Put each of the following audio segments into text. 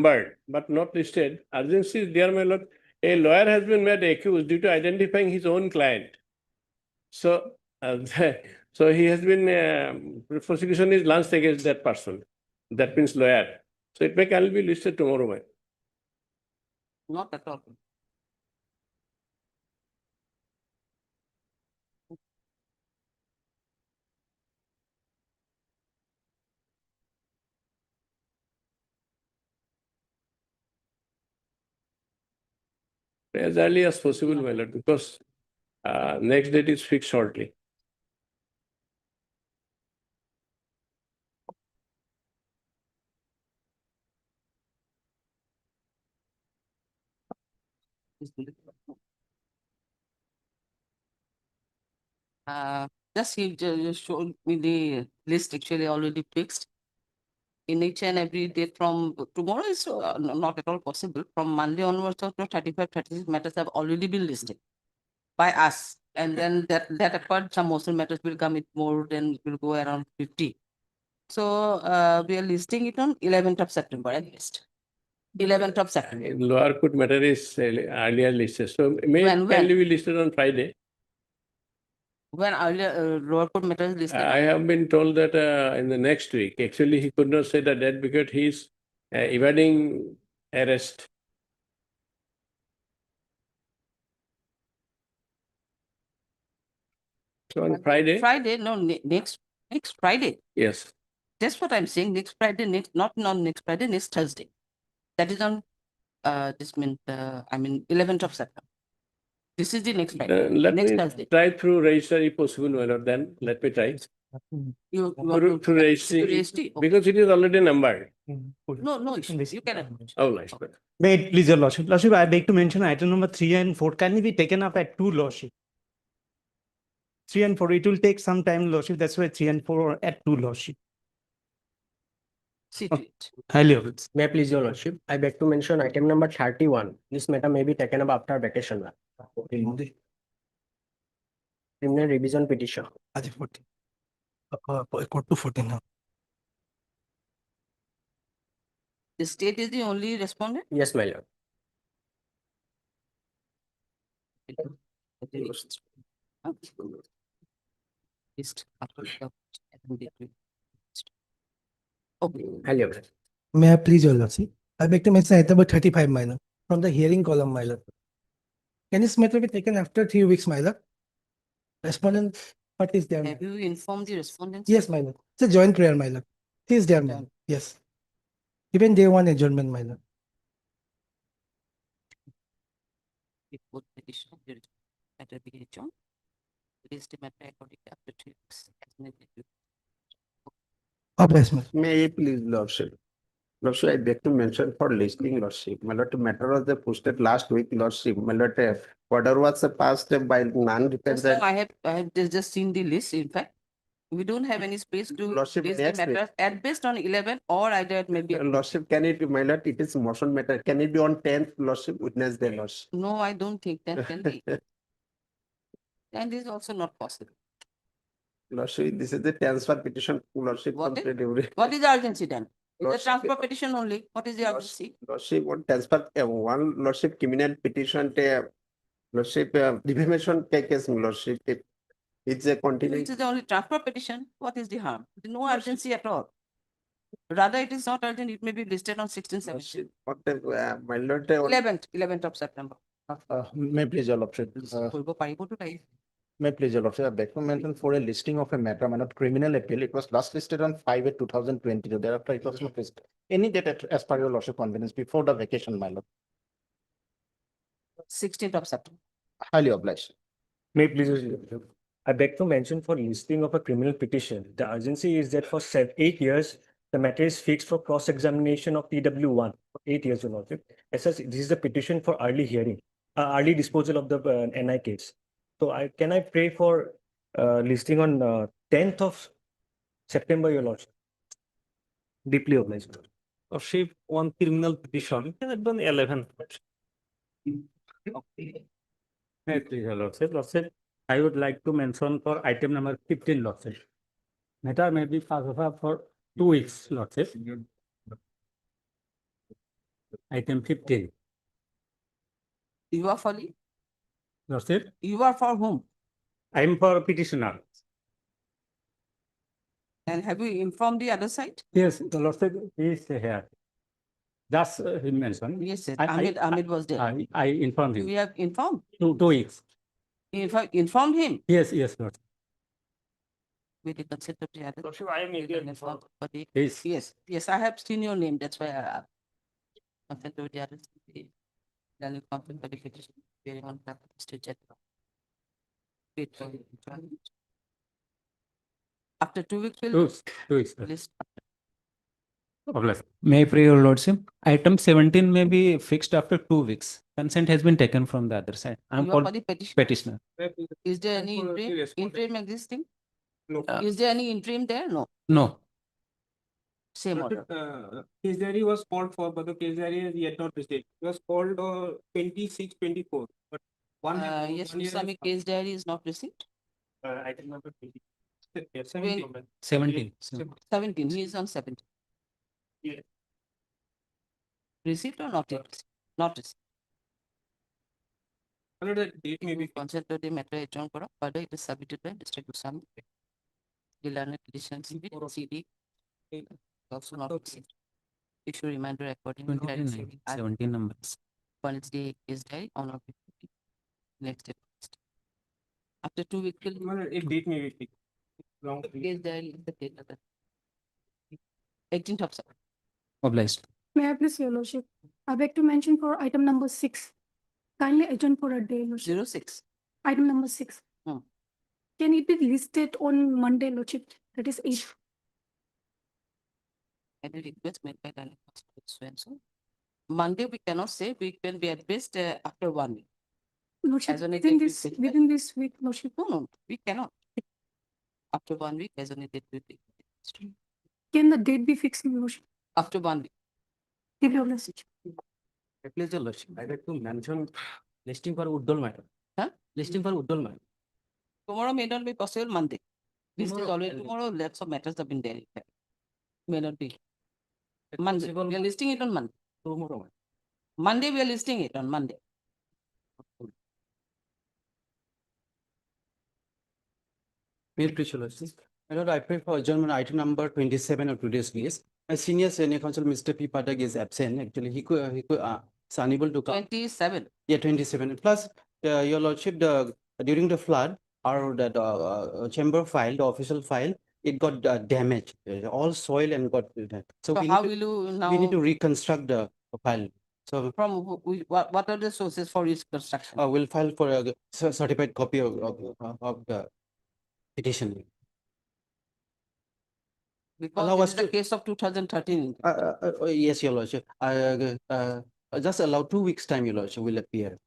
numbered but not listed. Urgency is there, my lord. A lawyer has been made accused due to identifying his own client. So, so he has been, prosecution is launched against that person. That means lawyer. So it may can be listed tomorrow, my. Not at all. As early as possible, my lord, because next date is fixed shortly. Just you just showed me the list actually already fixed. In each and every day from tomorrow is not at all possible. From Monday onwards, 35, 36 matters have already been listed by us. And then that apart, some motion matters will come with more, then it will go around 50. So we are listing it on 11th of September at least. 11th of September. Lower court matter is earlier listed. So may When? can be listed on Friday. When earlier lower court matter is listed. I have been told that in the next week. Actually, he could not say the date because he is evading arrest. So on Friday? Friday, no, next Friday. Yes. That's what I'm saying. Next Friday, not next Friday, next Thursday. That is on this means 11th of September. This is the next Friday. Let next me Thursday. try through register if possible, my lord. Then let me try. You Through registry, registry? Okay. because it is already numbered. No issue. You can. Oh, nice. Wait, please, your lordship. Lordship, I beg to mention item number 3 and 4 can be taken up at 2, lordship. 3 and 4, it will take some time, lordship. That's why 3 and 4 are at 2, lordship. See to it. Highly obliged. May I please, your lordship? I beg to mention item number 31. This matter may be taken up after vacation. Criminal revision petition. 14. Court to 14 now. The state is the only respondent. Yes, my lord. List. Okay. Highly obliged. May I please, your lordship? I beg to mention item number 35, my lord, from the hearing column, my lord. Can this matter be taken after 3 weeks, my lord? Respondent, what is there? Have you informed the respondents? Yes, my lord. It's a joint prayer, my lord. He is there, my lord. Yes. Even day 1 adjournment, my lord. Report petition. Matter be adjourned. List the matter according to after 3 weeks. As may be. Obliged, May I please, lordship? Lordship, I beg to mention for listing, lordship. My lord, matter was posted last week, lordship. My lord, order was passed by Just non-represented. now I have just seen the list. In fact, we don't have any space to Lordship, list the next week. matters at best on 11 or either it may be. Lordship, can it, my lord, it is motion matter. Can it be on 10th, lordship, witness day, lordship? No, I don't think that can be. And is also not possible. Lordship, this is the transfer petition, lordship. What is- complete. What is the urgency then? The Lordship, transfer petition only. What is the urgency? Lordship, one transfer, one lordship criminal petition, lordship, defamation case, lordship. It's a If continuing. it is the only transfer petition, what is the harm? No urgency at all. Rather, it is not urgent. It may be listed on 16, 17. My lord, 11th of September. May please, your lordship. Purbo paribo to type. May please, your lordship. I beg to mention for a listing of a matter, not criminal appeal. It was last listed on 5/8/2020. Thereafter, it was not listed. Any date as per your lordship convenience before the vacation, my lord. 16th of September. Highly obliged. May please, I beg to mention for listing of a criminal petition, the urgency is that for 8 years, the matter is fixed for cross-examination of TW1 for 8 years, Your Lordship. As such, this is a petition for early hearing, early disposal of the NI case. So can I pray for listing on 10th of September, Your Lordship? Deeply obliged. Lordship, one criminal petition, can have done 11. May please, your lordship. Lordship, I would like to mention for item number 15, lordship. Matter may be passed over for 2 weeks, lordship. Item 15. You are for, Lordship, you are for whom? I am for petitioner. And have you informed the other side? Yes, the Lordship is here. Just he mentioned. Yes, sir. I- Ahmed was there. I informed You him. have informed? 2 weeks. In fact, informed him Yes, Lord. with the consent of the other. Lordship, I am here for. For the- Yes. Yes, I have seen your name, that's why I asked. Consent of the other. Then you consent for the petition, bearing on top of the state judge. Wait for the adjournment. After 2 weeks, we'll 2 weeks. list. May I pray your lordship? Item 17 may be fixed after 2 weeks. Consent has been taken from the other side. I'm You are for called the petition. petitioner. Is there any interim existing? No. Is there any interim there? No, No, same order. Case diary was called for, but the case diary is yet not received. It was called 26, 24, but one. Yes, Mr. Case diary is not received. Item number 20. Yes, 17. 17, he is on 17. Yeah. Received or not yet? Not received. Another date may be. Consent of the matter adjourned kora, further it is submitted by District Goswami. The learned petition CD. Also not received. Issue reminder according to. 29, 17 numbers. One is the case diary on our. Next step. After 2 weeks, we'll Another date may be fixed. Wrong. case diary is the date of the 18th of September. Obliged. May I please, your lordship? I beg to mention for item number 6. Kindly adjourn for a day, lordship. 06. Item number 6. Hmm. Can it be listed on Monday, lordship? That is 8. Any request made by the so and so. Monday, we cannot say, we can be at best after 1 week. Lordship, As on a within date this, we fix. within this week, lordship. No, we cannot. After 1 week, as on a date we fix. Can the date be fixed, lordship? After 1 week. Give your message. Please, your lordship, I beg to mention listing for Uddal matter. Huh? Listing for Uddal matter. Tomorrow may not be possible, Monday. This is Tomorrow- already tomorrow, lots of matters have been there. May not be. Monday, we are listing it on Monday. Tomorrow. Monday, we are listing it on Monday. May it please, your lordship. My lord, I pray for adjournment item number 27 of today's list. My senior senior counsel, Mr. P. Patak is absent. Actually, he could, is unable to come. 27. Yeah, 27. Plus, your lordship, during the flood, our that chamber file, the official file, it got damaged. All soil and got so So we how need will to, you now? we need to reconstruct the file. So From what are the sources for its construction? we'll file for a certified copy of the petition. Because allow this us is the to- case of 2013. Yes, your lordship. Just allow 2 weeks time, your lordship will appear.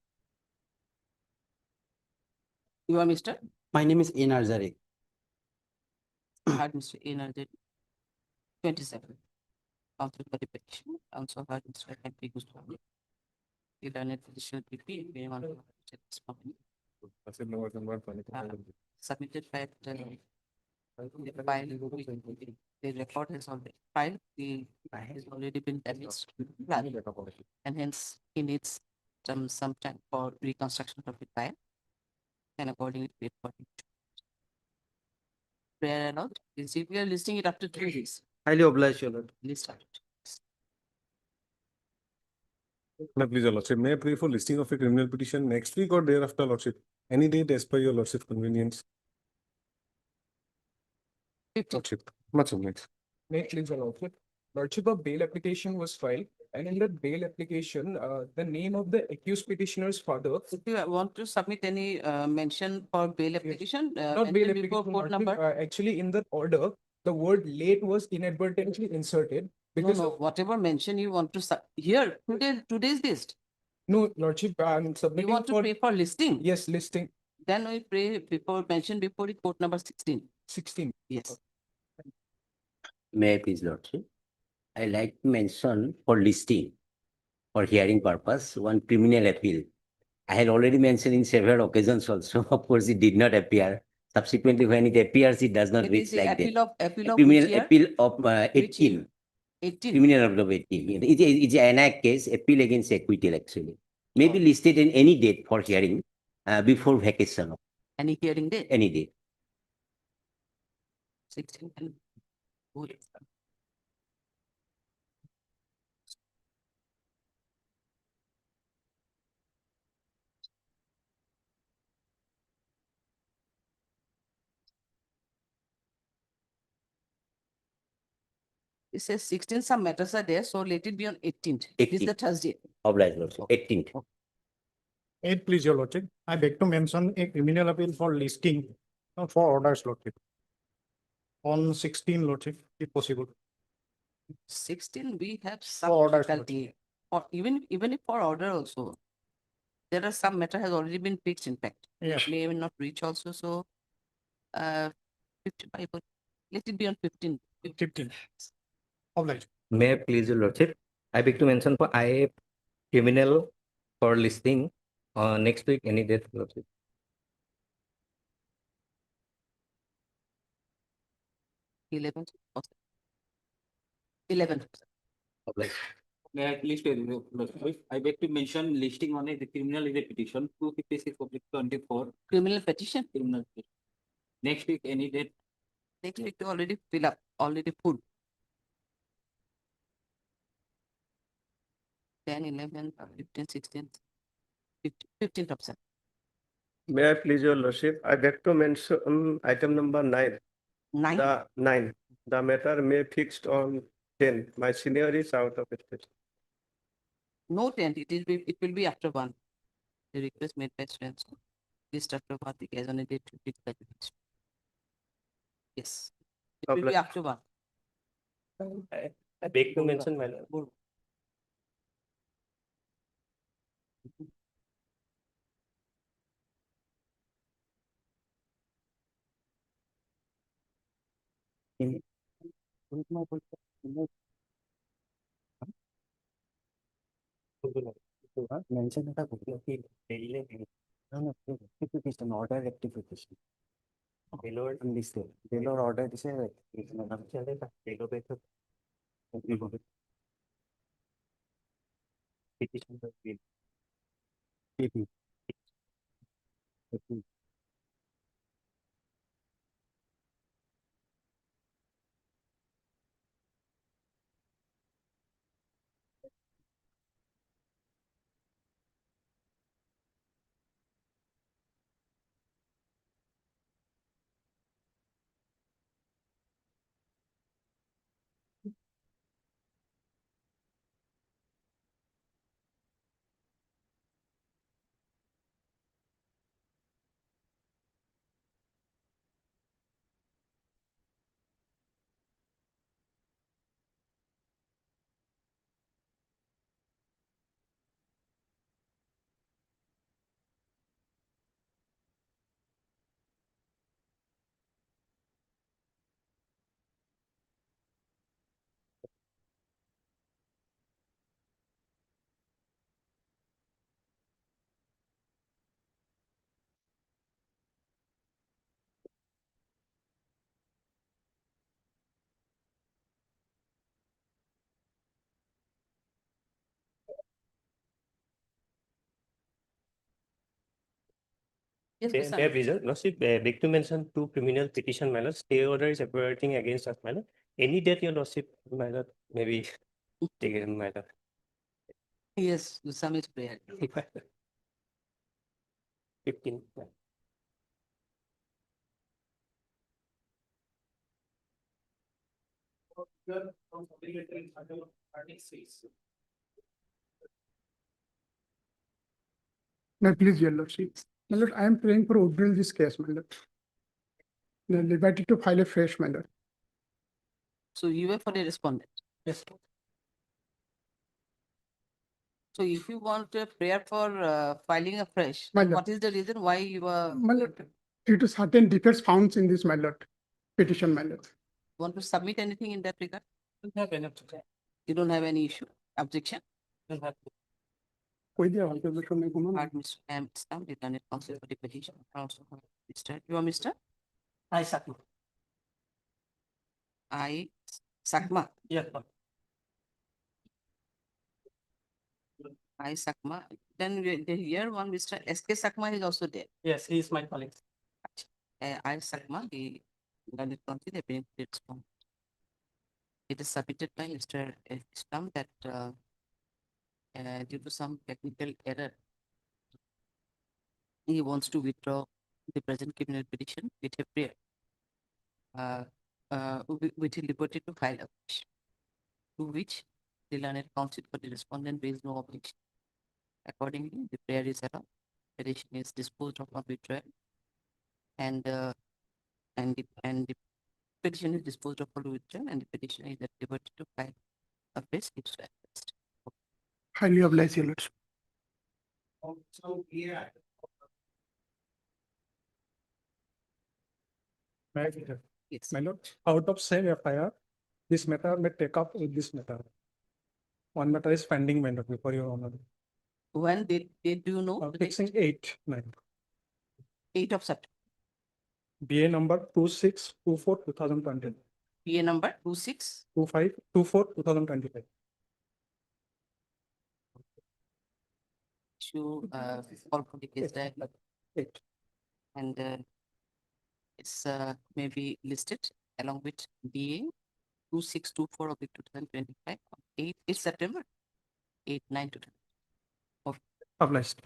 You are Mr. My name is Inar Zarek. Had Mr. Energy. 27. Council for the petition, also had Mr. Henry Gustavo. The learned petition PP, being on this company. Submitted by the file, the record has already filed, the file has already been damaged. And hence he needs some time for reconstruction of the file. And accordingly, wait for it. Prayer allowed, is if we are listing it after 3 days, Highly obliged, your lord. list out. Please, your lordship, may I pray for listing of a criminal petition next week or thereafter, lordship? Any date as per your lordship's convenience. 50. Lordship, much obliged. May it please, your lordship. Lordship, a bail application was filed, and in that bail application, the name of the accused petitioner's father. If you want to submit any mention for bail application, Not bail mention before application, court lordship, number. actually, in that order, the word late was inadvertently inserted No, because no, whatever mention you want to here, today's list, no, lordship, I'm you submitting want to for, pay for listing. yes, listing Then we pray before, mention before the court number 16. 16. Yes. May I please, lordship? I like to mention for listing, for hearing purpose, one criminal appeal. I had already mentioned in several occasions also. Of course, it did not appear. Subsequently, when it appears, it does not It read is the like that. appeal of which Criminal year? appeal of Which year? 18. criminal of 18. It's an act case, appeal against acquittal actually. Maybe listed in any date for hearing before vacation, Any hearing date? any date. 16 and good. It says 16, some matters are there, so let it be on 18th. It is the 18th. Thursday. Obliged, Lordship. 18th. Eight, please, your lordship. I beg to mention a criminal appeal for listing for orders, lordship. On 16, lordship, if possible. 16, we have some orders, difficulty. Or even if for order also. There are some matter has already been fixed, in fact. Yes. May not reach also, so 55, but let it be on 15. 15. Obliged. May I please, your lordship? I beg to mention for IA criminal for listing next week, any date, lordship. 11. 11. Obliged. May I please tell you, Lordship, I beg to mention listing on a the criminal is a petition 256 of 24 Criminal petition. criminal. Petition. Next week, any date? Next week to already fill up, already full. 10, 11, 15, 16, 15th of September. May I please, your lordship? I beg to mention item number 9. 9. The 9. The matter may fixed on 10. My senior is out of state. No 10th, it will be after 1. The request made by students. List after 1, the case on a date to fix that. Yes. It will be Obliged. after 1. I beg to mention, my lord. Mention that rectification, order rectification. Below listed, below order is a petition. Yes, May Mr. I please, lordship, beg to mention two criminal petition, my lord. Stay order is operating against us, my lord. Any date, your lordship, my lord, maybe taken, my lord. Yes, some is prayer. 15. Now, please, your lordship. My lord, I am praying for withdrawal this case, my lord. The liberty to file a fresh, my lord. So you were for the respondent. Yes. So if you want a prayer for filing afresh, My lord. what is the reason why you My lord, due to certain defects found in this, my lord, petition, my lord. want to submit anything in that regard? Don't have enough. You don't have any issue, objection? Don't have. कोई दिया वाला तो शुरू में घुमा ना। Pardon, Mr. M. Stamp, Lieutenant Counsel for the petition. Also, Mr. You are Mr. I second. I, Sakma. Yes, ma'am. I Sakma, then here one Mr. SK Sakma is also there. Yes, he is my colleague. I Sakma, the valid country, the benefits from. It is submitted by Mr. Islam that due to some technical error, he wants to withdraw the present criminal petition with a prayer. With a liberty to file a petition, to which the learned counsel for the respondent raised no objection. Accordingly, the prayer is allowed, petition is disposed of on withdrawal, and the petition is disposed of on withdrawal, and the petitioner is at liberty to file a case if so advised. Highly obliged, your lordship. Yes. My lord, out of same FIR, this matter may take up with this matter. One matter is pending, my lord, before your honor. When did you know? the date? Fixing 8/9. 8 of September. BA number 2624/2020. PA number 26. 2524/2025. To call for the case that Eight. and it's maybe listed along with DA 2624 of 2025 on 8 September 8/9 to Obliged.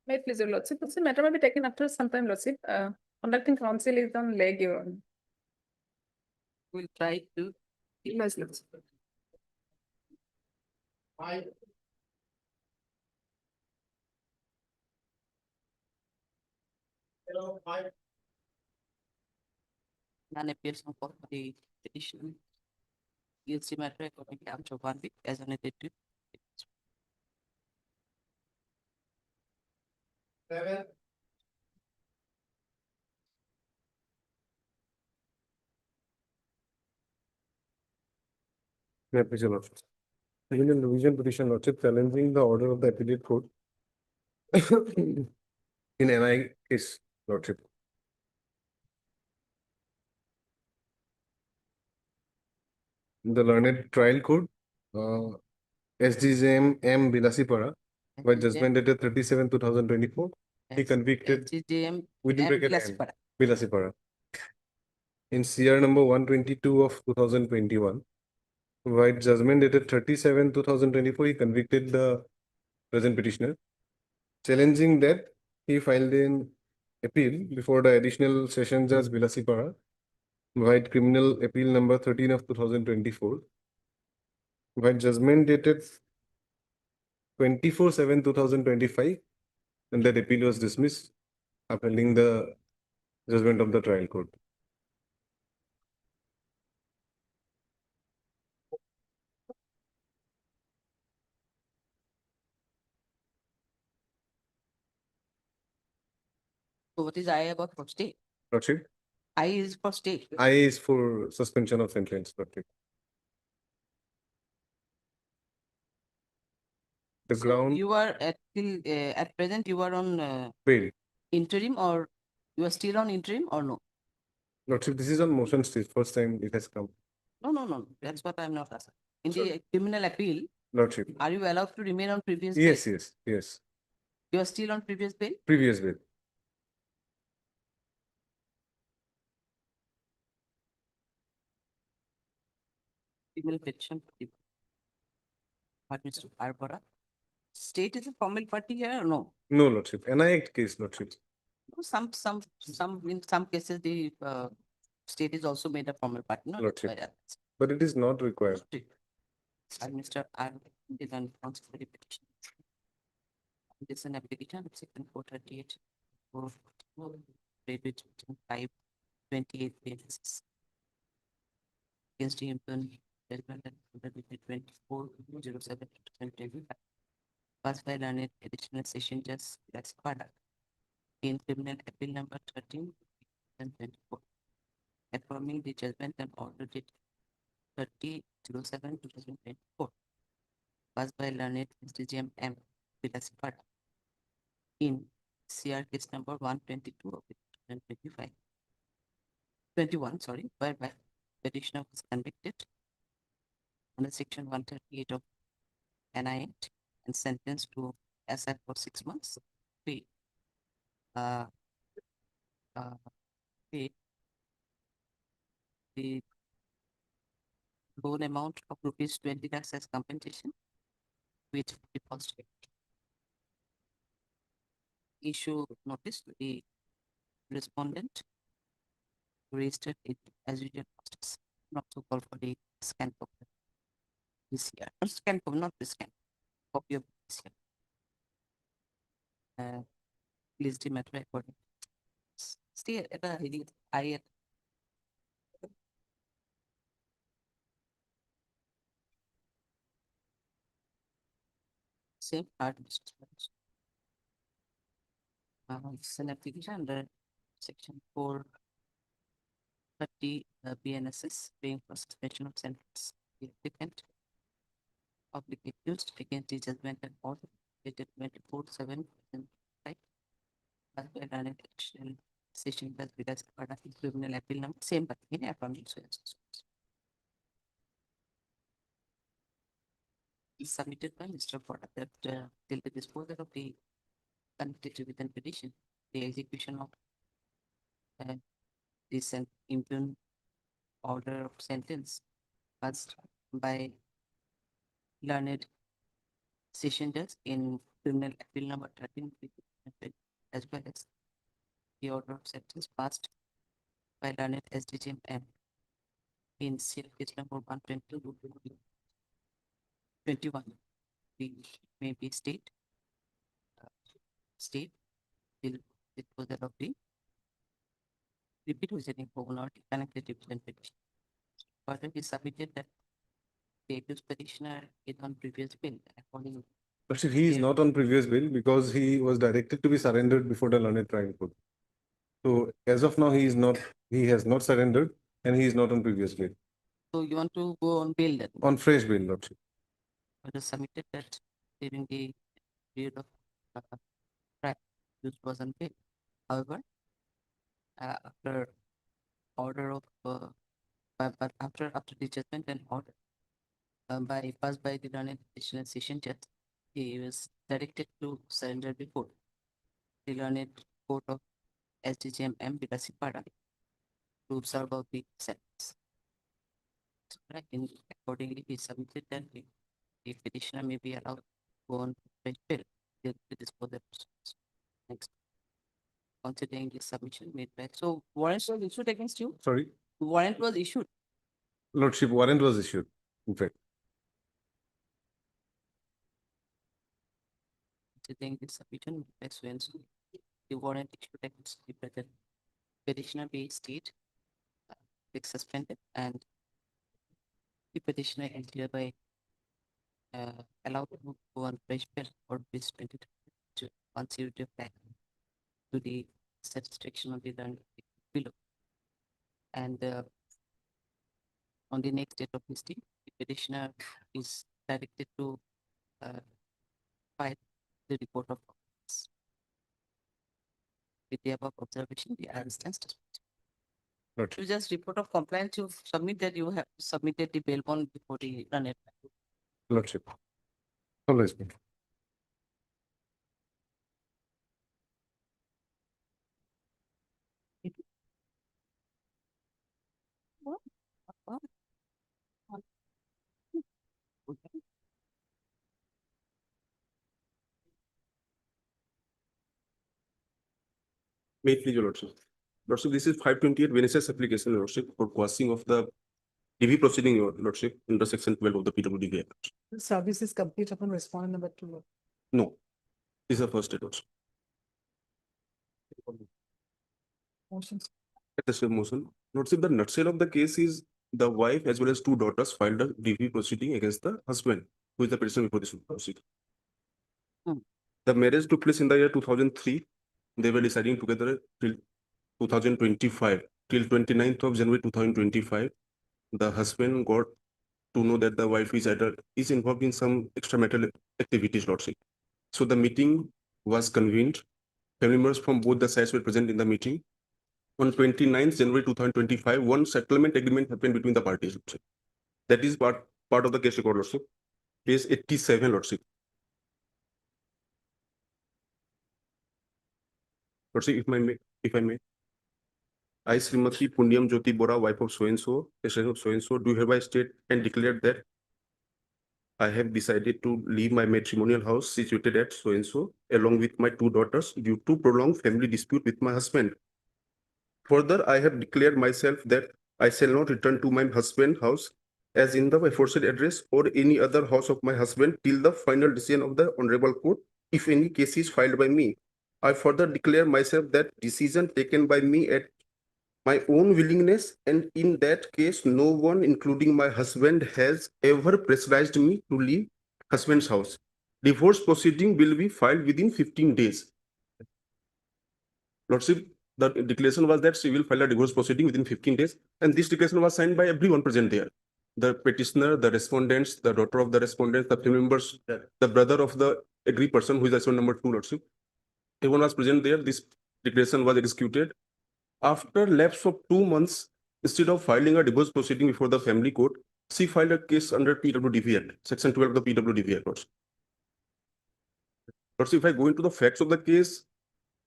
May it please your lordship, this matter may be taken after some time, lordship. Conducting counsel is on leg, your honor. We'll try to. Yes, lordship. None appears on for the petition. You'll see matter according to after 1 week as an edited. May I please, your lordship. Union revision petition, lordship, challenging the order of the appellate court in NI case, lordship. The learned trial court, SDJM M Bilasipara, by judgment dated 37/2024, he convicted SDJM within M bracket N, Bilasipara. Bilasipara. In CR number 122 of 2021, by judgment dated 37/2024, he convicted the present petitioner. Challenging that, he filed an appeal before the additional session judge Bilasipara, by criminal appeal number 13 of 2024. By judgment dated 24/7/2025, and that appeal was dismissed, upholding the judgment of the trial court. So what is I about for stay? Lordship, I is for stay. I is for suspension of sentence, Lordship. The So ground you are at present you are on bail. interim, or you are still on interim or no? Lordship, this is on motion stage, first time it has come. No. That's what I'm not asking. In the criminal appeal, Lordship, are you allowed to remain on previous bail? yes, You are still on previous bail? previous bail. Criminal petition. But Mr. Barbara, state is a formal party here or no? No, Lordship, NI case, Lordship. No, in some cases, the state is also made a formal party. No, that's Lordship. why I asked. But it is not required. And Mr. R did not answer the petition. This is an application of section 438 for rate with 528 pages. Against him, judgment at 24/07/2025. Passed by learned additional session judge that's Pada in criminal appeal number 13/2024. Affirming the judgment and order date 30/07/2024. Passed by learned SDGM M Bilasipara in CR case number 122 of 2025. 21, sorry, whereby petitioner was convicted under section 138 of NI Act and sentenced to SI for 6 months. Pay pay the loan amount of rupees 20 lakhs as compensation with deposit. Issue notice to the respondent registered it as usual process, not to call for the scan copy. This year, not scan copy, not the scan copy of this year. Please the matter according. Stay at a I same hard discharge. It's an application under section 430 BNSS, paying for suspension of sentence. The applicant of the accused against the judgment and order dated 24/7/2005 as well as an additional session plus because part of the criminal appeal number same but in affirmative is submitted by Mr. Potter that till the disposal of the convicted within petition, the execution of this impugned order of sentence passed by learned session judge in criminal appeal number 13 as well as the order of sentence passed by learned SDGM in seal case number 122/21. We may be state till disposal of the repeat visiting for not connected petition. Further, he submitted that the accused petitioner is on previous bill according. But he is not on previous bill because he was directed to be surrendered before the learned trial court. So as of now, he has not surrendered and he is not on previous bill. So you want to go on bail then? On fresh bill, Lordship. Further submitted that during the period of trial, this was on bail. However, after order of but after the judgment and order passed by the learned petitioner session judge, he was directed to surrender before the learned court of SDGM Bikasipada to serve out the sentence. So, accordingly, he submitted that the petitioner may be allowed to go on fresh bail till the disposal. Next. Considering the submission made by, so warrant was issued against you? Sorry? Warrant was issued. Lordship, warrant was issued, in fact. Considering the submission made by so and so, the warrant issued against the present petitioner be stayed, suspended, and the petitioner is hereby allowed to go on fresh bail or bis 22 once you reply to the satisfaction of the learned below. And on the next date of listing, the petitioner is directed to file the report of compliance. With the above observation, the item stands dismissed. You just report of compliance, you submit that you have submitted the bail bond before the learned. Lordship. Always. May it please your Lordship. Lordship, this is 528 Venice's application, Lordship, for quashing of the DV proceeding, your Lordship, under section 12 of the PWD Act. Service is complete upon respondent number 2. No, this is the first state, Lordship. Motions. At the same motion, Lordship, the nutshell of the case is the wife as well as 2 daughters filed a DV proceeding against the husband, who is the petitioner before this proceeding. The marriage took place in the year 2003. They were deciding together till 2025, till 29th of January 2025. The husband got to know that the wife is involved in some extramarital activities, Lordship. So the meeting was convened. Family members from both the sides were present in the meeting. on 29th January 2025, one settlement agreement happened between the parties, Lordship. That is part of the case record, Lordship. Page 87, Lordship. Lordship, if I may. I, Srimati Punyam Jyoti Bora, wife of so-and-so, estate of so-and-so, do hereby state and declare that I have decided to leave my matrimonial house situated at so-and-so along with my 2 daughters due to prolonged family dispute with my husband. Further, I have declared myself that I shall not return to my husband's house as in the aforesaid address or any other house of my husband till the final decision of the Honorable Court, if any case is filed by me. I further declare myself that decision taken by me at my own willingness, and in that case, no one, including my husband, has ever pressurized me to leave husband's house. Divorce proceeding will be filed within 15 days. Lordship, the declaration was that she will file a divorce proceeding within 15 days, and this declaration was signed by everyone present there. The petitioner, the respondents, the daughter of the respondents, the family members, the brother of the agreed person who is respondent number 2, Lordship. Everyone was present there. This declaration was executed. After lapse of 2 months, instead of filing a divorce proceeding before the family court, she filed a case under PWDV Act, Section 12 of the PWDV Act. Lordship. Lordship, if I go into the facts of the case,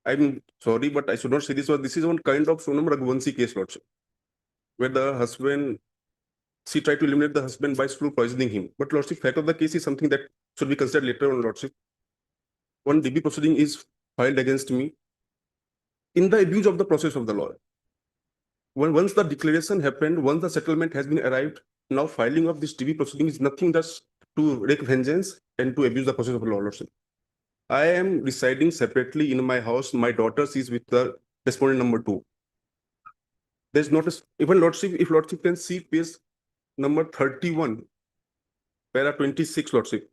I'm sorry, but I should not say this, but this is one kind of Sonam Raghuvanshi case, Lordship, where the husband, she tried to eliminate the husband by slow poisoning him. But Lordship, fact of the case is something that should be considered later on, Lordship. One DB proceeding is filed against me in the abuse of the process of the law. Once the declaration happened, once the settlement has been arrived, now filing of this DB proceeding is nothing just to wreak vengeance and to abuse the process of the law, Lordship. I am residing separately in my house. My daughter is with the respondent number 2. There's not a, even Lordship, if Lordship can see page number 31, para 26, Lordship.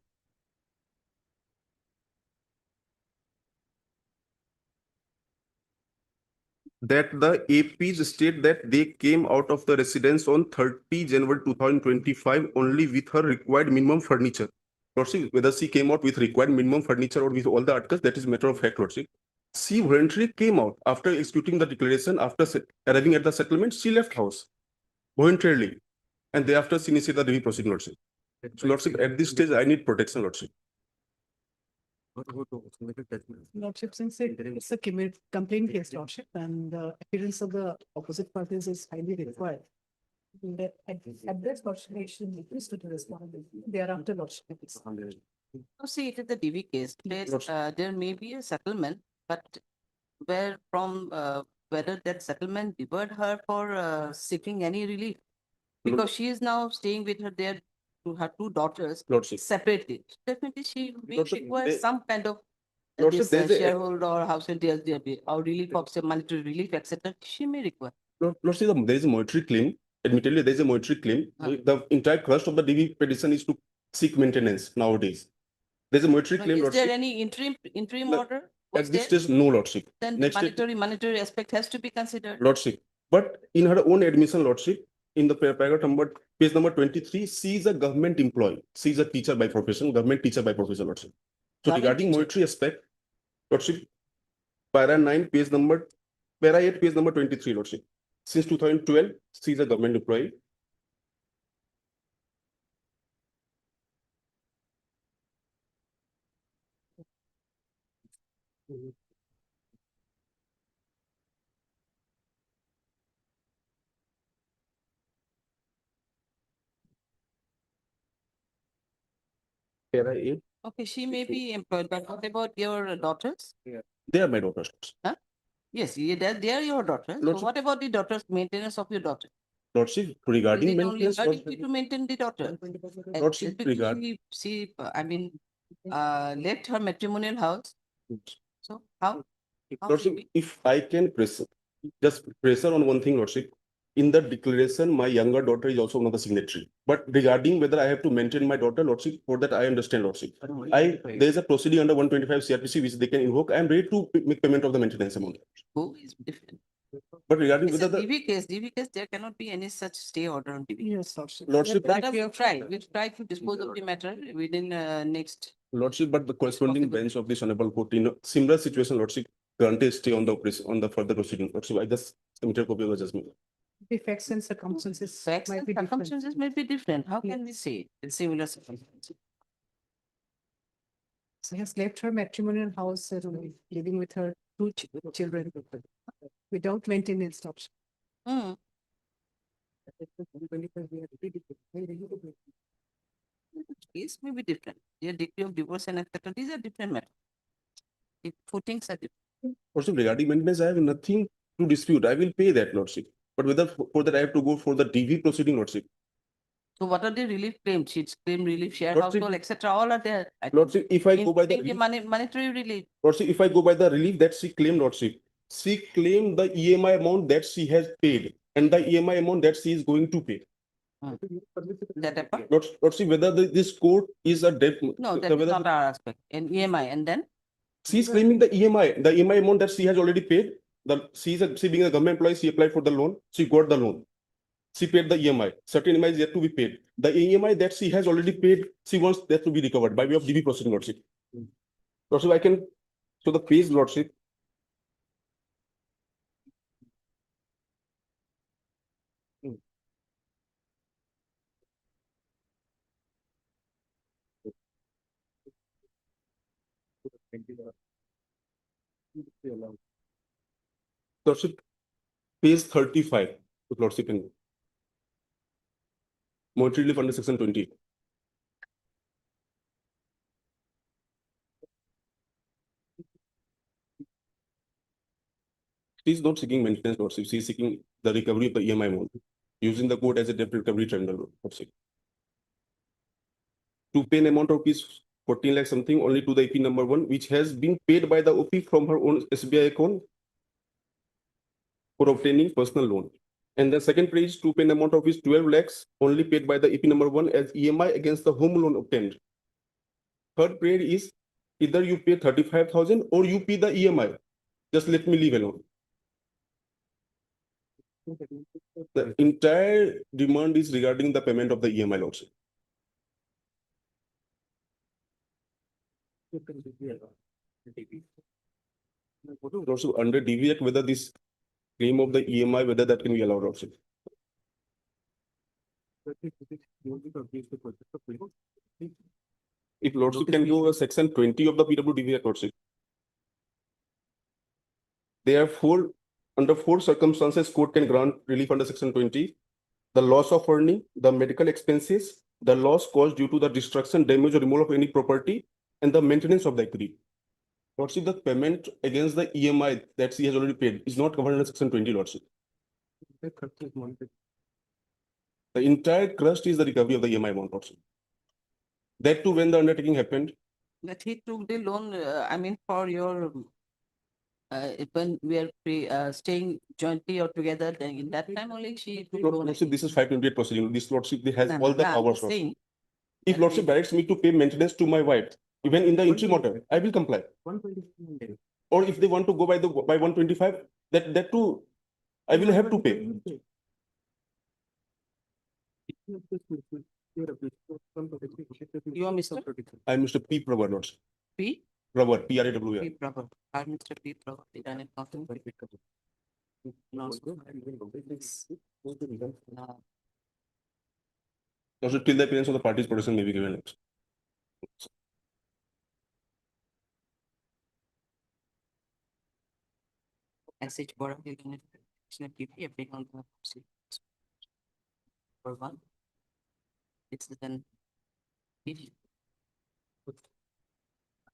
That the APs state that they came out of the residence on 30 January 2025 only with her required minimum furniture. Lordship, whether she came out with required minimum furniture or with all the articles, that is a matter of fact, Lordship. She voluntarily came out after executing the declaration, after arriving at the settlement, she left house voluntarily. And thereafter, she initiated the review proceeding, Lordship. So, Lordship, at this stage, I need protection, Lordship. Lordship, since it's a complaint case, Lordship, and the appearance of the opposite parties is highly required. At this Lordship, should refuse to respond thereafter, Lordship. So see, it is the DV case. There may be a settlement, but where from whether that settlement debarred her for seeking any relief, because she is now staying with her there to her 2 daughters Lordship. separately. Definitely, she may Lordship, require they- some kind of Lordship, this there's a- shareholder or household DSDB or relief of say monetary relief, etc. She may require. Lordship, there is a monetary claim. Admittedly, there is a monetary claim. The entire thrust of the DV petition is to seek maintenance nowadays. There's a monetary claim, Is Lordship. there any interim No, order? At Was this there? stage, no, Lordship. Then Next, monetary aspect has to be considered. Lordship. But in her own admission, Lordship, in the paragraph number, page number 23, she is a government employee. She is a teacher by profession, government teacher by profession, Lordship. So Government regarding teacher. monetary aspect, Lordship, para 9, page number, para 8, page number 23, Lordship. Since 2012, she is a government employee. Para 8, Okay, she may be employed, but what about your daughters? they are my daughters. Huh? Yes, they are your daughters. So Lordship. what about the daughters, maintenance of your daughter? Lordship, Is regarding it only maintenance, her Lordship, duty to maintain the daughter? Lordship, regard- Left her matrimonial house. So how? How Lordship, will be- if I can just pressure on one thing, Lordship. In the declaration, my younger daughter is also one of the signatory. But regarding whether I have to maintain my daughter, Lordship, for that I understand, Lordship. There is a proceeding under 125 CRPC which they can invoke. I am ready to make payment of the maintenance amount. Who is different? But regarding It's a whether the DV case, there cannot be any such stay order on DV. Yes, Lordship. Lordship, But we've tried to dispose of the matter within next. Lordship, but the corresponding bench of this honorable court in a similar situation, Lordship, granted stay on the further proceeding. Lordship, I just submitted copy of the judgment. The facts and circumstances Facts might and be different. circumstances may be different. How can we Yes. say in similar circumstances? She has left her matrimonial house and living with her two children without maintenance option. Hmm. Case may be different. Their degree of divorce and etc. These are different matters. The footings are different. Lordship, regarding maintenance, I have nothing to dispute. I will pay that, Lordship. But whether for that I have to go for the DV proceeding, Lordship. So what are the relief claims? Sheets claim relief, share Lordship- household, etc. All are there. I think. Lordship, if I go by the Including relief, monetary relief. Lordship, if I go by the relief that she claimed, Lordship, she claimed the EMI amount that she has paid and the EMI amount that she is going to pay. That happened? Lordship, whether this court is a debt. No, that is not our aspect. And EMI, and then She is claiming the EMI amount that she has already paid. She being a government employee, she applied for the loan, she got the loan. She paid the EMI. Certain EMI is yet to be paid. The EMI that she has already paid, she wants that to be recovered by way of DB proceeding, Lordship. Lordship, I can show the page, Lordship. Lordship, page 35, Lordship, in monetary relief under section 20. She is not seeking maintenance, Lordship. She is seeking the recovery of the EMI amount, using the court as a debt recovery tribunal, Lordship. To pay an amount of rupees 14 lakh something only to the AP number 1, which has been paid by the OP from her own SBI account for obtaining personal loan. And the second page, to pay an amount of is 12 lakhs only paid by the AP number 1 as EMI against the home loan obtained. Third page is either you pay 35,000 or you pay the EMI. Just let me leave alone. The entire demand is regarding the payment of the EMI, Lordship. Lordship, under DV Act, whether this claim of the EMI, whether that can be allowed, Lordship. If Lordship can go section 20 of the PWDV Act, Lordship. Therefore, under 4 circumstances, court can grant relief under section 20. The loss of earning, the medical expenses, the loss caused due to the destruction, damage or removal of any property, and the maintenance of the equity. Lordship, the payment against the EMI that she has already paid is not covered under section 20, Lordship. The entire crust is the recovery of the EMI amount, Lordship. That too, when the undertaking happened, that he took the loan, I mean, for your, when we are staying jointly or together, then in that time only she took loan. Lordship, this is 528 proceeding. This Lordship has all the I'm powers. just saying. If Lordship directs me to pay maintenance to my wife, even in the interim order, I will comply. Or if they want to go by 125, that too, I will have to pay. You are Mr. I am Mr. P. Pravar, Lordship. P. Pravar, P-R-A-W-R. P. Pravar. I'm Mr. P. Pravar. Done it, nothing. Also, till the appearance of the parties, protection may be given. SH Bora, PP, appearing on the for 1. It's then.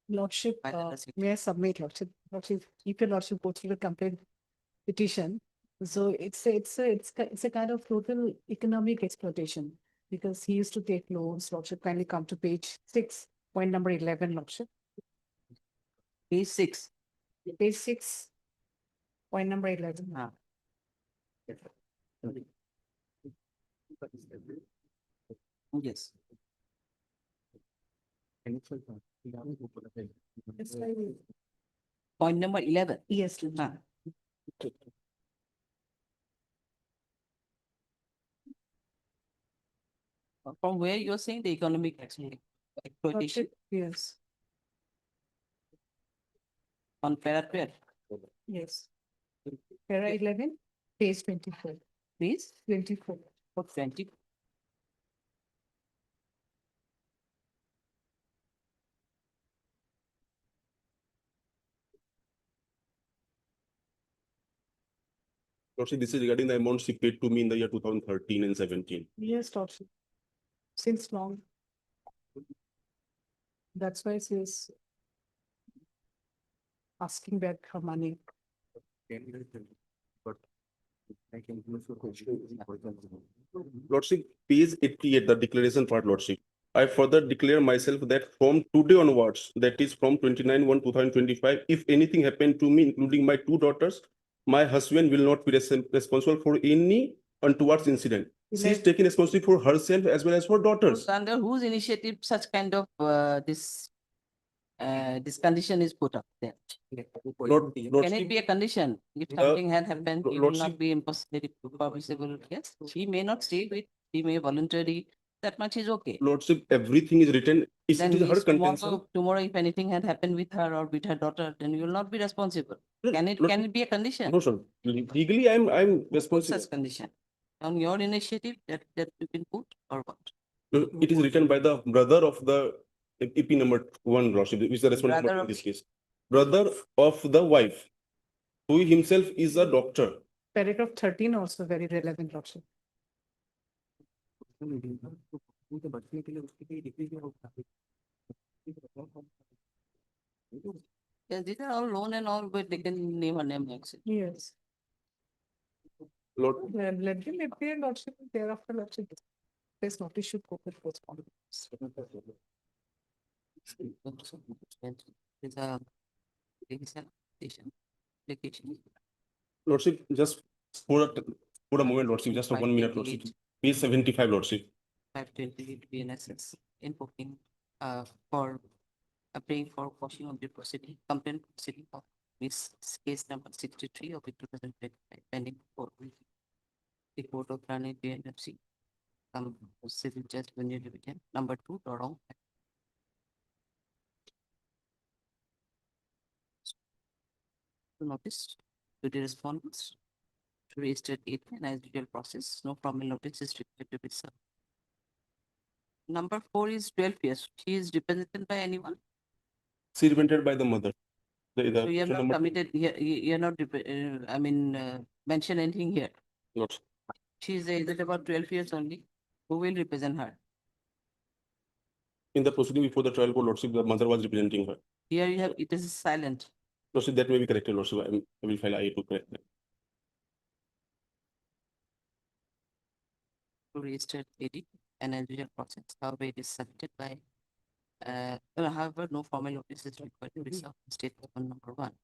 Lordship, Final decision. may I submit, Lordship, if your Lordship go through the complaint petition, so it's a kind of total economic exploitation, because he used to take loans. Lordship, kindly come to page 6, point number 11, Lordship. Page 6. Page 6, point number 11. Yes. It's like- Point number 11. Yes. From where you're saying the economic exploitation Lordship, yes, on para 12. yes. Para 11? Page 24. Please, 24. for 20. Lordship, this is regarding the amount she paid to me in the year 2013 and 17. Yes, Lordship. Since long. That's why she's asking back her money. But I can use your question. Lordship, page 88, the declaration part, Lordship. I further declare myself that from today onwards, that is from 29/1/2025, if anything happened to me, including my two daughters, my husband will not be responsible for any untoward incident. She is taking responsibility for herself as well as for daughters. Under whose initiative such kind of this condition is put up there? Can it be a condition? If something had happened, it will not be permissible. Yes, she may not stay with, she may voluntarily, that much is okay. Lordship, everything is written. It Then is her means contention. tomorrow, if anything had happened with her or with her daughter, then you will not be responsible. Can it be a condition? No, sir. Legally, I'm responsible. Such condition on your initiative that you can put or what? No, it is written by the brother of the EP number 1, Lordship, which is the responsible Brother in of- this case. Brother of the wife, who himself is a doctor. Paragraph 13 also very relevant, Lordship. Yes, these are all loan and all, but they can name her name actually. Yes. Lord, Let them appear, Lordship, thereafter, Lordship. This notice should go with correspondence. There's a application. Lordship, just for a moment, Lordship, just for 1 minute, Lordship. Page 75, Lordship. 528 BNSS invoking for praying for quashing of the proceeding, complaint proceeding of this case number 63 of 2025 pending for the court of Rani DNFC. Civil judge Venue Division number 2 Dorong. Notice to the respondents to register it and as usual process, no formal notice is required to be served. Number 4 is 12 years. She is represented by anyone? She represented by the mother. So you have not committed, you are not, mention anything here. Lordship. She is aged about 12 years only. Who will represent her? In the proceeding before the trial court, Lordship, the mother was representing her. Here you have, it is silent. Lordship, that may be corrected, Lordship. I will file IA to correct that. To register edit and as usual process, however, it is submitted by, however, no formal notice is required to be served. Statement number 1.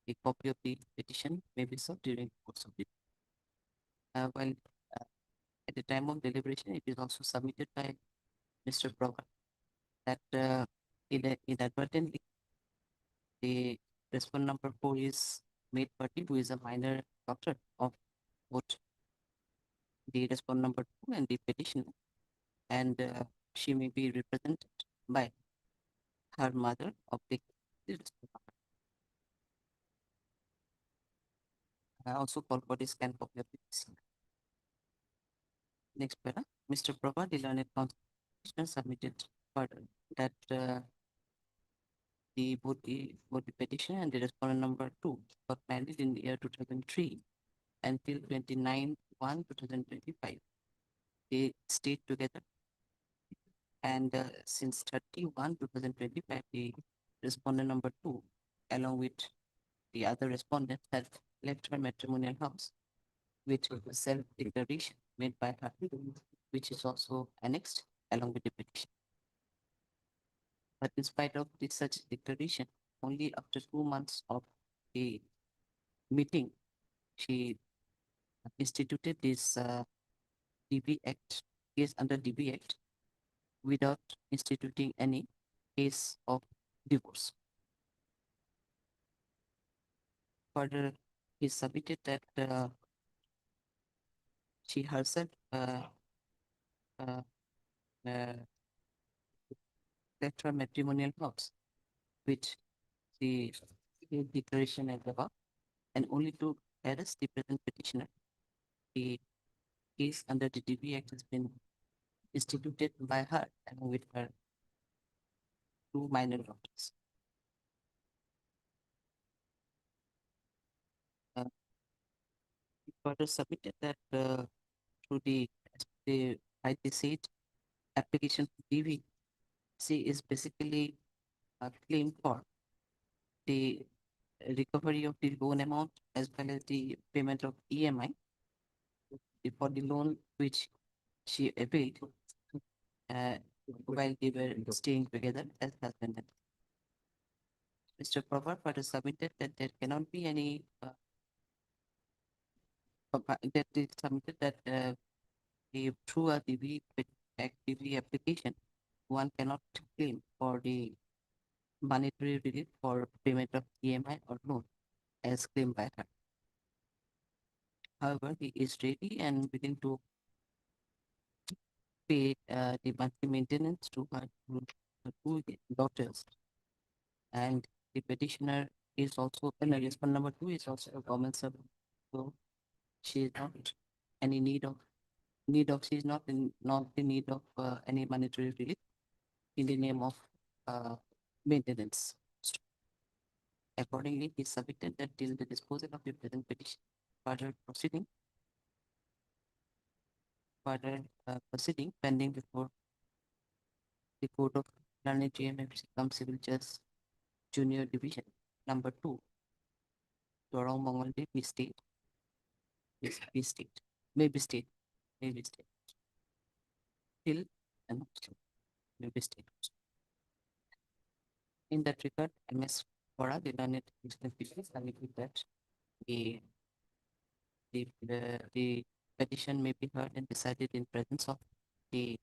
A copy of the petition may be served during the course of the while at the time of deliberation, it is also submitted by Mr. Brogan that inadvertently the respondent number 4 is made party who is a minor daughter of both the respondent number 2 and the petitioner, and she may be represented by her mother of the respondent. I also call for the scan copy of the petition. Next para, Mr. Prabha, the learned counsel submitted further that both the petition and the respondent number 2 got married in the year 2003 until 29/1/2025. They stayed together, and since 30/1/2025, the respondent number 2, along with the other respondents, have left her matrimonial house with a self-declaration made by her, which is also annexed along with the petition. But in spite of this such declaration, only after 2 months of the meeting, she instituted this DB Act, case under DB Act, without instituting any case of divorce. Further, he submitted that she herself left her matrimonial house, which the declaration as above, and only to Whereas the present petitioner, the case under the DB Act has been instituted by her along with her two minor daughters. It further submitted that through the by the said application for DV, she is basically a claim for the recovery of the loan amount as well as the payment of EMI for the loan which she availed while they were staying together as husband and Mr. Pawar further submitted that there cannot be any that it submitted that through a DV application, one cannot claim for the monetary relief for payment of EMI or loan as claimed by her. However, he is ready and willing to pay the monthly maintenance to her two daughters. And the petitioner is also, respondent number 2 is also a government servant. So she is not any need of, she is not in need of any monetary relief in the name of maintenance. Accordingly, he submitted that till the disposal of the present petition, further proceeding pending before the Court of Learned GMFC Civil Judge Junior Division number 2, Dorong Mongolde, P State. Yes, P State. Maybe state. Till and maybe state. In that regard, MS Bora, the learned petitions, I with that the petition may be heard and decided in presence of the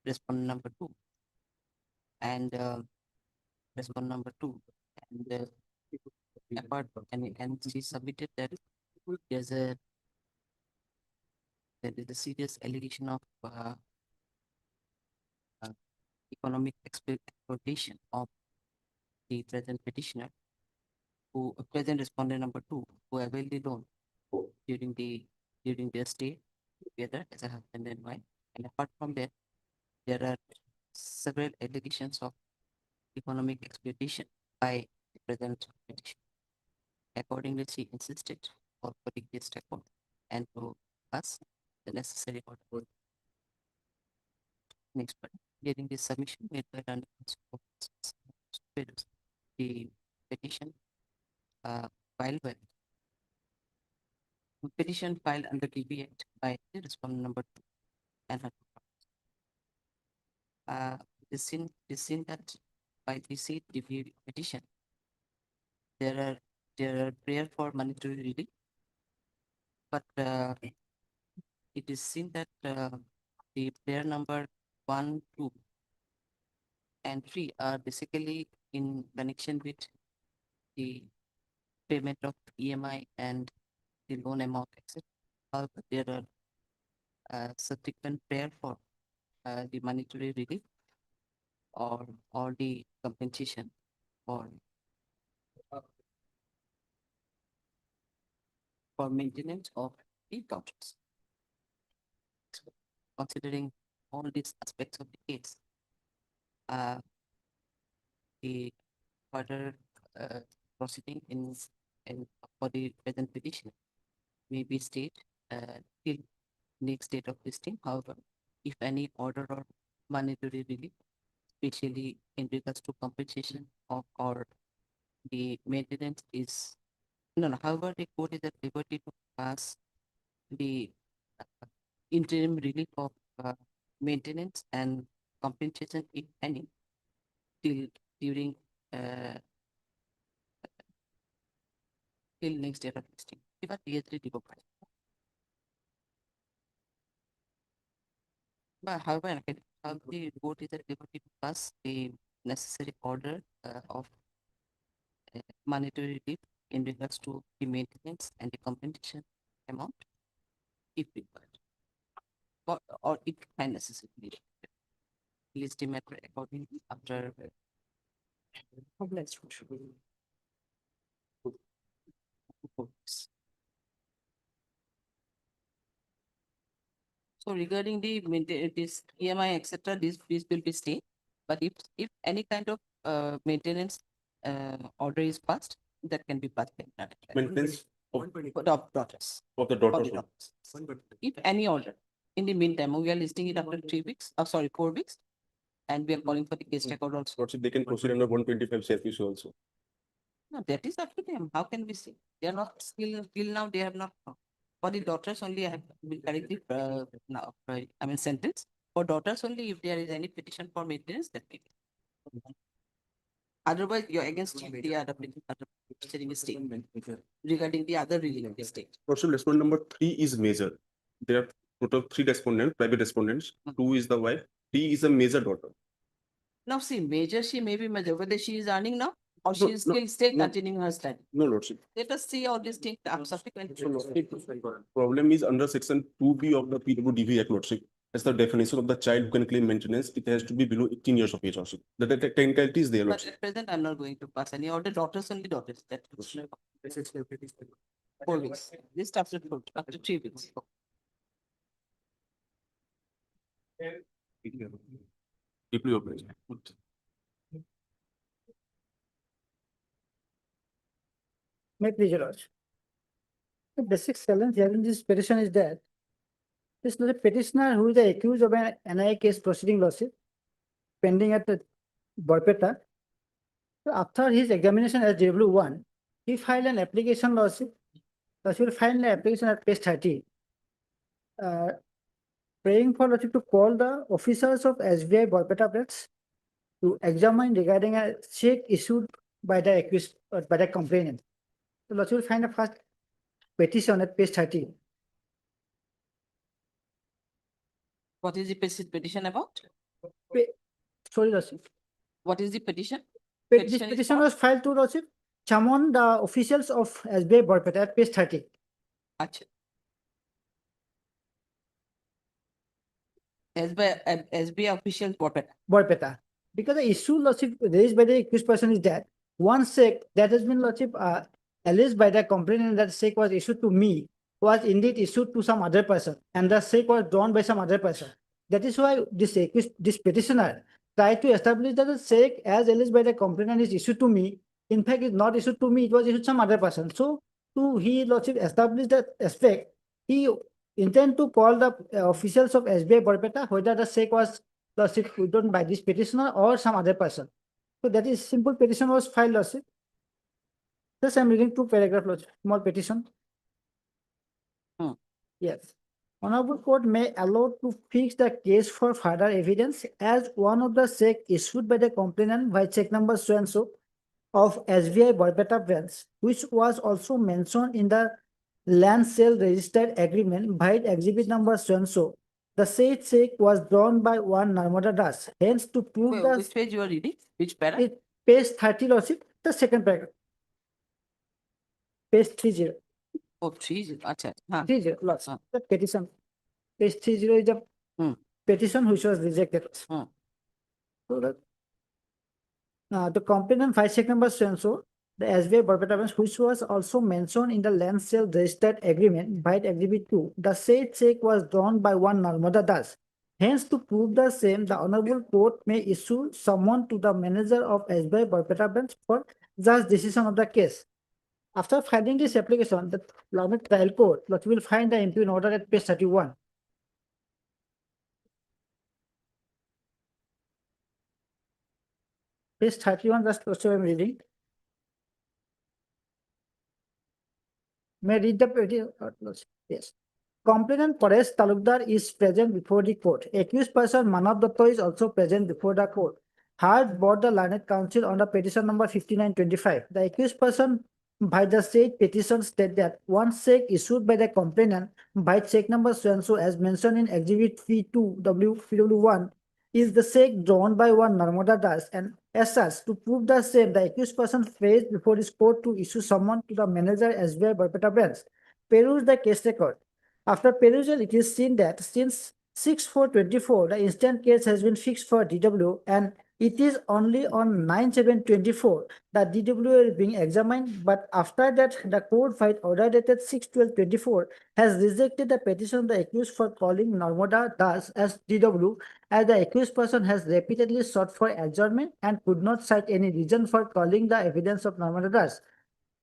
respondent number 2 and respondent number 2 and apart and she submitted that there is a serious allegation of economic exploitation of the present petitioner who present respondent number 2 who availed the loan during their stay together as a husband and wife. And apart from that, there are several allegations of economic exploitation by the present petitioner. Accordingly, she insisted for putting this record and to us the necessary order. Next part. During the submission made by the petition filed with petition filed under DB Act by the respondent number 2 and her the seen that by the said DB petition there are prayer for monetary relief, but it is seen that the prayer number 1, 2, and 3 are basically in connection with the payment of EMI and the loan amount, etc. However, there are subsequent prayer for the monetary relief or the compensation for maintenance of the daughters. Considering all these aspects of the case, the further proceeding in for the present petition may be stayed till next date of listing. However, if any order or monetary relief, especially in regards to compensation of or the maintenance is however, the court is at liberty to pass the interim relief of maintenance and compensation, if any, till during till next date of listing. But however, the court is at liberty to pass the necessary order of monetary relief in regards to the maintenance and the compensation amount, if required, or if necessary, list the matter accordingly after So regarding the this EMI, etc., this will be stayed. But if any kind of maintenance order is passed, that can be passed. Maintenance For the daughters. of the For daughters. the daughters. If any order, in the meantime, we are listing it after 3 weeks, 4 weeks. And we are calling for the case record also. Lordship, they can proceed under 125 CRPC also. No, that is up to them. How can we say? They are not still till now, they have not. For the daughters only, I have will correctly now, I mean sentence. For daughters only, if there is any petition for maintenance, that may be. Otherwise, you're against the other statement regarding the other related mistake. Lordship, respondent number 3 is major. There are total 3 respondents, private respondents. 2 is the wife. 3 is a major daughter. Now see, major, she may be major, whether she is earning now or No, she is no, still no. continuing her study. No, Lordship. Let us see all these things subsequently. Problem is under section 2B of the PWDV Act, Lordship. As the definition of the child who can claim maintenance, it has to be below 18 years of age, Lordship. The technicality is there, But Lordship. at present, I'm not going to pass any order. Daughters only daughters. That 4 weeks. This after 3 weeks. Deeply obliged. My pleasure, Lordship. The basic challenge here in this petition is that this is the petitioner who is the accused of an NIA case proceeding, Lordship, pending at the Borpeta. So after his examination as JW1, he filed an application, Lordship. Lordship will file an application at page 30. Praying for Lordship to call the officers of SBI Borpeta branch to examine regarding a check issued by the accused or by the complainant. So Lordship will find a first petition at page 30. What is the petition about? Sorry, Lordship. What is the petition? This Petition is petition for- was filed to Lordship, summon the officials of SBI Borpeta at page 30. Acha. SBI official Borpeta. Because the issue, Lordship, raised by the accused person is that one check that has been, Lordship, alleged by the complainant that check was issued to me was indeed issued to some other person, and the check was drawn by some other person. That is why this petitioner tried to establish that the check as alleged by the complainant is issued to me. In fact, it's not issued to me, it was issued to some other person. So he, Lordship, established that aspect. He intend to call the officials of SBI Borpeta whether the check was, Lordship, written by this petitioner or some other person. So that is simple petition was filed, Lordship. Just I'm reading 2 paragraph, Lordship, small petition. Yes. Honorable Court may allow to fix the case for further evidence as one of the check issued by the complainant by check number so and so of SBI Borpeta branch, which was also mentioned in the land sale registered agreement by exhibit number so and so. The said check was drawn by one Narmada Das. Hence, to prove the Which page you are reading? Which para? page 30, Lordship, the second paragraph. Page 30. Oh, 30. Acha. 30, Lordship. The petition. Page 30 is the petition which was rejected. So the complainant file check number so and so, the SBI Borpeta branch, which was also mentioned in the land sale registered agreement by exhibit 2. The said check was drawn by one Narmada Das. Hence, to prove the same, the Honorable Court may issue summon to the manager of SBI Borpeta branch for just decision of the case. After filing this application, the Learned Trial Court will find the MP in order at page 31. Page 31, just also I'm reading. May I read the yes. Complainant Paresh Talukdar is present before the court. Accused person Manav Datta is also present before the court. Had brought the Learned Counsel on the petition number 5925. The accused person by the said petition state that one check issued by the complainant by check number so and so as mentioned in exhibit P2 WPW1 is the check drawn by one Narmada Das, and as such, to prove the same, the accused person faced before this court to issue summon to the manager SBI Borpeta branch. Peruse the case record. After perusal, it is seen that since 6/4/24, the instant case has been fixed for DW, and It is only on 9/7/24 that DWA is being examined, but after that, the court file order dated 6/12/24 has rejected the petition of the accused for calling Narmada Das as DW, as the accused person has repeatedly sought for adjournment and could not cite any reason for calling the evidence of Narmada Das.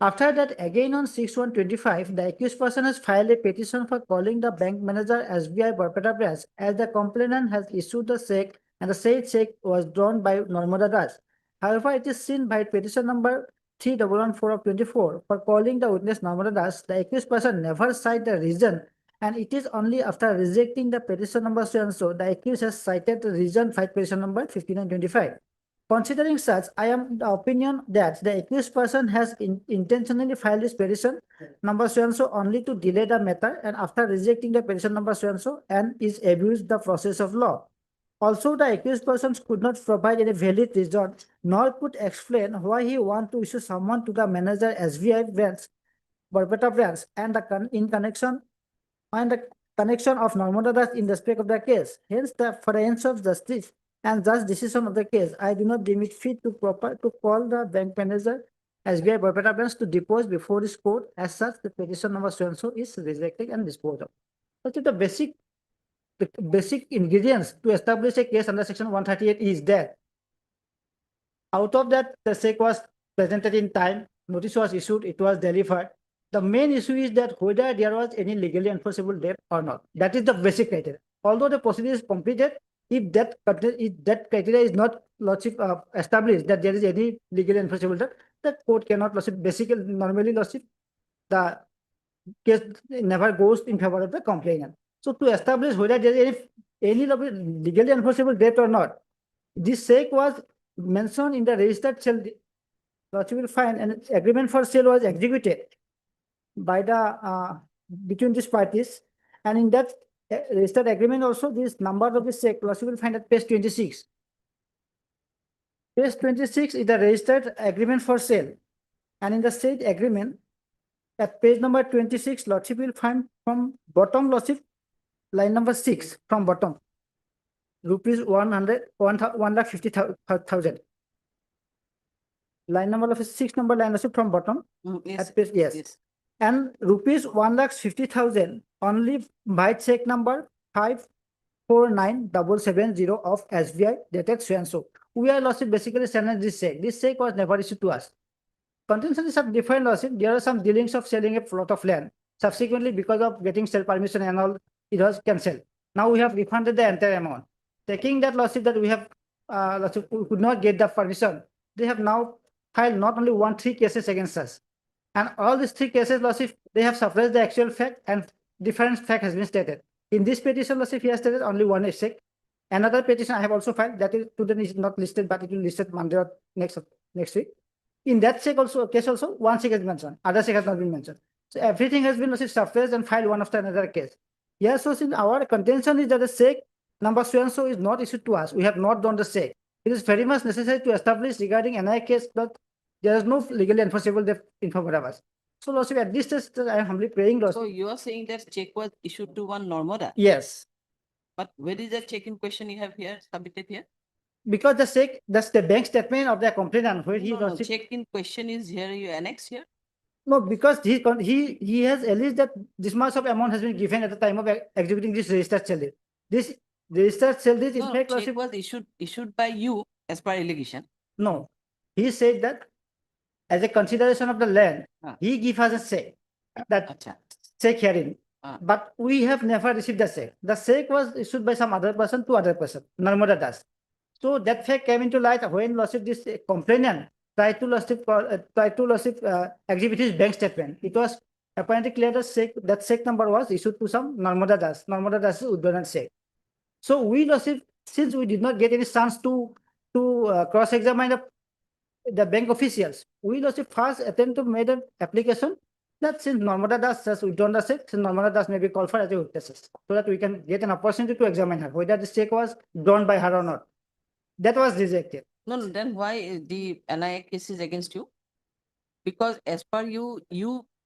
After that, again on 6/1/25, the accused person has filed a petition for calling the bank manager SBI Barpeta branch, as the complainant has issued the check and the said check was drawn by Narmada Das. However, it is seen by petition number 3114/24 for calling the witness Narmada Das, the accused person never cited the reason, and it is only after rejecting the petition number so and so, the accused has cited the reason filed petition number 59/25. Considering such, I am the opinion that the accused person has intentionally filed this petition number so and so only to delay the matter, and after rejecting the petition number so and is abused the process of law. Also, the accused persons could not provide any valid reason nor could explain why he want to issue someone to the manager SBI branch, Barpeta branch, and the connection of Narmada Das in respect of the case. Hence, for the ends of justice and just decision of the case, I do not deem it fit to call the bank manager SBI Barpeta branch to depose before this court. As such, the petition number so and so is rejected and disposed of. But the basic ingredients to establish a case under section 138 is that out of that, the check was presented in time, notice was issued, it was delivered. The main issue is that whether there was any legally enforceable debt or not. That is the basic criteria. Although the procedure is completed, if that criteria is not established that there is any legally enforceable debt, the court cannot basically normally the case never goes in favor of the complainant. So to establish whether there is any legally enforceable debt or not, this check was mentioned in the registered sale. You will find an agreement for sale was executed by the between these parties, and in that registered agreement also this number of the check you will find at page 26. Page 26 is the registered agreement for sale, and in the said agreement at page number 26, Lordship will find from bottom, Lordship, line number 6 from bottom, rupees 1,50,000. Line number of 6 number line Lordship from bottom. Yes, at page, yes. And rupees 1,50,000 only by check number 549,770 of SBI dated so and so. We are Lordship basically sending this check. This check was never issued to us. Contention is of different, Lordship. There are some dealings of selling a plot of land. Subsequently, because of getting sale permission and all, it was cancelled. Now we have refunded the entire amount. Taking that Lordship that we have Lordship, we could not get the permission, they have now filed not only 3 cases against us. And all these 3 cases, Lordship, they have suppressed the actual fact and different fact has been stated. In this petition, Lordship, he has stated only one check. Another petition I have also filed, that is today is not listed, but it will be listed Monday or next week. In that check also, case also, one check has been mentioned, other check has not been mentioned. So everything has been suppressed and filed one after another case. Yes, so since our contention is that the check number so and so is not issued to us, we have not done the check. It is very much necessary to establish regarding NI case that there is no legally enforceable debt in favor of us. So, Lordship, at this stage, I am humbly praying, Lordship. So you are saying that check was issued to one Narmada? Yes. But where is the check in question you have here, submitted here? Because the check, that's the bank statement of the complainant where he No, check in question is here, you annex here? No, because he has alleged that this much of amount has been given at the time of executing this registered sale deed. This registered sale deed, in No, fact, check was issued by you as per allegation. No, he said that as a consideration of the land, he give us a check, that check herein. But we have never received the check. The check was issued by some other person to other person, Narmada Das. So that fact came into light when Lordship, this complainant tried to exhibit his bank statement. It was apparently clear that check number was issued to some Narmada Das. Narmada Das is Udvaran check. So we Lordship, since we did not get any chance to cross-examine the bank officials, we Lordship first attempt to make an application that since Narmada Das has withdrawn the check, since Narmada Das may be qualified as a witness, so that we can get an opportunity to examine her, whether the check was drawn by her or not. That was rejected. No, then why the NIA case is against you? Because as per you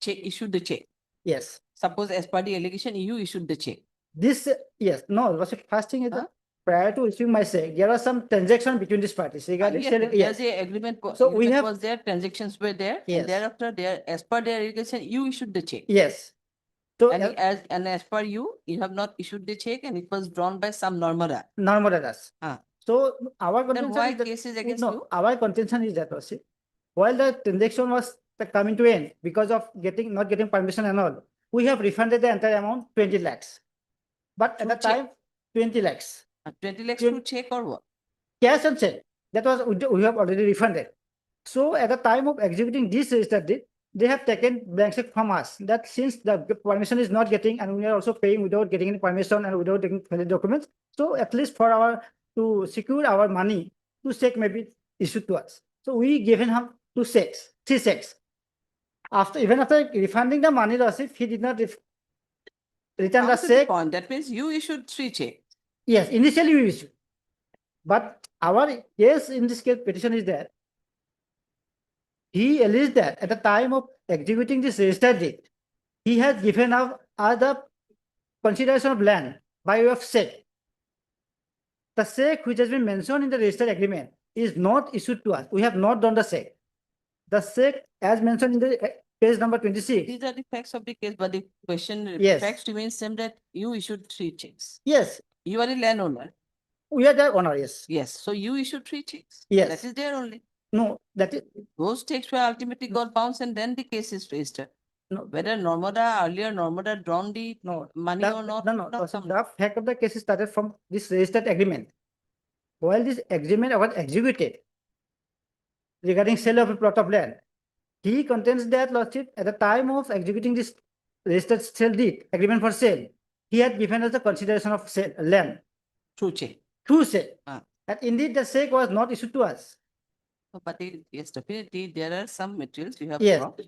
issued the check. Yes. Suppose as per the allegation, you issued the check. This, yes, no, Lordship, first thing is that prior to issuing my check, there was some transaction between these parties regarding Yes, selling. there's Yes. a agreement. So we agreement have- Was there, transactions were there, Yes. and thereafter there, as per their irrigation, you issued the check. Yes. So And as per you have not issued the check and it was drawn by some normada. normal errors. Ah. So our Then contention why is that, case is against no, you? our contention is that also, while the transaction was coming to end because of not getting permission and all, we have refunded the entire amount, 20 lakhs. But at the Through check? time, 20 lakhs, 20 lakhs Twen- to check or what? cash and check, that was, we have already refunded. So at the time of executing this registered deed, they have taken blank check from us, that since the permission is not getting, and we are also paying without getting any permission and without taking valid documents. So at least to secure our money, 2 check may be issued to us. So we given him 2 checks, 3 checks. Even after refunding the money, Lordship, he did not return the Come to the check. point. That means you issued 3 checks. Yes, initially we issued. But our case in this case petition is that he alleged that at the time of executing this registered deed, he has given up other consideration of land by way of check. The check which has been mentioned in the registered agreement is not issued to us. We have not done the check. The check as mentioned in the page number 26. These are the facts of the case, but the question, Yes. facts remains same that you issued 3 checks. Yes, You are a landowner. we are the owner, yes. Yes, so you issued 3 checks. Yes. That is there only. No, that is, Those checks were ultimately got bounced and then the case is registered. no, Whether earlier Normada drawn the no. money or not. No, not some- the fact of the case started from this registered agreement. While this agreement was executed regarding sale of a plot of land, he contends that Lordship, at the time of executing this registered sale deed, agreement for sale, he had given us the consideration of land True check. through sale. Ah. And indeed, the check was not issued to us. But yes, definitely there are some materials you have Yes. brought.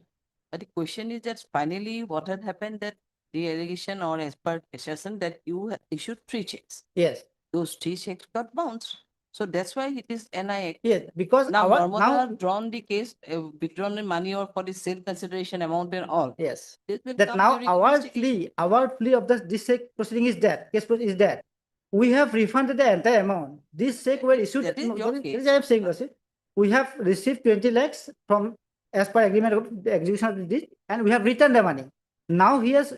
But the question is that finally what had happened that the allegation or as per assertion that you issued 3 checks. Yes, Those 3 checks got bounced. So that's why it is NIA. yes, because Now, our, Normada now, have drawn the case, withdrawn the money or for the sale consideration amount and all. yes. This will That come now during our investigation. plea of this check proceeding is that, case is that we have refunded the entire amount. This check were issued. That is no, your that case. is I am saying, Lordship. We have received 20 lakhs from, as per agreement of the execution of the deed, and we have returned the money. Now he has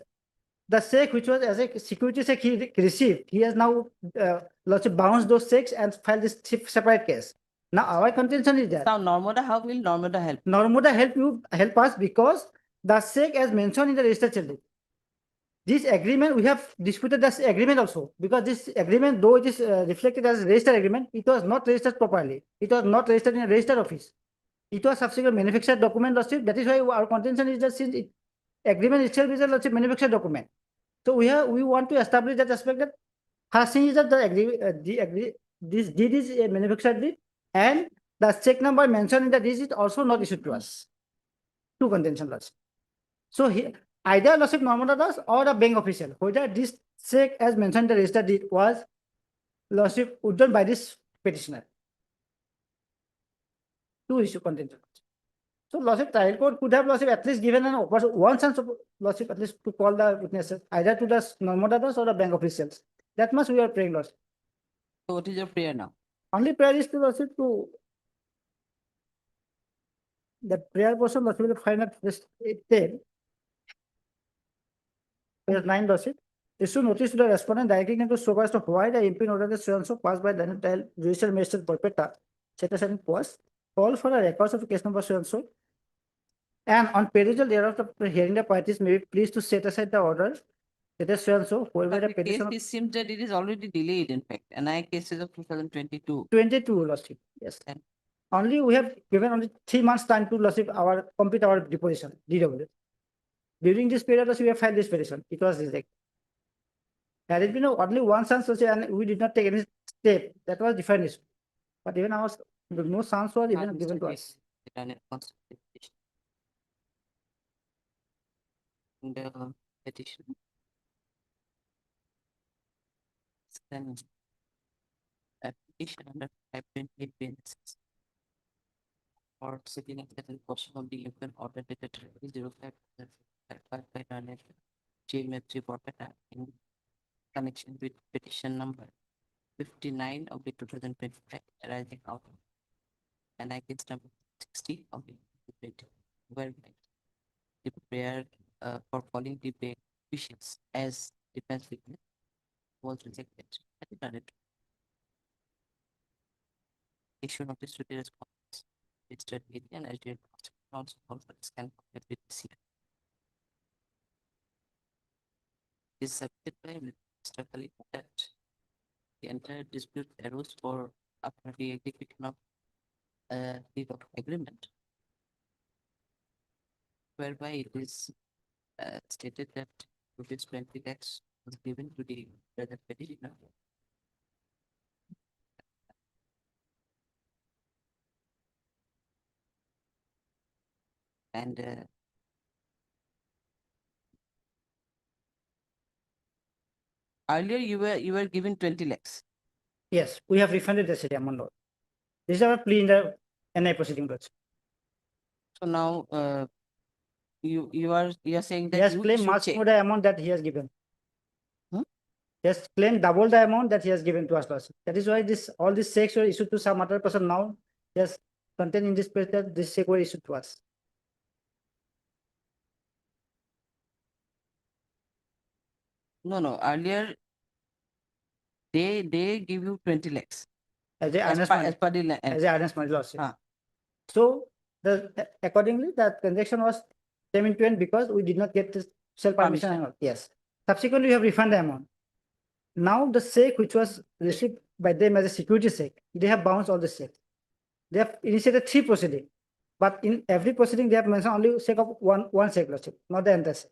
the check which was as a security check he received. He has now Lordship bounced those checks and filed this separate case. Now our contention is that Now, Normada, how will Normada help? Normada help us because the check as mentioned in the registered sale deed. This agreement, we have disputed this agreement also, because this agreement, though it is reflected as a registered agreement, it was not registered properly. It was not registered in a registered office. It was subsequent manufactured document, Lordship. That is why our contention is that since agreement itself is a Lordship manufactured document. So we want to establish that aspect that first thing is that this deed is a manufactured deed, and the check number mentioned in the deed is also not issued to us. Two contention, Lordship. So either Lordship Normada does or a bank official, whether this check as mentioned in the registered deed was Lordship withdrawn by this petitioner. Two issue contention. So Lordship trial court could have Lordship at least given one chance of Lordship at least to call the witnesses either to the Normada does or the bank officials. That much we are praying, Lordship. So what is your prayer now? Only prayer is to Lordship to the prayer portion Lordship will find out this 10. Page 9, Lordship. Issue notice to the respondent directing him to show as to why the MP order the so-and-so passed by the judicial magistrate Porpeta, set aside in post, call for a records of case number so-and-so. And on perusal thereof, the hearing the parties may be pleased to set aside the order. It is so-and-so, whoever But the the case, petition. it seems that it is already delayed, in fact, NIA cases of 2022. 22, Lordship, yes. And- Only we have given only 3 months time to Lordship complete our deposition, DW. During this period, Lordship, we have filed this petition. It was rejected. Had it been only one chance, Lordship, and we did not take any step, that was different issue. But even our, no chance was even given to us. And petition. Then application under 528 BNSS. Or sitting at the portion of the open order dated 05 by JMF report in connection with petition number 59 of the 2025 arising out of and against number 60 of the 2020, whereby the prayer for calling the petitions as defense witness was rejected. Issue notice to the response. Registered area and agent also call for scan with this year. Is submitted by Mr. Khalid that the entire dispute arose for after the execution of deed of agreement, whereby it is stated that rupees 20 lakhs was given to the present petitioner. And earlier you were given 20 lakhs. Yes, we have refunded the said amount. Lord. This is our plea in the NI proceeding, Lord. So now you are saying that He has you claimed should much check. more the amount that he has given. Hmm? He has claimed double the amount that he has given to us, Lord. That is why all these checks were issued to some other person now. He has contained in this page that this check were issued to us. No, earlier they give you 20 lakhs. As a As earnest per, money. as per the As a earnest money loss. Ah. So accordingly, the transaction was came into end because we did not get the sell permission. And all. Yes. Subsequently, we have refunded the amount. Now the check which was received by them as a security check, they have bounced all the checks. They have initiated 3 proceedings, but in every proceeding they have mentioned only check of one check, not the entire check.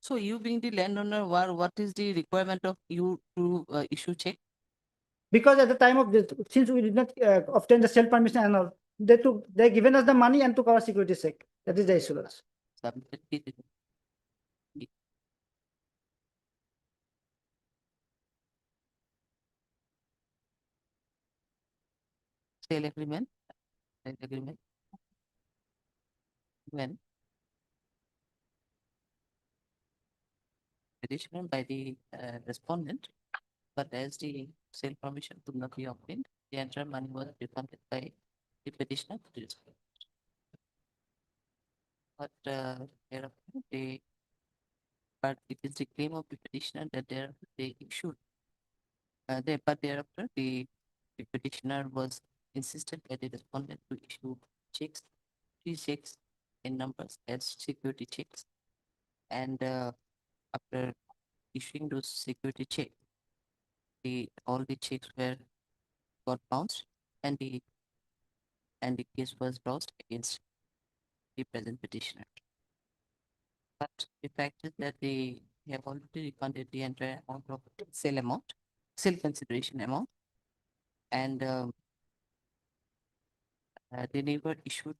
So you being the landowner, what is the requirement of you to issue check? Because at the time of this, since we did not obtain the sell permission and all, they given us the money and took our security check. That is the issue. Submitted sale agreement. When petitioner by the respondent, but as the sale permission could not be obtained, the entire money was refunded by the petitioner to the respondent. But but it is the claim of the petitioner that they issued. But thereafter the petitioner was insisted by the respondent to issue checks, 3 checks in numbers as security checks, and after issuing those security checks, all the checks got bounced, and the case was lost against the present petitioner. But the fact is that they have already refunded the entire amount of sale consideration amount, and they never issued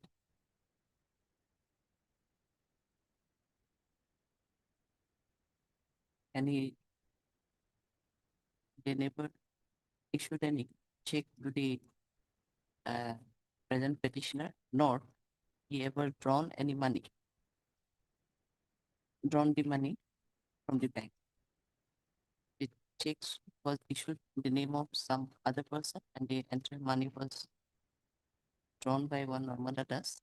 any check to the present petitioner, nor he ever drawn the money from the bank. The checks was issued in the name of some other person, and the entire money was drawn by one Normanda Das,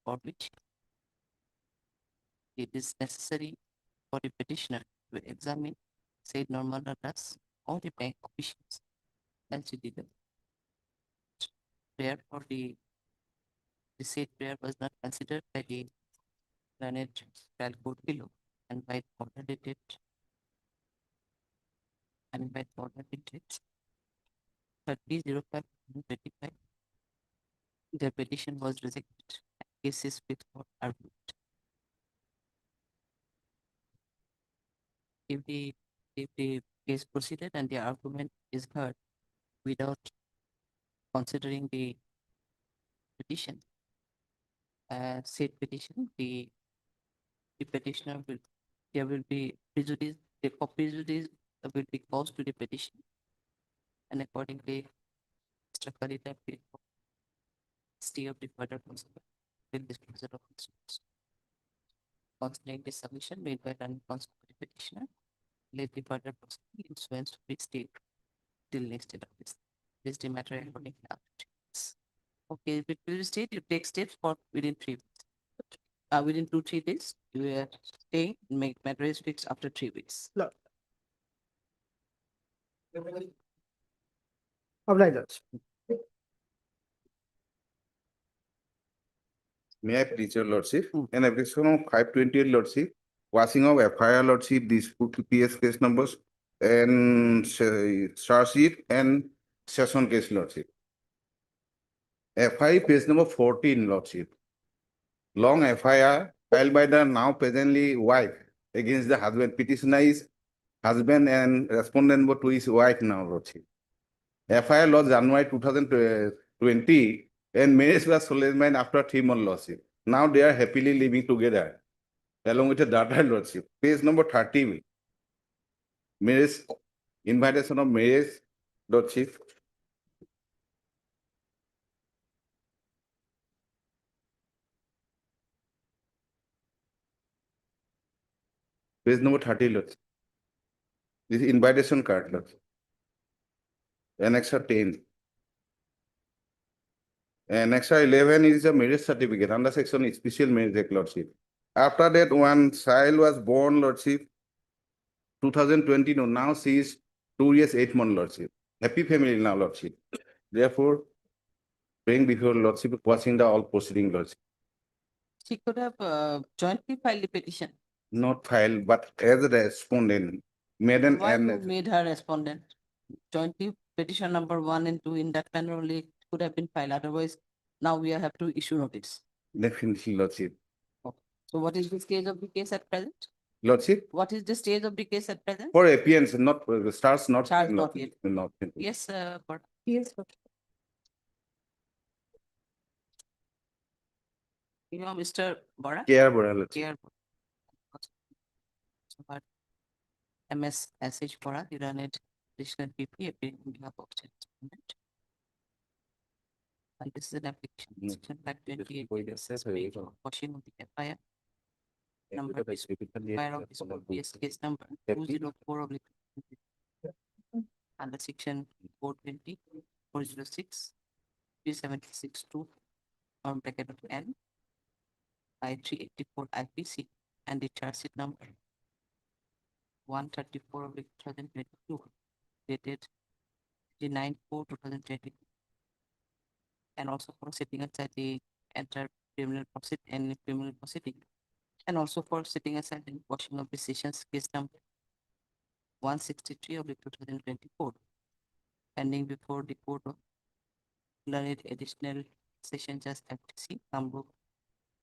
for which it is necessary for the petitioner to examine said Normanda Das or the bank officials as he did. Therefore, the said prayer was not considered by the learned trial court below, and by the order dated 30/05/2025, the petition was rejected. Case is fixed for argument. If the case proceeded and the argument is heard without considering the petition, said petition, the petitioner there will be prejudice, prejudice will be caused to the petition, and accordingly, Mr. Kalita paid for stay of the further consequence with disclosure of instruments. Considering the submission made by the unresponsible petitioner, let the further proceeding instruments be stayed till next date of this. This the matter according to after 3 weeks. Okay, if it will be state, you take steps for within 3 weeks. Within 2-3 days, you are staying, make matter is fixed after 3 weeks. Oblige, Lordship. May I please your lordship? An application of 528 lordship, washing of FIR lordship, dispute PS case numbers and charge sheet and session case lordship. FI page number 14 lordship. Long FIR filed by the now presently wife against the husband. Petitioner is husband and respondent to his wife now lordship. FIR lodged January 2020 and marriage was solemnized after 3 months lordship. Now they are happily living together along with a daughter lordship. Page number 30. Marriage, invitation of marriage lordship. Page number 30 lordship. This is invitation card lordship. Annexure 10. Annexure 11 is a marriage certificate under section special marriage act lordship. After that, one child was born lordship. 2020, now she is 2 years, 8 months lordship. Happy family now lordship. Therefore, praying before lordship, watching the all proceeding lordship. She could have jointly filed the petition. Not filed, but as a respondent, maiden Why you and made her respondent? Jointly petition number 1 and 2 in that manner only could have been filed. Otherwise, now we have to issue notice. definitely lordship. So what is the stage of the case at present? Lordship, What is the stage of the case at present? for appearance, not starts not. Charge not yet. Not. Yes, but Yes, you know, Mr. Bora? Care Bora lordship. Care. But MS SH Bora, the Learned Additional PP appearing on behalf of state respondent. And this is an application, section 528, washing of the FIR. Number FIR of this PS case number 204 under section 420, 406, 376-2 on bracket of N by 384 IPC and the charge sheet number 134 of 2022 dated 9/4/2020 and also for setting aside the entire criminal proceeding and also for setting aside the washing of decisions case number 163 of 2024 pending before the court of Learned Additional Session Judge FTC Kamruk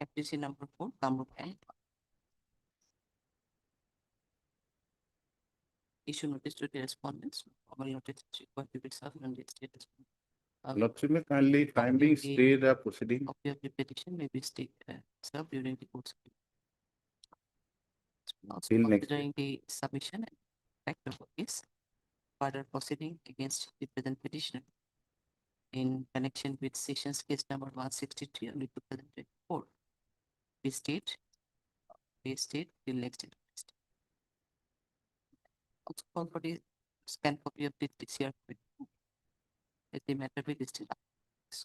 FTC number 4 Kamruk and issue notice to the respondents. Formal notice is required to be served on the status. Lordship may kindly time being stay the proceeding. Copy of the petition may be served during the course of also Till next considering the submission and fact of the case, further proceeding against the present petitioner in connection with sessions case number 163 of 2024. We state till next date. Also call for the scan copy of the TCR. Let the matter be listed.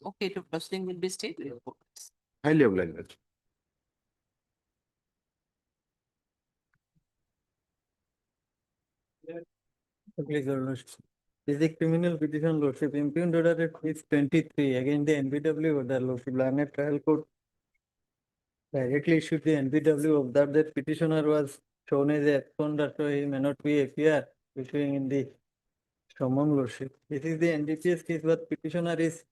Okay, the proceeding will be stayed. Highly obliged. Please, Your Lordship. This is a criminal petition, Lordship. Impugned order is 23 against the NBW order, Lordship. Learned Trial Court directly issued the NBW of that petitioner was shown as a absconder, so he may not be appear issuing in the summons, Lordship. This is the NDPS case, but petitioner is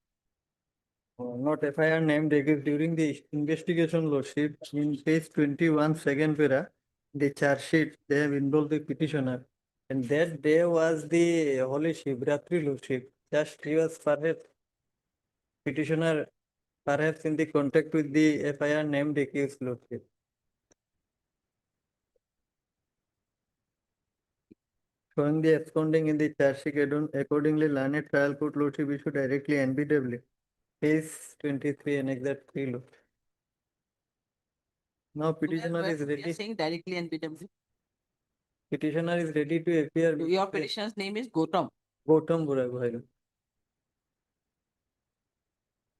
not FIR named against during the investigation, Lordship. In page 21, second para, the charge sheet, they have involved the petitioner. And that day was the Holy Shivratri, Lordship. Just he was perhaps petitioner, perhaps in the contact with the FIR named accused, Lordship. Showing the absconding in the charge sheet, accordingly, Learned Trial Court, Lordship, issued directly NBW. Page 23 and exact 3, Lordship. Now petitioner is ready. Saying directly NBW. Petitioner is ready to appear. Your petitioner's name is Gautam. Gautam Buragohain.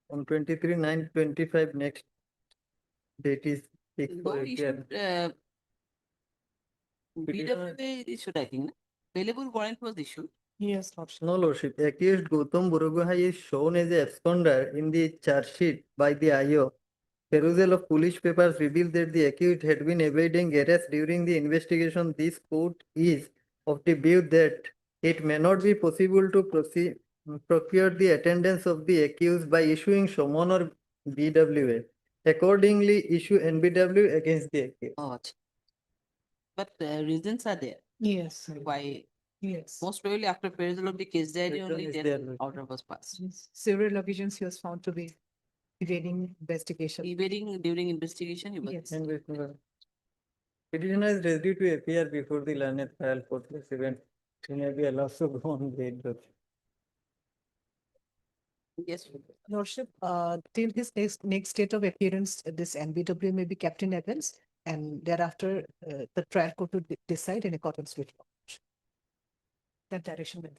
On 23/9/25, next date is fixed No, for issued, APR. Petitioner- BWA issued, I think. Bailable warrant was issued. Yes, Lordship. No, Lordship, accused Gautam Buragohai is shown as a absconder in the charge sheet by the IO. Perusal of police papers revealed that the accused had been evading arrest during the investigation. This court is of the view that it may not be possible to procure the attendance of the accused by issuing summon or BWA. Accordingly, issue NBW against the accused. Oh, but reasons are there. Yes. Why? Yes. Most probably after perusal of the case diary Reason only is then there, Lordship. order was passed. Several occasions he was found to be evading investigation. Evading during investigation, he was. Yes. And petitioner is ready to appear before the learned trial for this event. He may be allowed to go on bail. Yes. Lordship, till his next date of appearance, this NBW may be kept in abeyance, and thereafter, the trial court would decide in accordance with law. That direction will.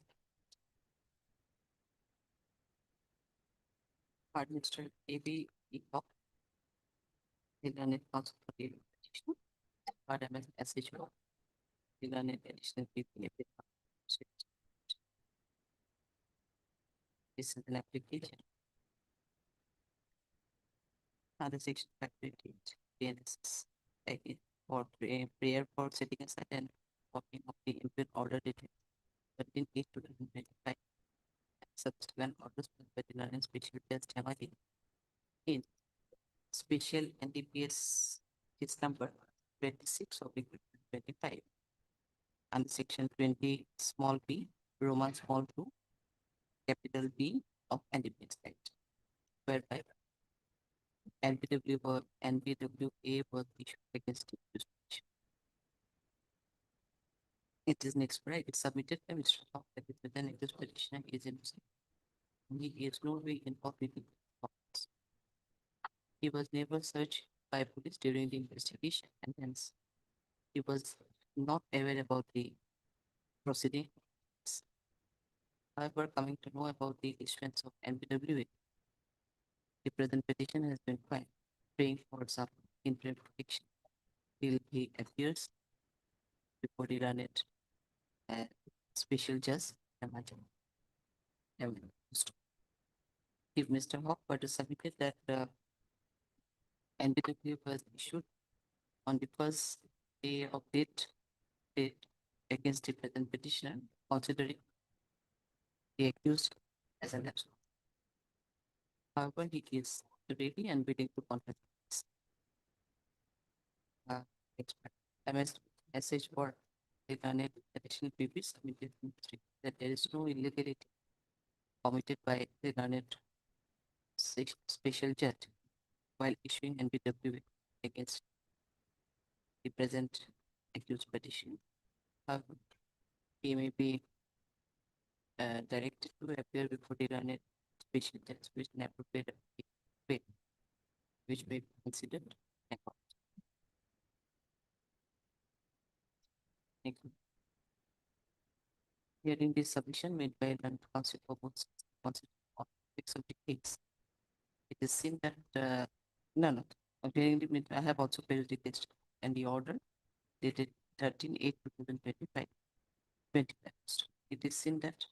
Administrator AB Epoch. The learned counsel for the petition. Pardon, SHO. The learned additional people. This is an application. Other section facility, PNSS, for prayer for setting aside and copying of the impute order dated 13/8/2025. Subsequent orders by the learning special test MIT in special NDPS case number 26/25 and section 20 small b Roman small 2 capital B of NDPS Act, whereby NBWA was issued against the jurisdiction. It is next right. It's submitted by Mr. Hawk that the present accused petitioner is innocent. He is no way involved with the offense. He was never searched by police during the investigation, and hence he was not aware about the proceeding. However, coming to know about the issuance of NBWA, the present petition has been filed, praying for some interim protection till he appears before the learned special judge. If Mr. Hawk were to submit that NBW was issued on the first day of date against the present petitioner, considering the accused as an absent. However, he is ready and willing to confess. MS for the learned additional PP submitted that there is no illegality committed by the learned special judge while issuing NBW against the present accused petition. However, he may be directed to appear before the learned special judge with an appropriate way, which may be considered. Thank you. Hearing this submission made by learned counsel for both of the case, it is seen that I have also paid the case and the order dated 13/8/2025. It is seen that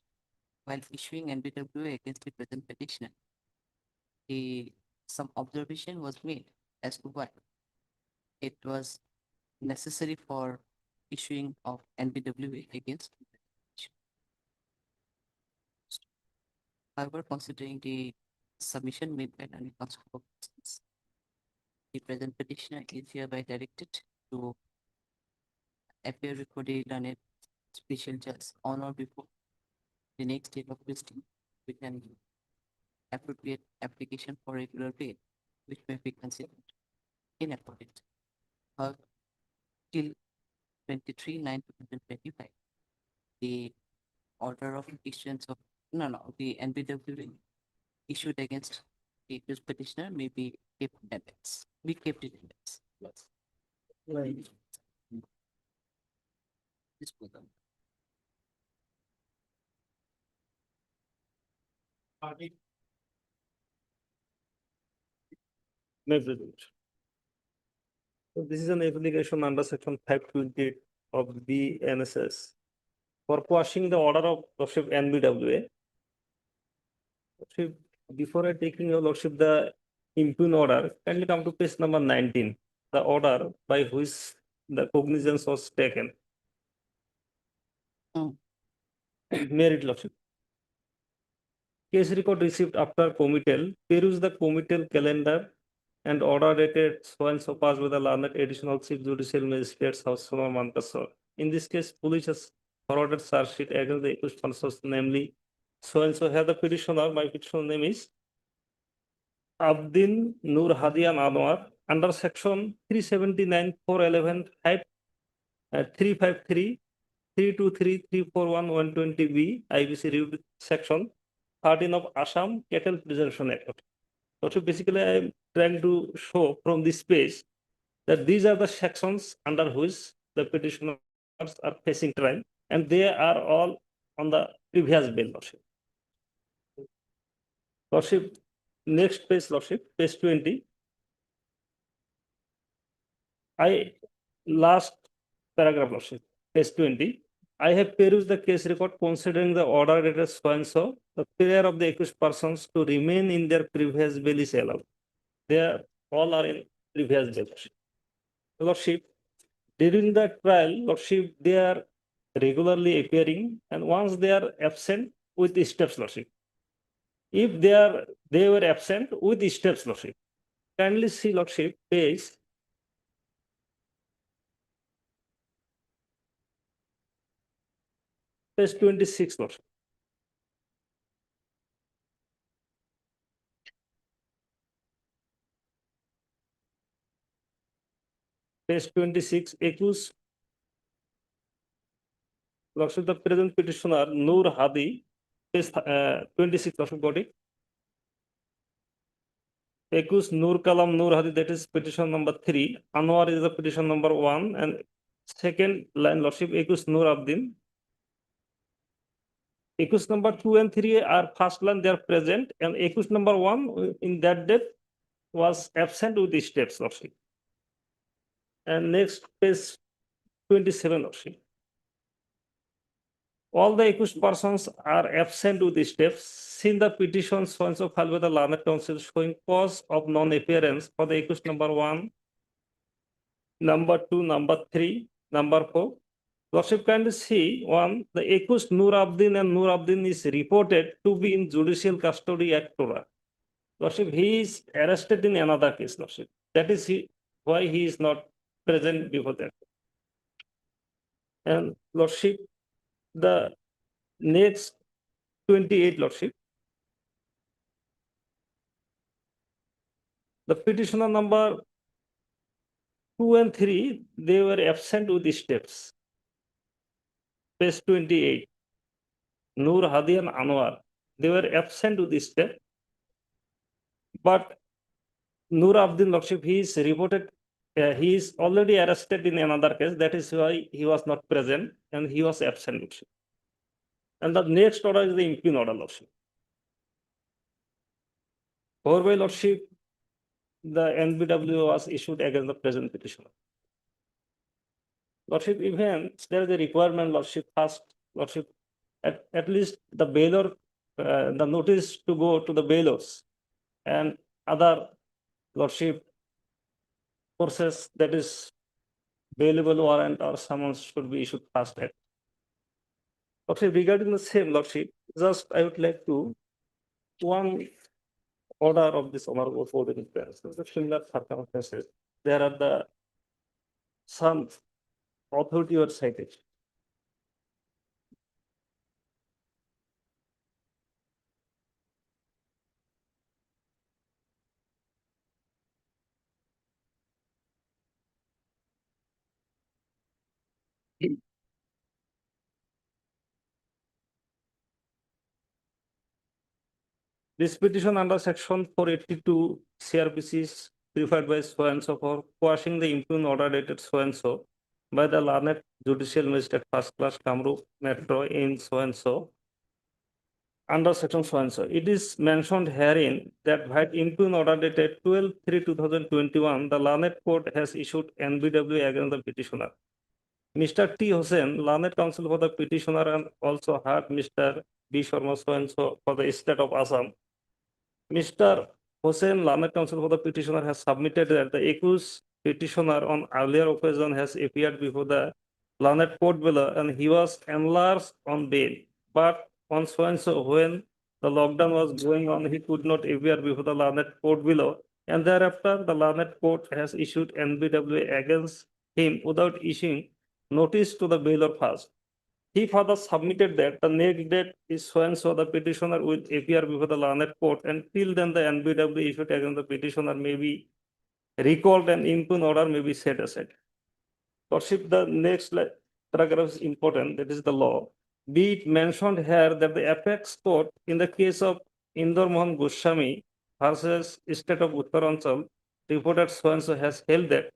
while issuing NBWA against the present petitioner, some observation was made as to why it was necessary for issuing of NBWA against the petitioner. However, considering the submission made by learned counsel for persons, the present petitioner is hereby directed to appear before the learned special judge on or before the next date of listing with an appropriate application for regular bail, which may be considered inappropriate. However, till 23/9/2025, the order of issuance of the NBWA issued against the accused petitioner may be kept in abeyance. We kept it in abeyance. Right. This program. Next resolution. So this is an application under section 520 of BNSS for quashing the order of Lordship NBWA. Lordship, before I taking your Lordship the impugn order, kindly come to page number 19, the order by which the cognizance was taken. Merit Lordship. Case record received after committal, peruse the committal calendar and order dated so and so passed with the learned additional chief judicial magistrates house Mantasar. In this case, police has forwarded charge sheet against the accused persons, namely so and so have the petitioner. My petitioner name is Abdin Nur Hadian Anwar under section 379 411 353 323 341 120B IBC reviewed section 13 of Assam Cattle Preservation Act. So basically, I am trying to show from this page that these are the sections under which the petitioners are facing trial, and they are all on the previous bail, Lordship. Lordship, next page, Lordship, page 20. Last paragraph, Lordship, page 20. I have perused the case record considering the order dated so and so. The prayer of the accused persons to remain in their previous bail is allowed. They all are in previous bail. Lordship, during the trial, Lordship, they are regularly appearing, and once they are absent with the steps, Lordship. If they were absent with the steps, Lordship. Kindly see, Lordship, page 26, Lordship. Page 26, accused Lordship, the present petitioner Nur Hadi, page 26, Lordship, got it. Accused Nur Kalam Nur Hadi, that is petition number 3. Anwar is the petition number 1, and second line, Lordship, accused Nur Abdin. Accused number 2 and 3 are first line, they are present, and accused number 1 in that date was absent with the steps, Lordship. And next page 27, Lordship. All the accused persons are absent with the steps. Since the petition so and so filed with the learned counsel showing cause of non-appearance for the accused number 1, number 2, number 3, number 4. Lordship, kindly see, 1, the accused Nur Abdin and Nur Abdin is reported to be in judicial custody at Tora. Lordship, he is arrested in another case, Lordship. That is why he is not present before that. And Lordship, the next 28, Lordship. The petitioner number 2 and 3, they were absent with the steps. Page 28. Nur Hadi and Anwar, they were absent with the step. But Nur Abdin, Lordship, he is reported, he is already arrested in another case. That is why he was not present and he was absent, Lordship. And the next order is the impugn order, Lordship. Whereby, Lordship, the NBW was issued against the present petitioner. Lordship, even there is a requirement, Lordship, first, Lordship, at least the bailor, the notice to go to the bailors and other, Lordship, process, that is bailable warrant or summons should be issued first. Lordship, regarding the same, Lordship, just I would like to one order of this honorable court in similar circumstances. There are some authority or citation. This petition under section 482 CRPC is preferred by so and so for quashing the impugn order dated so and so by the learned judicial magistrate first class Kamrup Metro in so and so under section so and so. It is mentioned herein that by impugn order dated 12/3/2021, the learned court has issued NBW against the petitioner. Mr. T. Hussain, learned counsel for the petitioner, and also heard Mr. B. Sharma so and so for the state of Assam. Mr. Hussain, learned counsel for the petitioner, has submitted that the accused petitioner on earlier occasion has appeared before the learned court below and he was enlarged on bail. But on so and so, when the lockdown was going on, he could not appear before the learned court below. And thereafter, the learned court has issued NBW against him without issuing notice to the bailor first. He further submitted that the next date is so and so, the petitioner will appear before the learned court, and till then the NBW issued against the petitioner may be recalled and impugn order may be set aside. Lordship, the next paragraph is important, that is the law. Be it mentioned here that the apex court in the case of Indor Mohan Goswami versus State of Uttaranchal reported so and so has held that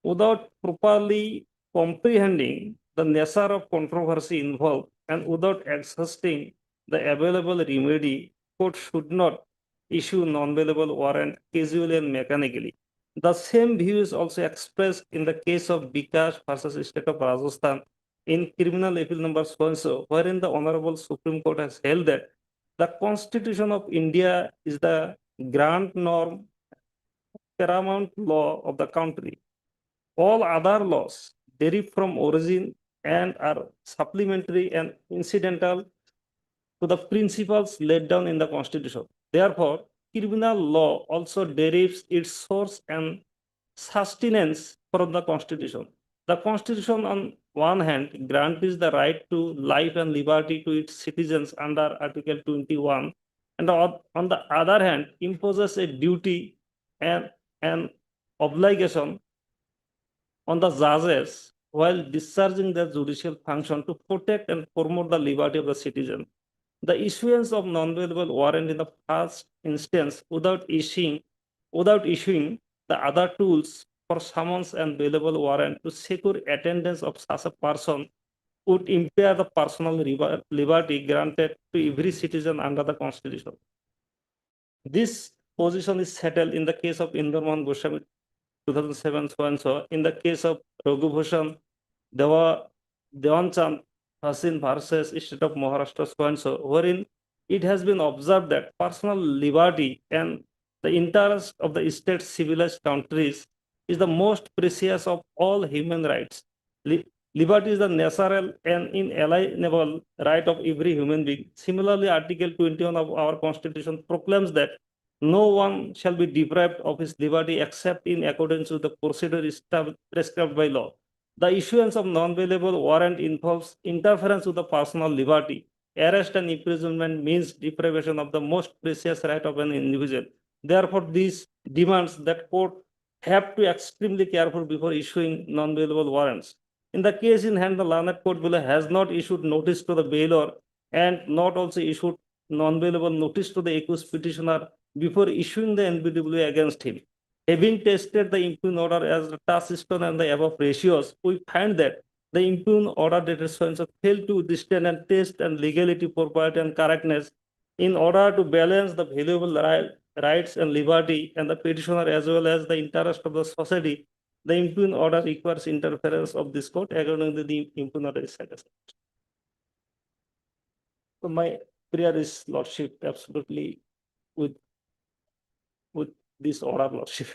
without properly comprehending the nature of controversy involved and without exhausting the available remedy, court should not issue non-bailable warrant casually and mechanically. The same view is also expressed in the case of Bikash versus State of Rajasthan in criminal appeal number so and so, wherein the Honorable Supreme Court has held that the Constitution of India is the grand norm, paramount law of the country. All other laws derive from origin and are supplementary and incidental to the principles laid down in the Constitution. Therefore, criminal law also derives its source and sustenance from the Constitution. The Constitution, on one hand, grants the right to life and liberty to its citizens under Article 21, and on the other hand, imposes a duty and an obligation on the judges while discharging their judicial function to protect and promote the liberty of the citizen. The issuance of non-bailable warrant in the first instance without issuing the other tools for summons and bailable warrant to secure attendance of such a person would impair the personal liberty granted to every citizen under the Constitution. This position is settled in the case of Indor Mohan Goswami 2007 so and so, in the case of Raghu Bhushan Devanchand Hasin versus State of Maharashtra so and so, wherein it has been observed that personal liberty and the interest of the state civilized countries is the most precious of all human rights. Liberty is the natural and inalienable right of every human being. Similarly, Article 21 of our Constitution proclaims that no one shall be deprived of his liberty except in accordance with the procedure prescribed by law. The issuance of non-bailable warrant involves interference with the personal liberty. Arrest and imprisonment means deprivation of the most precious right of an individual. Therefore, this demands that court have to be extremely careful before issuing non-bailable warrants. In the case in hand, the learned court below has not issued notice to the bailor and not also issued non-bailable notice to the accused petitioner before issuing the NBW against him. Having tested the impugn order as the touchstone and the above ratios, we find that the impugn order dated so and so failed to withstand and test and legality, propriety, and correctness in order to balance the valuable rights and liberty and the petitioner as well as the interest of the society. The impugn order requires interference of this court according to the impugn order is satisfied. So my prayer is, Lordship, absolutely with this order, Lordship.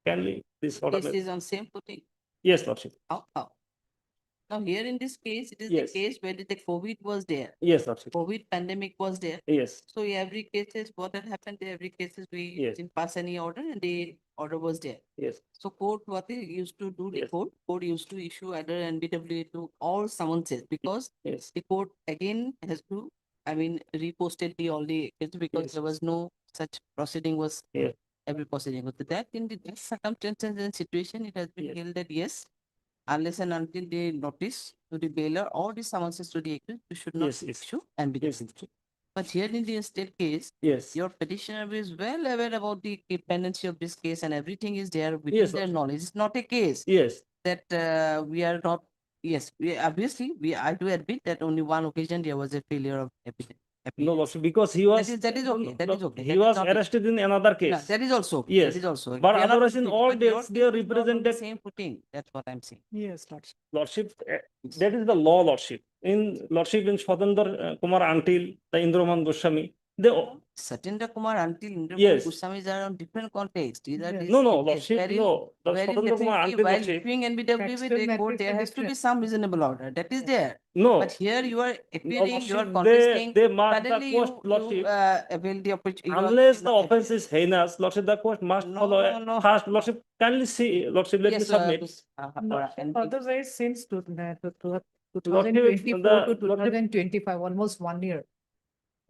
Can we this order? This is on same footing. Yes, Lordship. How? Now here in this case, it is Yes. the case where the COVID was there. Yes, Lordship. COVID pandemic was there. Yes. So every cases, what had happened, every cases we Yes. didn't pass any order and the order was there. Yes. So court, what they used to do, the Yes. court used to issue either NBW to all summonses because Yes. the court again has to, reposted all the cases because Yes. there was no such proceeding was Yes. every proceeding. But that in the that circumstances and situation, it has been Yes. held that yes, unless and until the notice to the bailor or the summonses to the accused, you should not Yes, yes. issue NBW. Yes. But here in the state case, Yes. your petitioner is well aware about the pendency of this case and everything is there within Yes, their knowledge. It's not a case Yes. that we are not. Yes, we obviously I do admit that only one occasion there was a failure of evidence. appeal. No, Lordship, because he was. That is okay, that is okay. He that is was not- arrested in another No, case. that is also, okay, Yes, that is also. but We are not otherwise in disputing, all but your days, they case are is not on the represented. Same footing, that's what I'm saying. Yes, Lordship. Lordship, that is the law, Lordship. In Lordship, in Swadhandra Kumar until the Indraman Goswami, they. Satendra Kumar until Indraman Yes. Goswamis are on different context. These are Yes. these No, no, cases Lordship, wherein- no. The wherein Swadhandra Kumar definitely until while Lordship. issuing NBW with Factual the court, matters there are has to be different. some reasonable order. That is there. No. But here you are appealing, you are Lordship, contesting. they must the Suddenly court, you Lordship. avail the opportunity. Unless the offense is heinous, Lordship, the court must No, follow no, no. fast. Lordship, kindly see, Lordship, let me Yes, submit. Otherwise, since 2024 Lordship, to the- 2025, almost 1 year.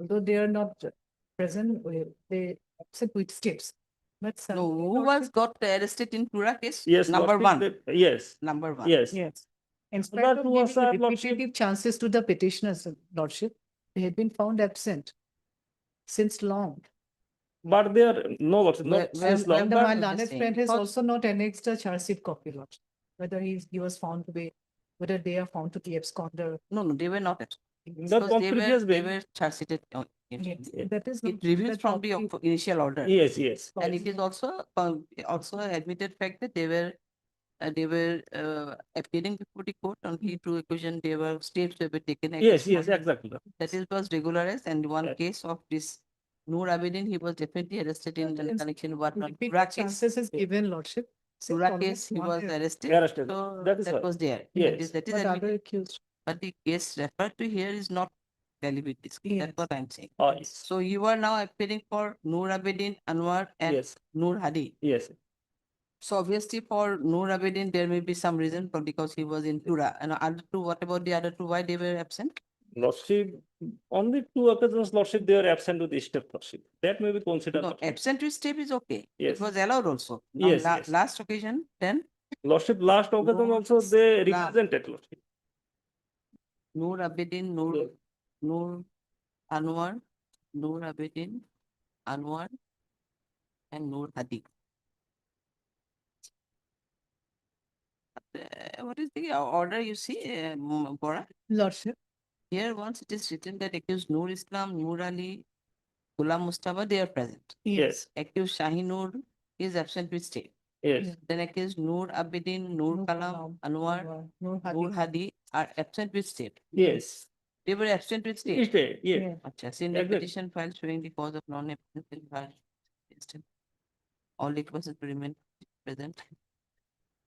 Although they are not present, they absent with steps. But No, who was got arrested in Pura case? Yes, Number Lordship, one. yes, Number one. yes. Yes. In spite That of was giving a Lordship. repetitive chances to the petitioners, Lordship, they had been found absent since long. But they are, no, Lordship, Where- not where- since where long. And but my I'm just learned saying, friend has because- also not annexed a charge sheet copy, Lordship. Whether he was found to be, whether they are found to be absconder. No, no, they were not. That Because on they previous were, they bail. were charge sheeted. Yes, that is. It reviews that from the copy- initial order. Yes, yes. And it is also admitted fact that they were appearing before the court on the true occasion. They were steps that were taken. Yes, against yes, one. exactly. That is was regularized, and one Yes. case of this Noor Abedin, he was definitely arrested in That is- connection with what repeat Pura case. chances is given, Lordship. Since Pura almost case, he 1 was year. arrested. Arrested. So That is that right. was there. Yes. That is But admitted. other accused. But the case referred to here is not valid with this. Yes. That's what I'm saying. Yes. So you are now appearing for Noor Abedin, Anwar, and Yes, Noor Hadi. yes. So obviously for Noor Abedin, there may be some reason, but because he was in Pura. And other two, what about the other two? Why they were absent? Lordship, on the 2 occasions, Lordship, they are absent with the step, Lordship. That may be considered. No, Lordship. absent with step is okay. Yes. It was allowed also. Now, Yes, yes. last occasion, then Lordship, last occasion No, also they la- represented, Lordship. Noor Abedin, Noor Anwar, Noor Abedin, Anwar, and Noor Hadi. What is the order you see, Bora? Lordship. Here, once it is written that accused Noor Islam, Noor Ali, Ghulam Mustafa, they are present. Yes, Accused Shahi Noor is absent with stay. yes, Then accused Noor Abedin, Noor Noor Kalam, Kalam, Anwar, Noor Noor Hadi. Hadi are absent with stay. yes. They were absent with stay. Stay, yes. Yeah. Acha, seen the Exactly. petition filed showing the cause of non-appearance in file. All requests to remain present.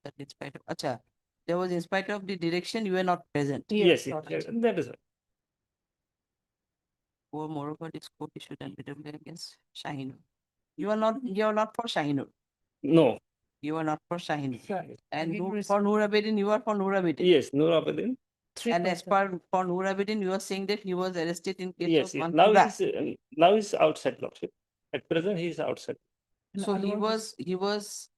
That in spite of, acha, there was in spite of the direction, you were not present. Yes, yes, Lordship. that is right. Or moreover, this court issued NBW against Shahin. You are not for Shahin. No, You are not for Shahin. Right. And Again, we're for Noor Abedin, you are for Noor Abedin. yes, Noor Abedin. And as per for Noor Abedin, you are saying that he was arrested in case Yes, of yes. one Now Pura. now he's outside, Lordship. At present, he is outside. So he was,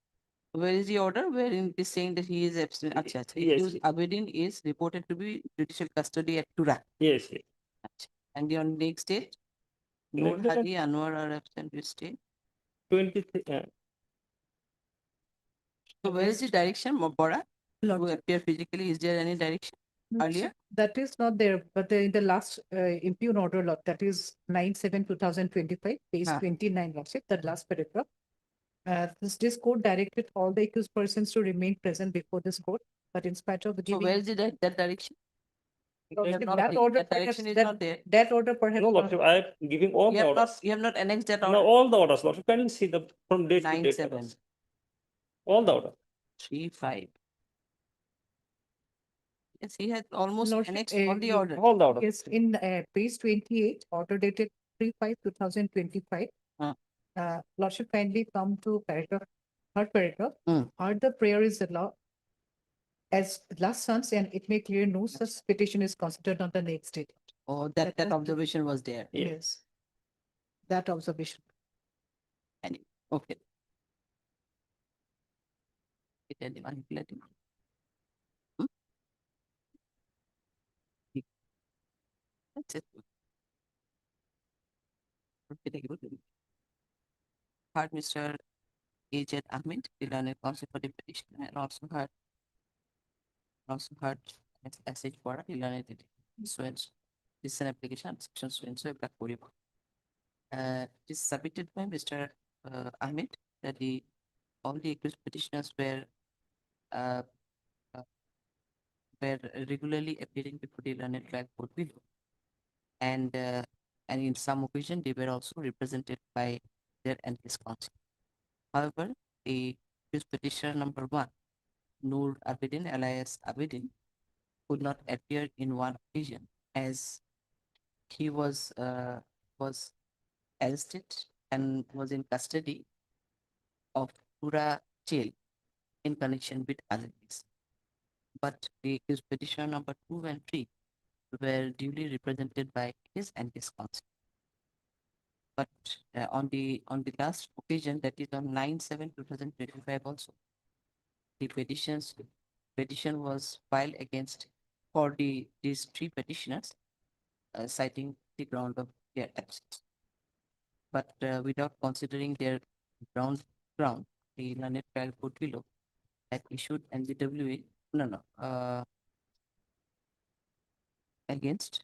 where is the order wherein it is saying that he is absent? Acha, acha. Yes, Accused Abedin is reported to be judicial custody at Tura. Yes, yes. Acha. And on next date, Noor Next date, Hadi, Anwar are absent with stay. 23. So where is the direction, Bora? To Lordship. appear physically, is there any direction earlier? That is not there, but in the last impugn order lot, that is 9/7/2025, page Ah. 29, Lordship, the last paragraph. This court directed all the accused persons to remain present before this court, but in spite of So giving. where is that direction? Lordship, not that the- order that direction perhaps, is not there. that order perhaps. No, not- Lordship, I am giving all You the have orders. not, you have not annexed that No, order. all the orders, Lordship. Can you see the from date to date? 9/7. orders? All the orders. 3/5. Yes, he has almost Lordship, annexed all the you- orders. All the orders. Yes, in page 28, order dated 3/5/2025. Ah. Lordship, kindly come to paragraph, third paragraph. Mm. Heard the prayer is allowed as last sons, and it may clear no such petition is considered on the next date. Oh, That that was the- observation was there. Yes. That observation. Okay. It is manipulating. That's it. Heard Mr. A.J. Ahmed, the learned counsel for the petition, and also heard SH Bora, the learned so This is an application section so and so black Koriba. It is submitted by Mr. Ahmed that all the accused petitioners uh, were regularly appearing before the learned trial court below. And in some occasion, they were also represented by their and his counsel. However, the accused petitioner number 1, Noor Abedin, alias Abedin, could not appear in one occasion as he was arrested and was in custody of Pura jail in connection with other cases. But the accused petitioner number 2 and 3 were duly represented by his and his counsel. But on the last occasion, that is on 9/7/2025 also, the petition was filed against for these 3 petitioners, citing the ground of their absence. But without considering their ground, the learned trial court below had issued NBWA against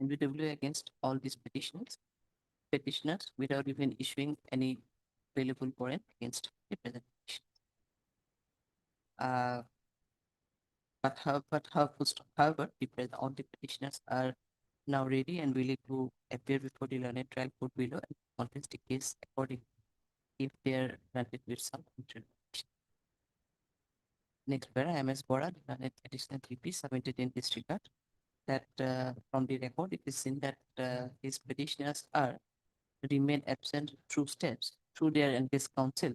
NBWA against all these petitioners without even issuing any available warrant against the present petition. However, all the petitioners are now ready and willing to appear before the learned trial court below and contest the case accordingly if they are granted with some consideration. Next para, MS Bora, the learned additional GP submitted in this regard, that from the record it is seen that his petitioners are remain absent through their and his counsel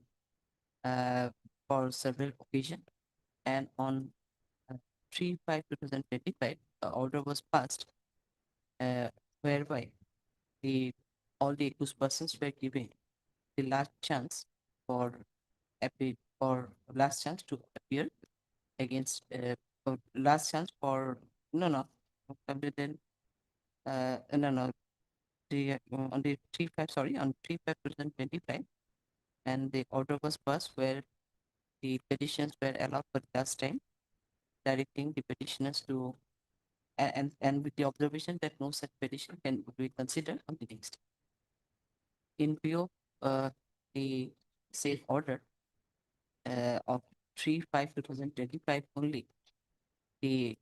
for several occasions, and on 3/5/2025, the order was passed whereby all the accused persons were given the last chance to appear against last chance for on the 3/5/2025, and the order was passed where the petitions were allowed for the last time, directing the petitioners to and with the observation that no such petition can be considered on the next. In view of the safe order of 3/5/2025 only, the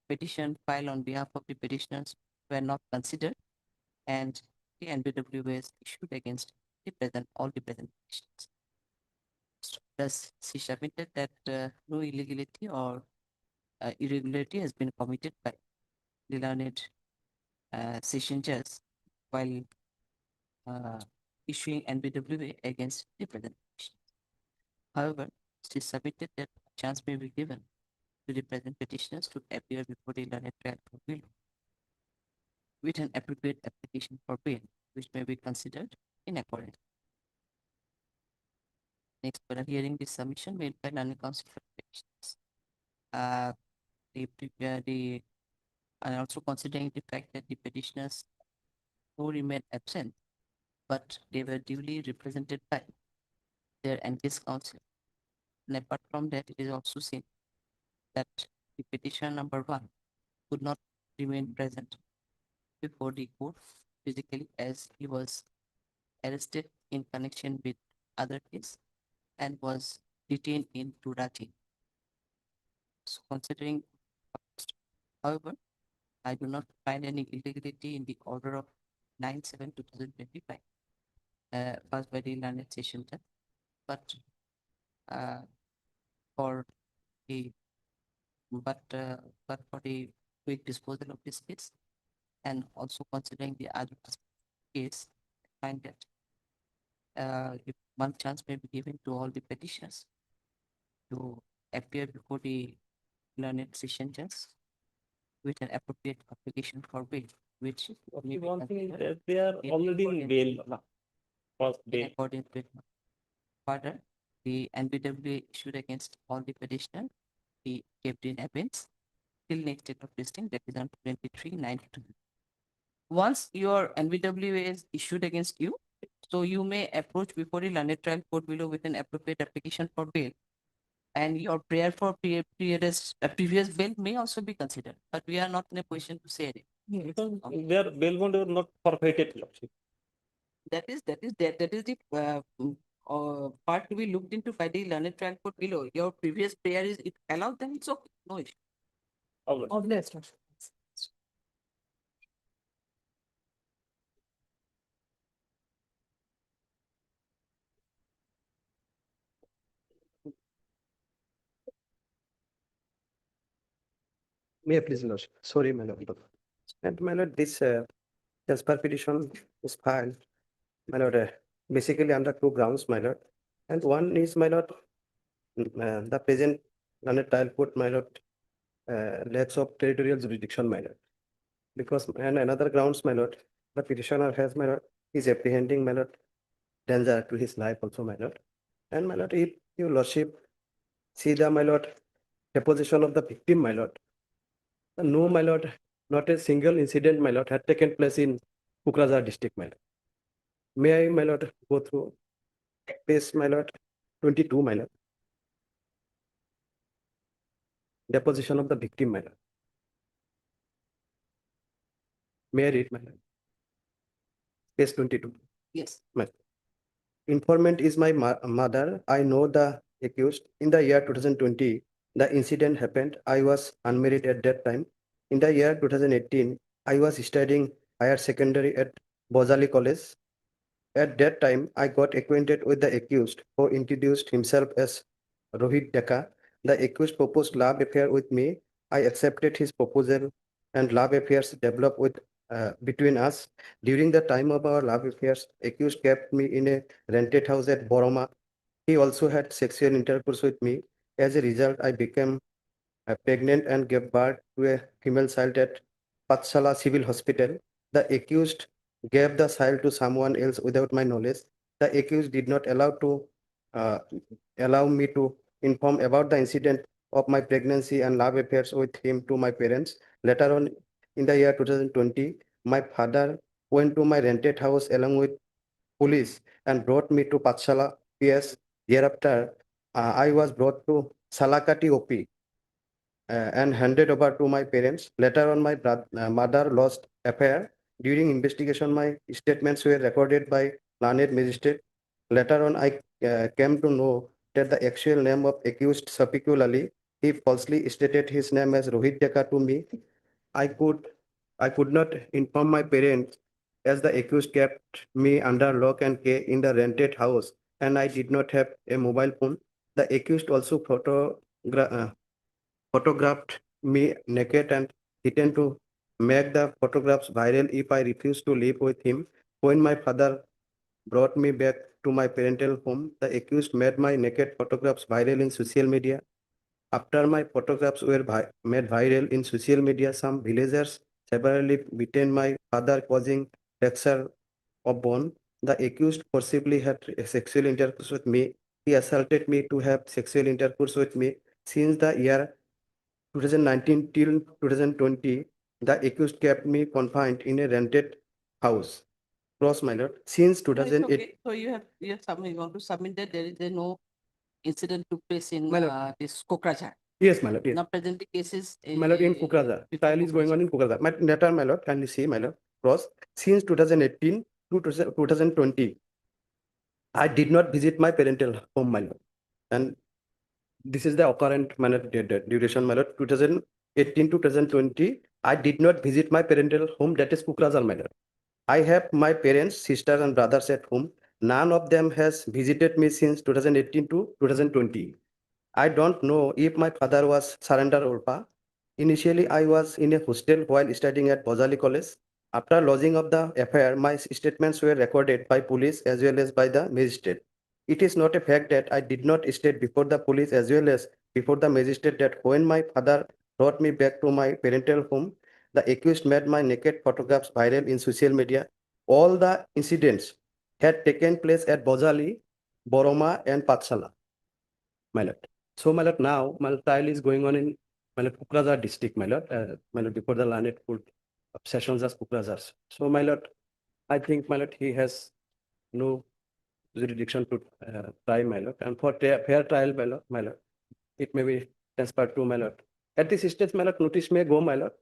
petition filed on behalf of the petitioners were not considered, and the NBW was issued against all the present petitions. Thus, she submitted that no illegality or irregularity has been committed by the learned session judge while issuing NBWA against the present petition. However, she submitted that a chance may be given to the present petitioners to appear before the learned trial court below with an appropriate application for bail, which may be considered in accordance. Next, for hearing the submission made by non-constitutional petitioners. And also considering the fact that the petitioners who remain absent, but they were duly represented by their and his counsel. And apart from that, it is also seen that the petitioner number 1 could not remain present before the court physically, as he was arrested in connection with other case and was detained in Turati. So considering, however, I do not find any illegality in the order of 9/7/2025 passed by the learned session judge, but for the quick disposal of this case, and also considering the other case, I find that if one chance may be given to all the petitioners to appear before the learned session judge with an appropriate application for bail, which may be One thing is considered that they are already in bail. First in bail. accordance with further, the NBW issued against all the petitioner, the kept in abeyance till next date of listing, that is on 23/9/2022. Once your NBW is issued against you, So you may approach before a learned trial court below with an appropriate application for bail. And your prayer for previous bail may also be considered, but we are not in a position to say it. Because their bail bond were not forfeited, Lordship. That is the part to be looked into by the learned trial court below. Your previous prayer is it allowed, then it's okay, no issue. Obvious, Lordship. May I please, Lordship? Sorry, my lord. And my lord, this transfer petition is filed, my lord, basically under two grounds, my lord. And one is, my lord, the present learned trial court, my lord, lacks of territorial jurisdiction, my lord. Because, and another grounds, my lord, the petitioner has, my lord, is apprehending, my lord, danger to his life also, my lord. And my lord, if your lordship see the, my lord, deposition of the victim, my lord, no, my lord, not a single incident, my lord, had taken place in Kukrajar district, my lord. May I, my lord, go through page, my lord, 22, my lord. Deposition of the victim, my lord. May I read, my lord? Page 22. Yes. My informant is my mother. I know the accused. In the year 2020, the incident happened. I was unmarried at that time. In the year 2018, I was studying higher secondary at Bozali College. At that time, I got acquainted with the accused, who introduced himself as Rohit Deka. The accused proposed love affair with me. I accepted his proposal, and love affairs developed between us. During the time of our love affairs, accused kept me in a rented house at Boroma. He also had sexual intercourse with me. As a result, I became pregnant and gave birth to a female child at Patsala Civil Hospital. The accused gave the child to someone else without my knowledge. The accused did not uh, allow me to inform about the incident of my pregnancy and love affairs with him to my parents. Later on, in the year 2020, my father went to my rented house along with police and brought me to Patsala PS. Thereafter, I was brought to Salakati OP and handed over to my parents. Later on, my mother lost affair. During investigation, my statements were recorded by learned magistrate. Later on, I came to know that the actual name of accused subsequently, he falsely stated his name as Rohit Deka to me. I could not inform my parents as the accused kept me under lock and key in the rented house, and I did not have a mobile phone. The accused also photographed me naked and threatened to make the photographs viral if I refused to live with him. When my father brought me back to my parental home, the accused made my naked photographs viral in social media. After my photographs were made viral in social media, some villagers severely beaten my father, causing fracture of bone. The accused forcibly had sexual intercourse with me. He assaulted me to have sexual intercourse with me. Since the year 2019 till 2020, the accused kept me confined in a rented house. Cross, my lord. Since No, it's 2008. okay. So you want to submit that there is no incident took place in My lord. this Kokrajhar. Yes, my lord. Yes. Now presently cases. My lord, in Kukrajar. Trial is going on in Kukrajar. My letter, my lord, kindly see, my lord. Cross. Since 2018 to 2020, I did not visit my parental home, my lord. And this is the occurrent, my lord, duration, my lord. 2018 to 2020, I did not visit my parental home, that is Kukrajar, my lord. I have my parents, sisters, and brothers at home. None of them has visited me since 2018 to 2020. I don't know if my father was surrendered or not. Initially, I was in a hostel while studying at Bozali College. After lodging of the affair, my statements were recorded by police as well as by the magistrate. It is not a fact that I did not state before the police as well as before the magistrate that when my father brought me back to my parental home, the accused made my naked photographs viral in social media. All the incidents had taken place at Bozali, Boroma, and Patsala, my lord. So, my lord, now my trial is going on in my lord Kukrajar district, my lord, before the learned court of sessions as Kukrajar. So, my lord, I think, my lord, he has no jurisdiction to try, my lord. And for fair trial, my lord, it may be transferred to my lord. At this stage, my lord, notice may go, my lord,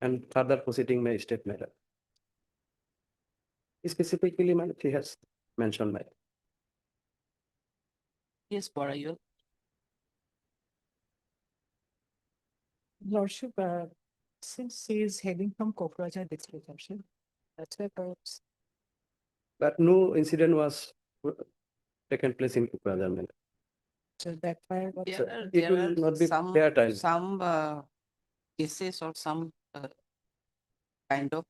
and further proceeding may state, my lord. Specifically, my lord, he has mentioned, my lord. Yes, Bora, you. Lordship, since he is hailing from Kokrajhar district, Lordship, that's why perhaps. But no incident was taken place in Kukrajar, my lord. So that why. It will not be fair trial. Some cases or some kind of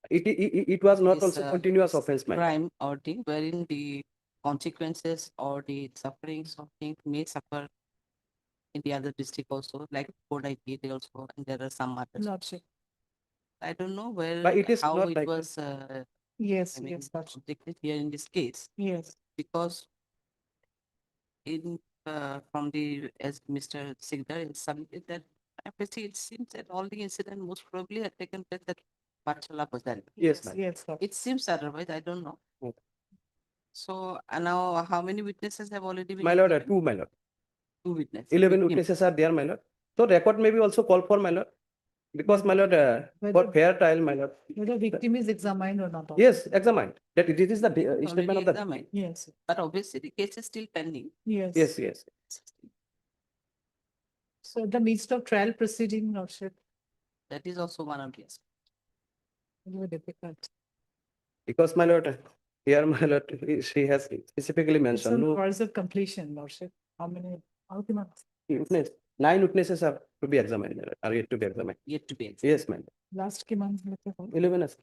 It was not this, also continuous offense, my lord. crime or thing wherein the consequences or the sufferings of things may suffer in the other district also, like Code IT also, and there are some others. Lordship. I don't know where, But it is how not it like was, Yes, I mean, yes, Lordship. objected here in this case, Yes. because in, from the, as Mr. Sigdar submitted that, it seems that all the incident most probably had taken place at Pachala Bazar. Yes, ma'am. Yes, Lordship. It seems otherwise, I don't know. Okay. So, and now how many witnesses have already been? My lord, taken? two, my lord. Two witnesses. 11 Victim. witnesses are there, my lord. So record may be also called for, my lord. Because, my lord, for Whether- fair trial, my lord. Whether victim is examined or not. Yes, examined. That it is the Already statement of the. examined. Yes, But obviously the case is still pending. yes. Yes, yes. So the midst of trial proceeding, Lordship, That is also one of the aspects. very difficult. Because, my lord, here, my lord, she has specifically It's mentioned on no cause of completion, Lordship. How many, ultimate? witness. 9 witnesses are to be examined, my lord, are yet to be examined. Yet to be examined. Yes, my lord. Last ki month, 11 is.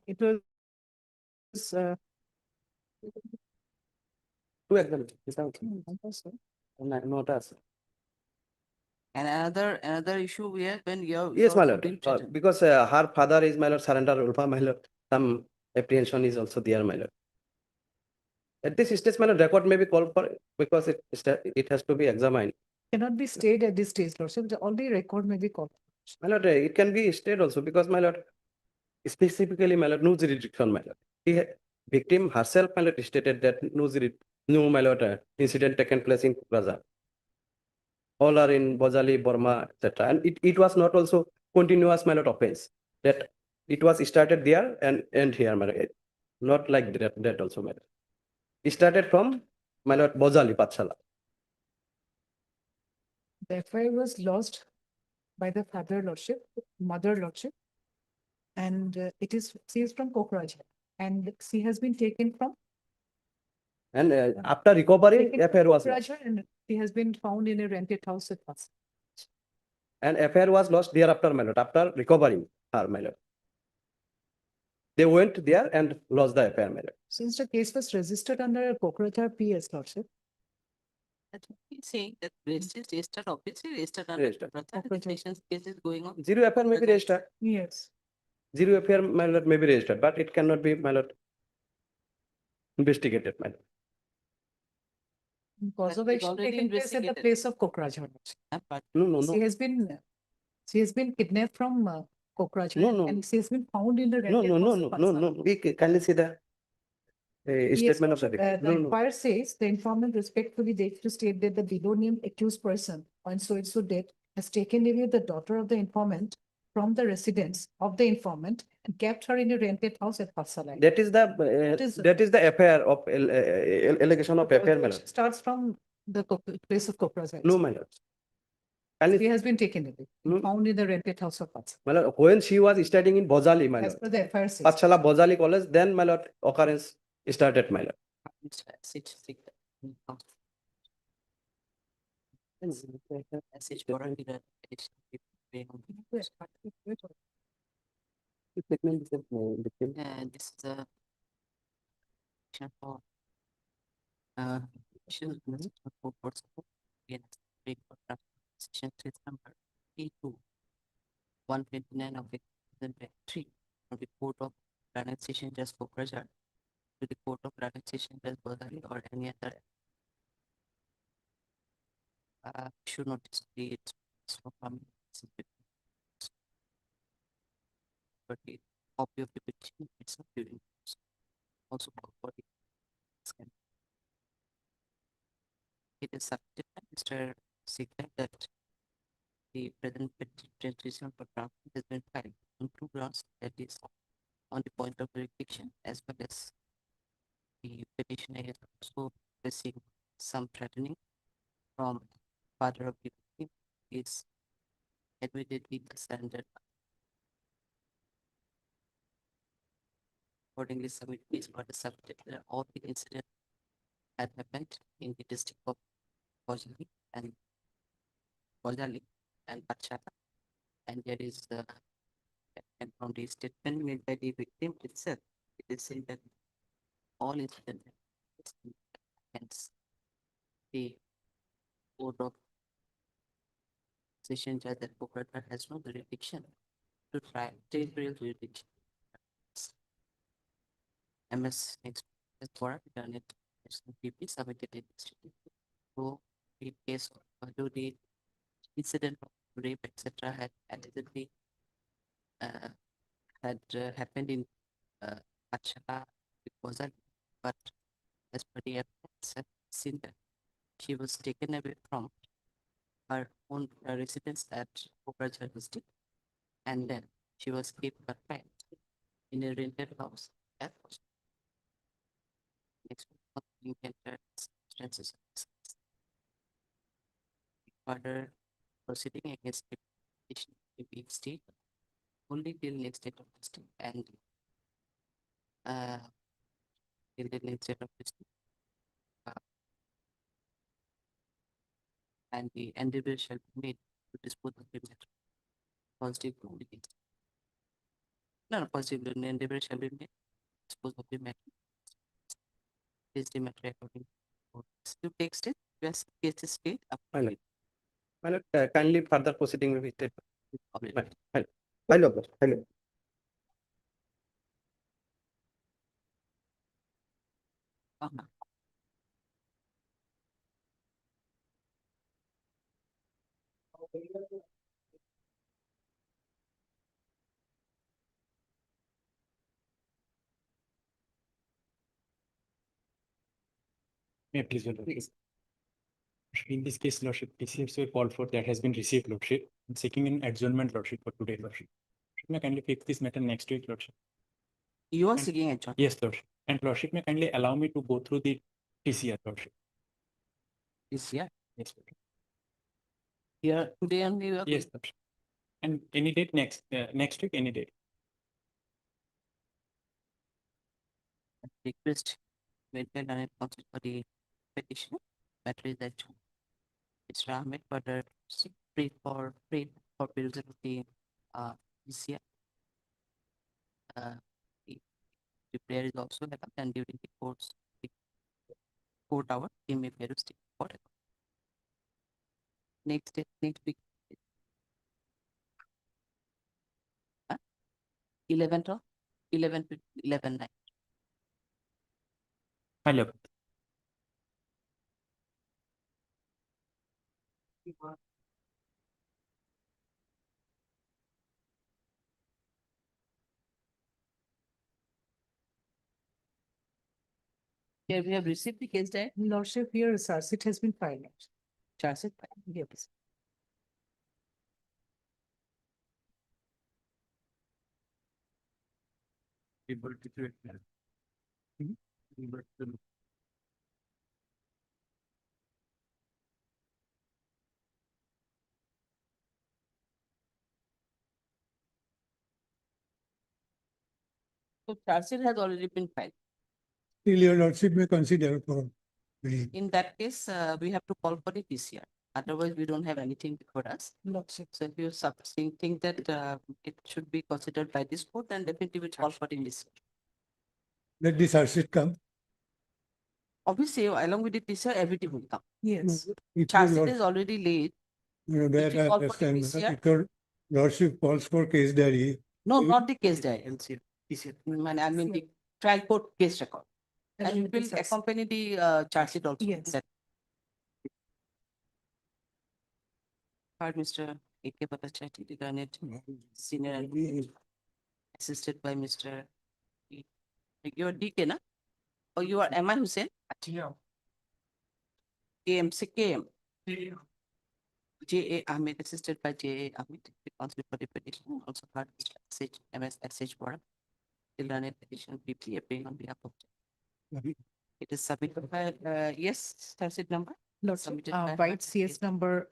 it was, Two examined. Without. also. Not us. And another issue we have when you're. Yes, you're my lord. being threatened. Because her father is, my lord, surrender Ulfa, my lord. Some apprehension is also there, my lord. At this stage, my lord, record may be called for because it has to be examined. Cannot be stayed at this stage, Lordship. The only record may be called. My lord, it can be stayed also because, my lord, specifically, my lord, no jurisdiction, my lord. The victim herself, my lord, stated that no, my lord, incident taken place in Kukrajar. All are in Bozali, Burma, etc. And it was not also continuous, my lord, offense. That it was started there and end here, my lord. Not like that also, my lord. It started from, my lord, Bozali, Patshala. The FIR was lost by the father Lordship, mother Lordship. And she is from Kokrajhar. And she has been taken from. And after recovery, taken from affair was lost. Kokrajhar, and she has been found in a rented house at Pas. And affair was lost thereafter, my lord, after recovering her, my lord. They went there and lost the affair, my lord. Since the case was registered under Kokrajhar PS Lordship. That's what he's saying, that registered, obviously registered under Registered. Registration case is going on. Zero affair may be registered. Yes. Zero affair, my lord, may be registered, but it cannot be, my lord, investigated, my lord. Cause of That is action already taken place at the investigated. place of Kokrajhar. But No. She has been kidnapped from Kokrajhar. No. And she has been found in the No. rented house at Patsa. We kindly see the statement of the victim. The inquiry says the informant respectfully dates to state that the below named accused person on so and so date has taken away the daughter of the informant from the residence of the informant and kept her in a rented house at Patsa. That is the affair of allegation of affair, my lord. Starts from the place of Kokrajhar. No, my lord. Kindly- She has been taken away, No. found in the rented house of Patsa. My lord, when she was studying in Bozali, my As lord, per the FIR says. Patshala Bozali College, then, my lord, occurrence started, my lord. Message for a leader. And this is a section for issues for court support against big section 3 number A2 129 of 2003 from the Court of Relaxation just for pressure to the Court of Relaxation just Bodari or any other should not display its but the copy of the petition itself during also call for the scan. It is submitted by Mr. Sigler that the present petition for draft has been filed on two grounds, that is on the point of jurisdiction as well as the petitioner has also received some threatening from father of the victim is admittedly surrendered. Accordingly, submit is for the subject. All the incidents had happened in the district of Kojali and Pachata, and there is and from the statement made by the victim itself, it is said that all incidents hence the Board of Session Judge that Bokratar has no jurisdiction to try territorial jurisdiction. MS next warrant done it PP submitted it so in case of the incident of rape etc. had allegedly happened in Pachata because but as per the evidence seen that she was taken away from her own residence at Bokratar district and then she was kept confined in a rented house at next further proceeding against the petition to be stayed only till next date of listing and till the next date of listing and the endeavor shall be made to dispose of the matter. Positive against. No, positive endeavor shall be made to dispose of the matter. Is the matter according to text it, yes, case is state. My lord, kindly further proceeding will be taken. Already. Hello. May I please, your lordship? In this case, lordship, PCFC called for that has been received, lordship, seeking an adjournment, lordship, for today, lordship. May I kindly fix this matter next week, lordship? You are And- seeking adjournment. Yes, lordship. And lordship, may kindly allow me to go through the TCR, lordship. TCR? Yes, lordship. Here today only. Yes, lordship. And any date next week, any date. Request made by Learned Counsel for the petition. Matter is that it's Ahmed for the free for bills of the TCR. The prayer is also held and during the court hour, he may appear to stay for it. Next week. 11 9. Hello. Here we have received the case diary. Lordship, here charge sheet has been filed. Charge it. Yes. So charge sheet has already been filed. Still, your lordship may consider for. In that case, we have to call for the TCR. Otherwise, we don't have anything before us. Lordship. So if you think that it should be considered by this court, then definitely we call for the TCR. Let the charge sheet come. Obviously, along with the TCR, everything will come. Yes. Charge sheet is already laid. That you I call for the understand. PCR? If your lordship calls for case diary. No, not the case diary. I mean the trial court case record. And it will accompany the charge sheet also. Yes. Heard Mr. A.K. Bhattacharya, the learned senior assisted by Mr. Your DK, na? Oh, you are Emma Hussain? Yeah. KMC KM. J.A. Ahmed, assisted by J.A. Ahmed, responsible for the petition, also part SH, MS, SH Bora. The learned petition briefly appearing on behalf of. It is submitted by, yes, statute number? Lordship, Submitted by her. White CS number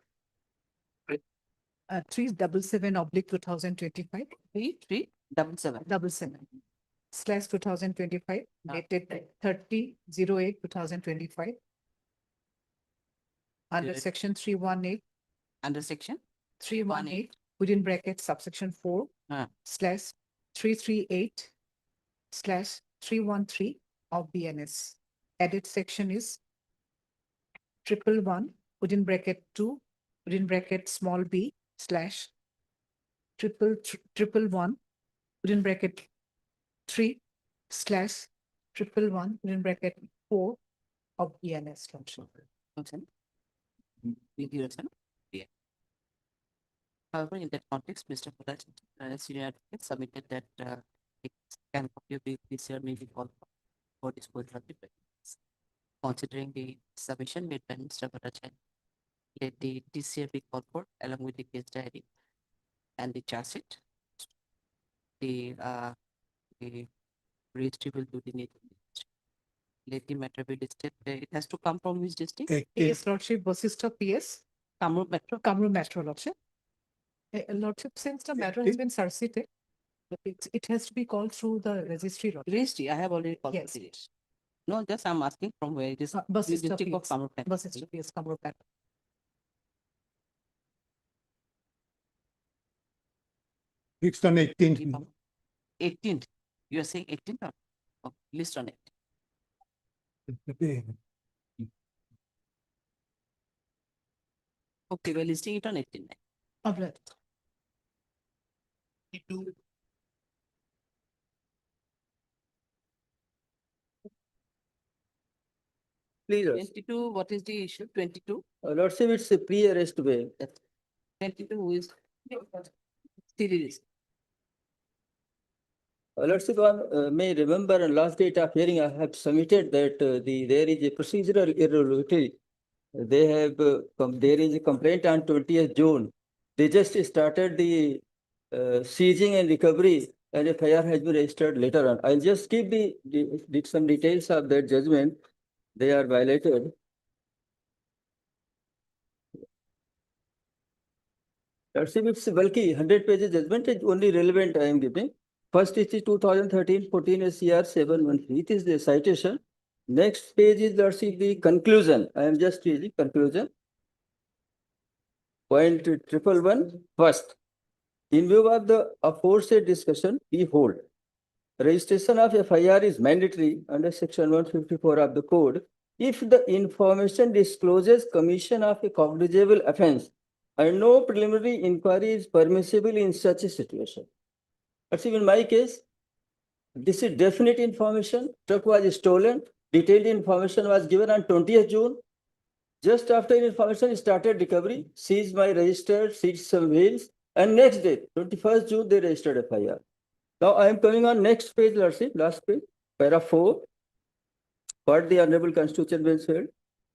377/2025. 377. / 2025, dated 30/08/2025. Under 08. section 318, Under section? 318, within bracket subsection 4 /338/313 of BNS. Added section is 111 within bracket 2 within bracket small b /111 within bracket 3 /111 within bracket 4 of BNS. Yeah. However, in that context, Mr. Faraj, senior advocate submitted that a scan copy of the PCR may be called for disposal of the witness. Considering the submission made by Mr. Faraj, let the TCR be called for along with the case diary and the charge sheet. The registry will do the needful. Let the matter be listed. It has to come from which district? Yes, Lordship, Vasistha PS, Kamrup Metro. Kamrup Metro, Lordship. Lordship, since the matter has been surseated, it has to be called through the registry. Lordship. Registry, I have already called. Yes. The registry. No, just I'm asking from where it is. The Vasistha district of PS, Kamrup Metro. Vasistha PS, Kamrup Metro. Fixed on 18th. 18th. You are saying 18th or list on it? Okay, we're listing it on 18th. All right. Please, 22, what is the issue? 22? Lordship, it's a pre-arrest bail. 22 who is still released. Lordship, one may remember on last date of hearing, I have submitted that there is a procedural irregularity. They have, there is a complaint on 20th June. They just started the seizing and recovery, and a FIR has been registered later on. I'll just give some details of that judgment. They are violated. Lordship, it's bulky, 100 pages judgment is only relevant I am giving. First it is 2013-14 SCR 713. It is the citation. Next page is Lordship the conclusion. I am just reading conclusion. Point 111. First, in view of the aforesaid discussion, we hold registration of FIR is mandatory under section 154 of the code if the information discloses commission of a cognizable offense and no preliminary inquiry is permissible in such a situation. But in my case, this is definite information. Truck was stolen. Detailed information was given on 20th June. Just after information started recovery, seized my register, seized some wheels, and next day, 21st June, they registered FIR. Now I am coming on next page, Lordship, last page, para 4. What the Honorable Constitutional Bench said.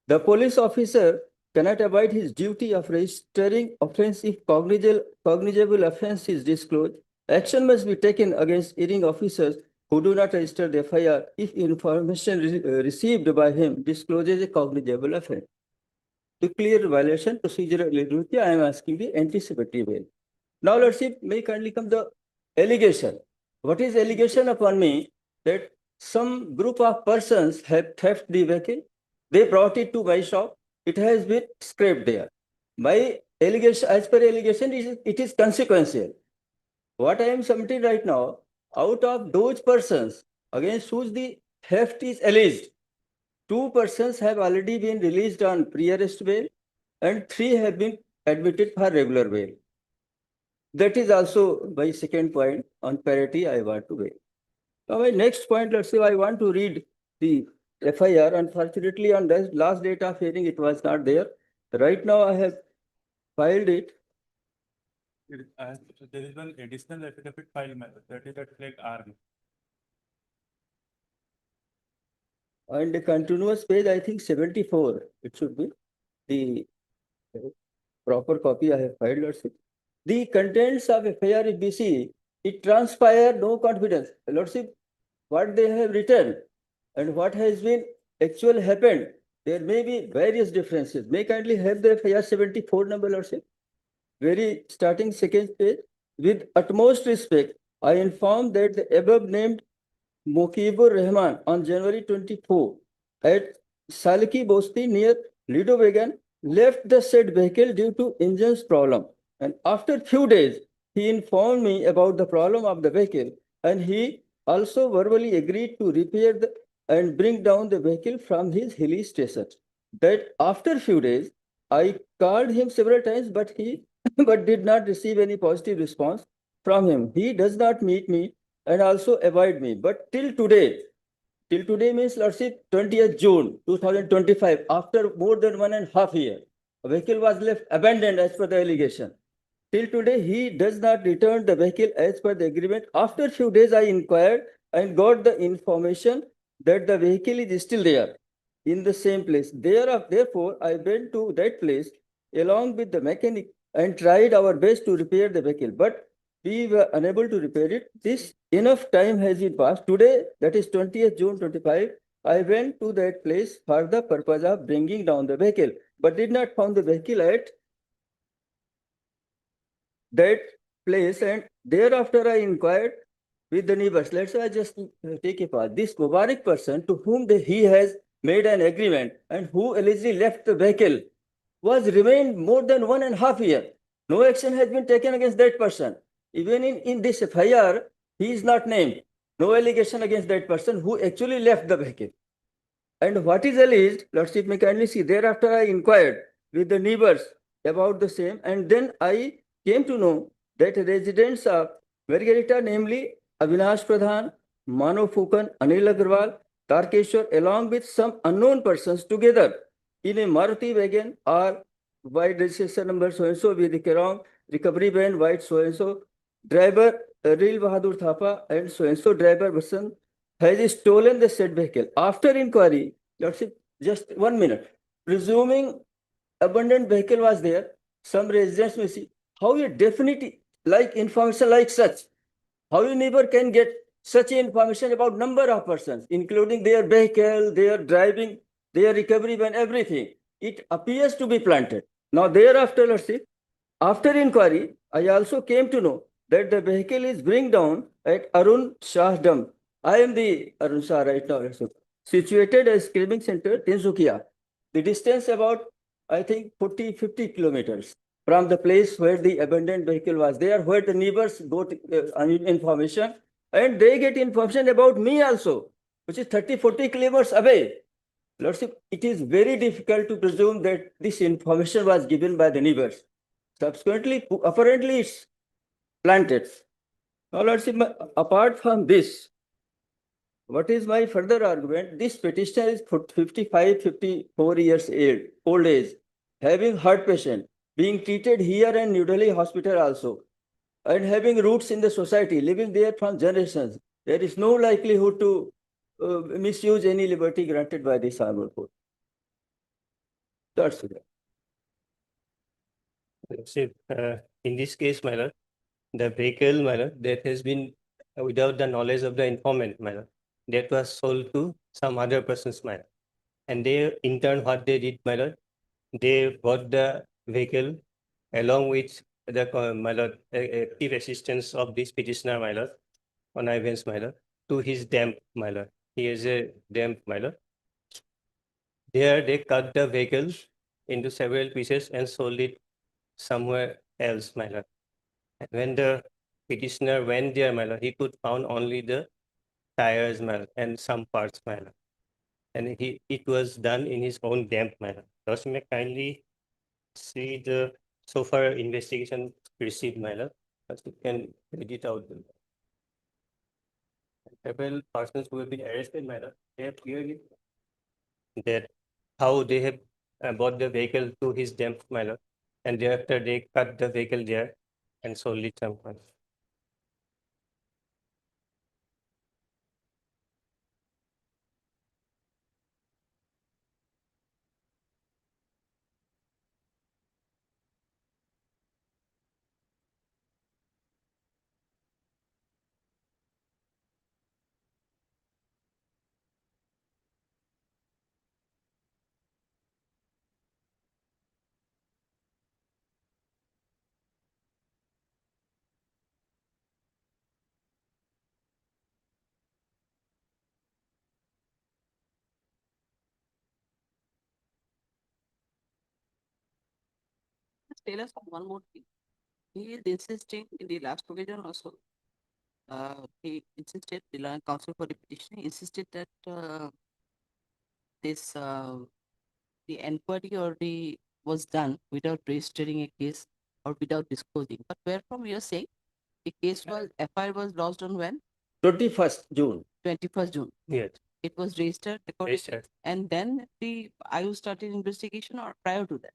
The police officer cannot avoid his duty of registering offense if cognizable offense is disclosed. Action must be taken against erring officers who do not register the FIR if information received by him discloses a cognizable offense. To clear violation, procedural irregularity, I am asking the anticipatory bail. Now, Lordship, may kindly come the allegation. What is allegation upon me? That some group of persons have theft the vehicle. They brought it to my shop. It has been scraped there. My allegation, as per allegation, it is consequential. What I am submitting right now, out of those persons against whose the theft is alleged, 2 persons have already been released on pre-arrest bail and 3 have been admitted for regular bail. That is also my second point on parity I want to make. Now my next point, let's say I want to read the FIR. Unfortunately, on the last date of hearing, it was not there. Right now I have filed it. There is one additional affidavit file, that is at flag R. And the continuous page, I think 74, it should be the proper copy I have filed, Lordship. The contents of FIR if we see, it transpire no confidence. Lordship, what they have written and what has been actual happened, there may be various differences. May kindly have the FIR 74 number, Lordship. Very starting second page. With utmost respect, I inform that the above named Mokibur Rahman on January 24 at Saliki Bosti near Lido Vegan left the said vehicle due to engine's problem. And after few days, he informed me about the problem of the vehicle and he also verbally agreed to repair and bring down the vehicle from his hilly station. That after few days, I called him several times, but he but did not receive any positive response from him. He does not meet me and also avoid me. But till today means Lordship 20th June 2025, after more than 1.5 years, a vehicle was left abandoned as per the allegation. Till today, he does not return the vehicle as per the agreement. After few days, I inquired and got the information that the vehicle is still there in the same place. Therefore, I went to that place along with the mechanic and tried our best to repair the vehicle. But we were unable to repair it. This enough time has been passed. Today, that is 20th June 25, I went to that place for the purpose of bringing down the vehicle, but did not find the vehicle at that place. And thereafter, I inquired with the neighbors. Let's say I just take a part. This Mubarak person to whom he has made an agreement and who allegedly left the vehicle was remained more than 1.5 years. No action has been taken against that person. Even in this FIR, he is not named. No allegation against that person who actually left the vehicle. And what is alleged, Lordship may kindly see, thereafter I inquired with the neighbors about the same, and then I came to know that residents of Margarita, namely Avinash Pradhan, Mano Fukan, Anil Agarwal, Tarkeshwar, along with some unknown persons together in a Maruti wagon or white registration number so-and-so with the Kerong, recovery van, white so-and-so, driver Real Bahadur Thapa and so-and-so driver person has stolen the said vehicle. After inquiry, Lordship, just 1 minute, presuming abundant vehicle was there, some residents may see how a definite like information like such, how a neighbor can get such information about number of persons, including their vehicle, their driving, their recovery van, everything. It appears to be planted. Now thereafter, Lordship, after inquiry, I also came to know that the vehicle is bring down at Arun Shah Dam. I am the Arun Shah right now, Lordship, situated as screening center, Tinsukia. The distance about, I think, 40-50 kilometers from the place where the abandoned vehicle was there, where the neighbors got information, and they get information about me also, which is 30-40 kilometers away. Lordship, it is very difficult to presume that this information was given by the neighbors. Subsequently, apparently it's planted. Now, Lordship, apart from this, what is my further argument? This petitioner is 55-54 years old age, having heart patient, being treated here in New Delhi hospital also, and having roots in the society, living there from generations. There is no likelihood to misuse any liberty granted by this honorable court. That's it. See, in this case, my lord, the vehicle, my lord, that has been without the knowledge of the informant, my lord, that was sold to some other persons, my lord. And they, in turn, what they did, my lord, they bought the vehicle along with the, my lord, active assistance of this petitioner, my lord, connivance, my lord, to his dam, my lord. He is a dam, my lord. There they cut the vehicle into several pieces and sold it somewhere else, my lord. And when the petitioner went there, my lord, he could found only the tires, my lord, and some parts, my lord. And it was done in his own damp, my lord. Thus, may kindly see the so far investigation received, my lord. As you can read it out. Several persons who have been arrested, my lord, they have clearly that how they have bought the vehicle to his damp, my lord, and thereafter they cut the vehicle there and sold it somewhere. tell us one more thing. He is insisting in the last provision also. He insisted, the land counsel for the petition insisted that this the inquiry or the was done without registering a case or without disclosing. But where from you are saying the case was FIR was lodged on when? 21st June. 21st June. Yes. It was registered according, Registered. and then the IU started investigation or prior to that.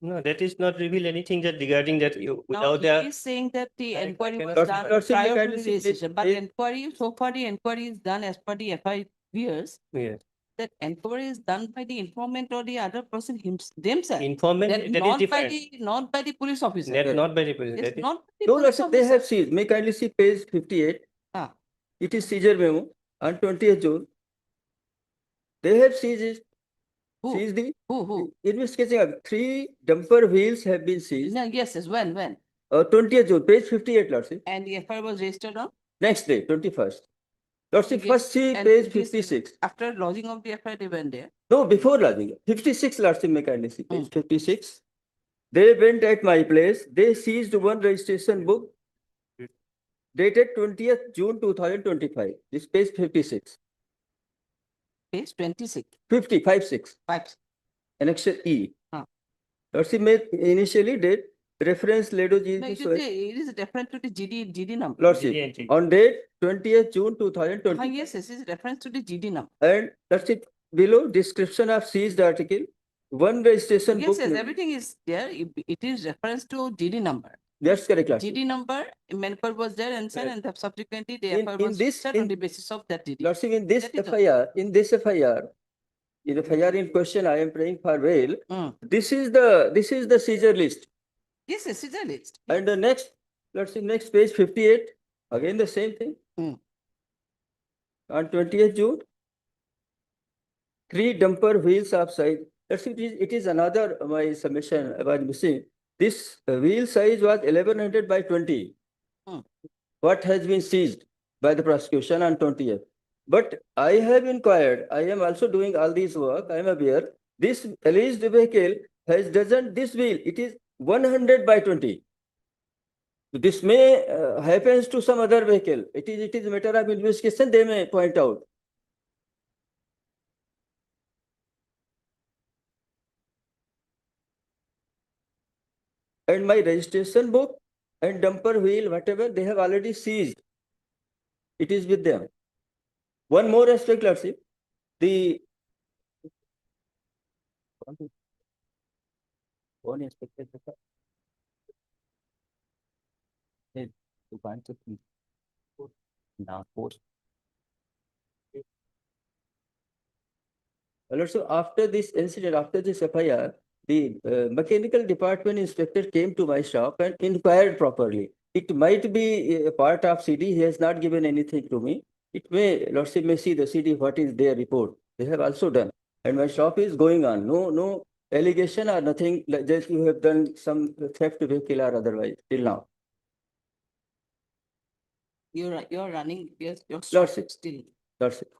No, that is not reveal anything that regarding that you Now without he the. is saying that the I inquiry was cannot- done Lordship, may prior to kindly the see this- registration, but this- inquiry, so far the inquiry is done as per the FIRs. Yes. That inquiry is done by the informant or the other person themselves. Informant, That that is not by different. the, not by the police officer. That not by the police. It's That is. not by the No, police Lordship, they officer. have seized. May kindly see page 58. Ah. It is seizure memo on 20th June. They have seized it. Who? Seized the Who? investigation of 3 dumper wheels have been seized. No, yes, when? 20th June, page 58, Lordship. And the FIR was registered on? Next day, 21st. Lordship, Okay, first see and page it is 56. After lodging of the FIR, they went there. No, before lodging. 56, Lordship, may kindly see page 56. They went at my place. They seized one registration book dated 20th June 2025. This page 56. Page 26. 56. 5. Annexure E. Ah. Lordship, may initially date reference Ledo G. No, it is reference to the GD number. Lordship, on date 20th June 2020. Yes, it is reference to the GD number. And Lordship, below description of seized article, one registration book. Yes, everything is there. It is reference to GD number. That's correct, Lordship. GD number, Menker was there and said, and subsequently the FIR In was this- set in- on the basis of that DD. Lordship, in this That is all. FIR, in the FIR in question, I am praying for bail. Mm. This is the seizure list. Yes, it is a list. And the next, let's see, next page 58, again the same thing. Mm. On 20th June, 3 dumper wheels upside. Let's see, it is another, my submission was missing. This wheel size was 1100 by 20. Mm. What has been seized by the prosecution on 20th. But I have inquired, I am also doing all this work, I am aware, this alleged vehicle doesn't this wheel, it is 100 by 20. This may happens to some other vehicle. It is a matter of investigation, they may point out. And my registration book and dumper wheel, whatever, they have already seized. It is with them. One more aspect, Lordship. The one aspect. Now, post. Also, after this incident, after this FIR, the mechanical department inspector came to my shop and inquired properly. It might be a part of CD. He has not given anything to me. It may, Lordship may see the CD, what is their report. They have also done. And my shop is going on. No allegation or nothing, like just you have done some theft vehicle or otherwise till now. You're running, yes, your Lordship. still. Lordship.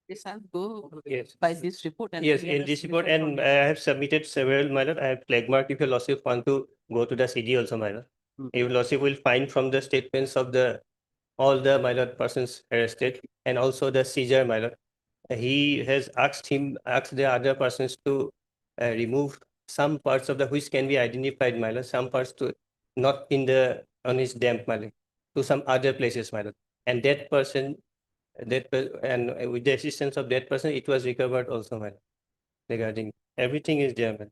Yes, I'll go Yes. by this report. And Yes, we in have this a report, submission and from I have submitted several, my lord. I have flag mark if your lordship want to go to the CD also, my lord. If lordship will find from the statements of all the, my lord, persons arrested and also the seizure, my lord. He has asked the other persons to remove some parts of the which can be identified, my lord, some parts to not on his damp, my lord, to some other places, my lord. And that person, and with the assistance of that person, it was recovered also, my lord. Regarding everything is there, man.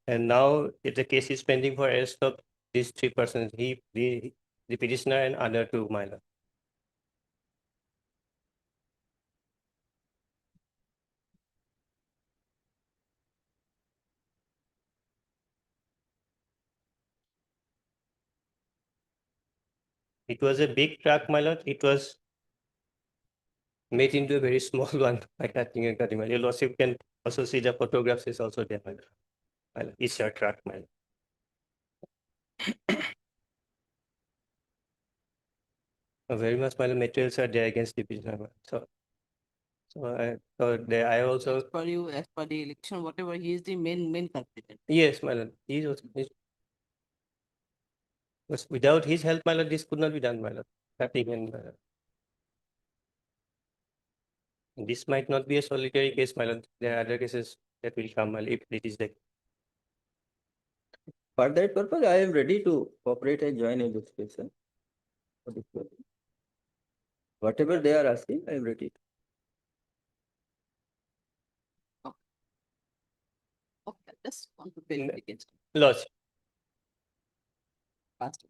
And now the case is pending for arrest of these 3 persons, the petitioner and other 2, my lord. It was a big truck, my lord. It was made into a very small one by cutting and cutting. Your lordship can also see the photographs is also there. It's your track, man. Very much my materials are there against the petitioner. I also. As per the election, whatever, he is the main culprit. Yes, my lord. He is also. But without his help, my lord, this could not be done, my lord. Cutting and this might not be a solitary case, my lord. There are other cases that will come, my lord, if it is the. For that purpose, I am ready to cooperate and join in this case. For this purpose. Whatever they are asking, I am ready. Okay, just want to build against. Lodge. Past.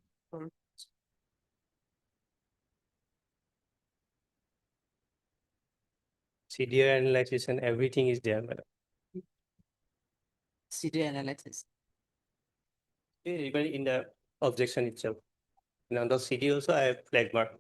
CDR analysis and everything is there, madam. CDR analysis. Even in the objection itself. And on the CD also, I have flag mark.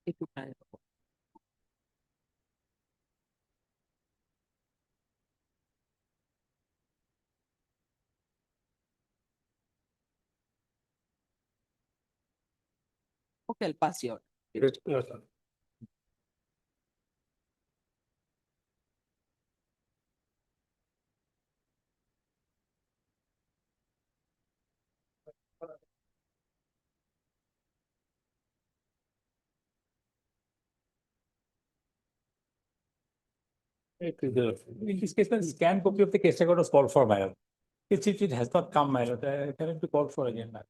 If you try. Okay, I'll pass you out. No, sir. In this case, the scan copy of the case record was called for, madam. If it has not come, madam, can it be called for again, madam?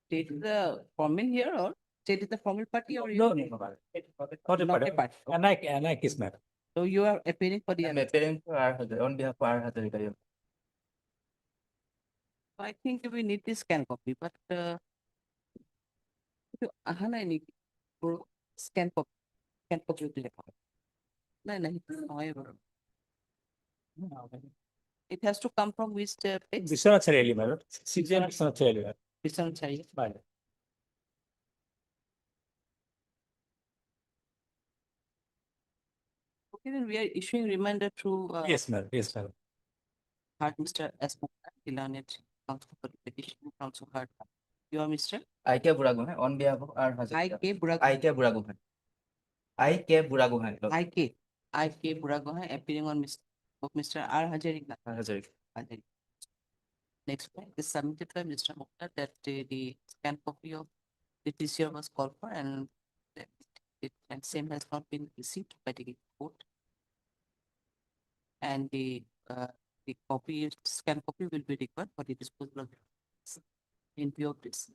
State the formal here or state is the formal party or you? No, madam. Not a Not a party. An case, madam. So you are appearing for the. I am appearing for on behalf of R. Hazarika. I think we need this scan copy, but I need scan copy. Scan copy of the record. However, it has to come from which page? Vishwanath Chareli, madam. CGM Vishwanath Chareli, madam. Vishwanath Chareli. Madam. Okay, then we are issuing reminder through. Yes, madam. Yes, madam. Heard Mr. S. Mukta, the learned counsel for the petition, also heard. You are Mr. I.K. Buragohain on behalf of R. Hazarika. I.K. Buragohain. I.K. Buragohain. I.K. Buragohain. I.K. Buragohain appearing on Mr. R. Hazarika. Hazarika. Next point is submitted by Mr. Mukta that the scan copy of the TCR was called for and same has not been received by the court. And the scan copy will be required for the disposal of in view of this.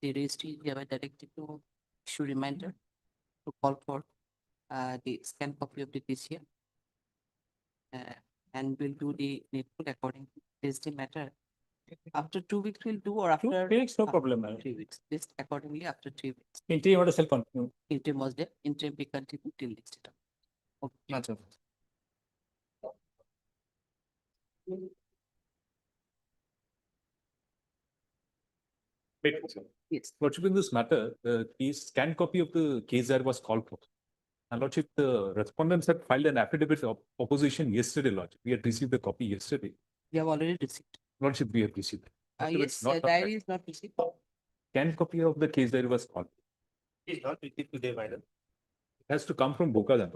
The registry is hereby directed to issue reminder to call for the scan copy of the TCR. And we'll do the needful according to this the matter. After 2 weeks we'll do or after 2 weeks, no problem, madam. 3 weeks. This accordingly after 3 weeks. Interim order shall continue. Interim was there. Interim be continued till next date. Okay. Not so. Yes. Lordship, in this matter, the scan copy of the case that was called for. And Lordship, the respondents had filed an affidavit of opposition yesterday, Lordship. We had received the copy yesterday. We have already received. Lordship, we have received. Yes, diary is not received. Scan copy of the case that was called. It's not received today, madam. It has to come from Bokajan.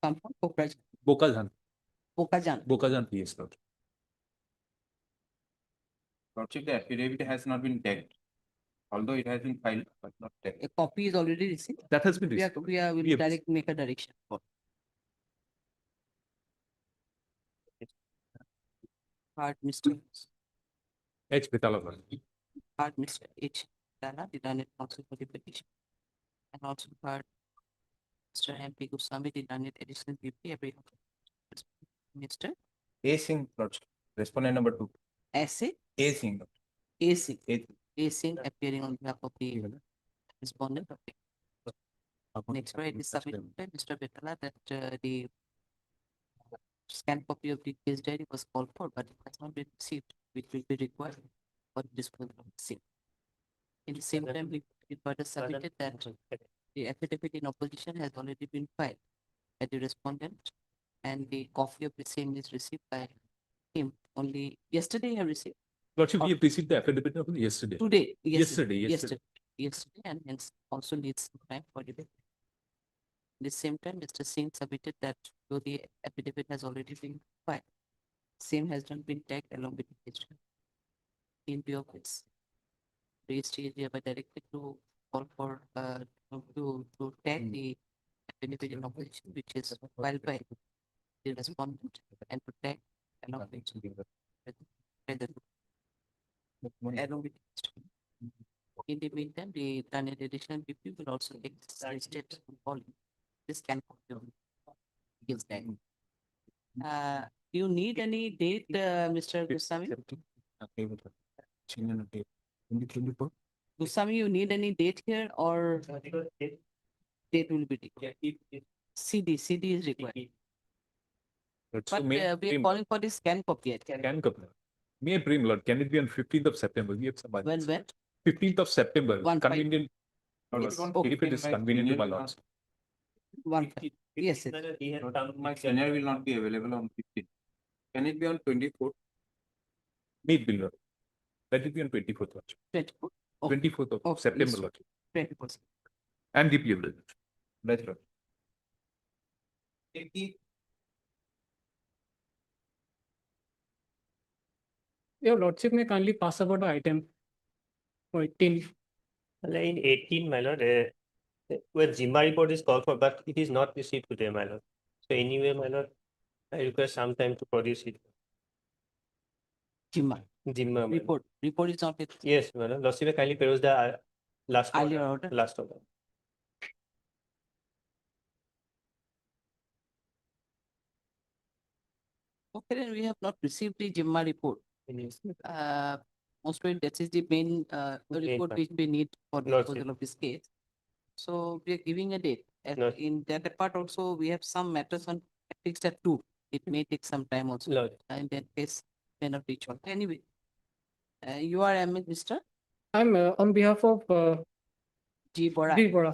Come from Bokajan. Bokajan. Bokajan. Bokajan, yes, Lord. Lordship, the affidavit has not been tagged, although it has been filed, but not tagged. A copy is already received. That has been We received. will make a direction for. Heard Mr. H. Vitala. Heard Mr. H. Vitala, the learned counsel for the petition. And also heard Mr. MP Goswami did not need additional PP every. Mr. A Singh, Lordship. Respondent number 2. Essay, A Singh. AC, A. AC appearing on behalf of the respondent. Okay. Next, right, is submitted by Mr. Betala that the scanned copy of the case diary was called for, but it has not been received, which will be required for disposal of the same. In the same time, we further submitted that the affidavit in opposition has already been filed by the respondent, and the copy of the same is received by him only yesterday. I have received Lordship, we have received the affidavit of yesterday. today. Yesterday. Yesterday, and hence also needs some time for debate. At the same time, Mr. Singh submitted that though the affidavit has already been filed, same has not been tagged along with the case. In view of this, registry is hereby directed to call for to tag the affidavit in opposition, which is filed by the respondent, and to tag along with along with in the meantime, the done additional BP will also take steps to follow this can gives that. Do you need any date, Mr. Goswami? Goswami, you need any date here or date will be required? CD is required. But we are calling for the scan copy. Scan copy. May I bring, Lord, can it be on 15th of September? We have some. When? 15th of September, 1/5. convenient. Yes, If it is convenient to my lords. 1/5. Yes, My senior will not be available on 15th. Can it be on 24th? May it be, Lord. Let it be on 24th, Lordship. 24th. 24th of September, Lordship. 20%. And DP will. That's right. Your Lordship may kindly pass about the item 18. Well, in 18, my lord, where Jimma report is called for, but it is not received today, my lord. So anyway, my lord, I request some time to produce it. Jimma Jimma report is not it. Yes, my lord. Lordship kindly peruse the last Earlier order. order. Last order. Okay, then we have not received the Jimma report. Most probably that is the main report part. which we need for Lordship. disposal of this case. So we are giving a date. Lordship. In that part also, we have some matters on fixed at 2. It may take some time also. Lord. In that case, may not reach one. Anyway, you are Mr. I'm on behalf of G. Bora. B. Bora.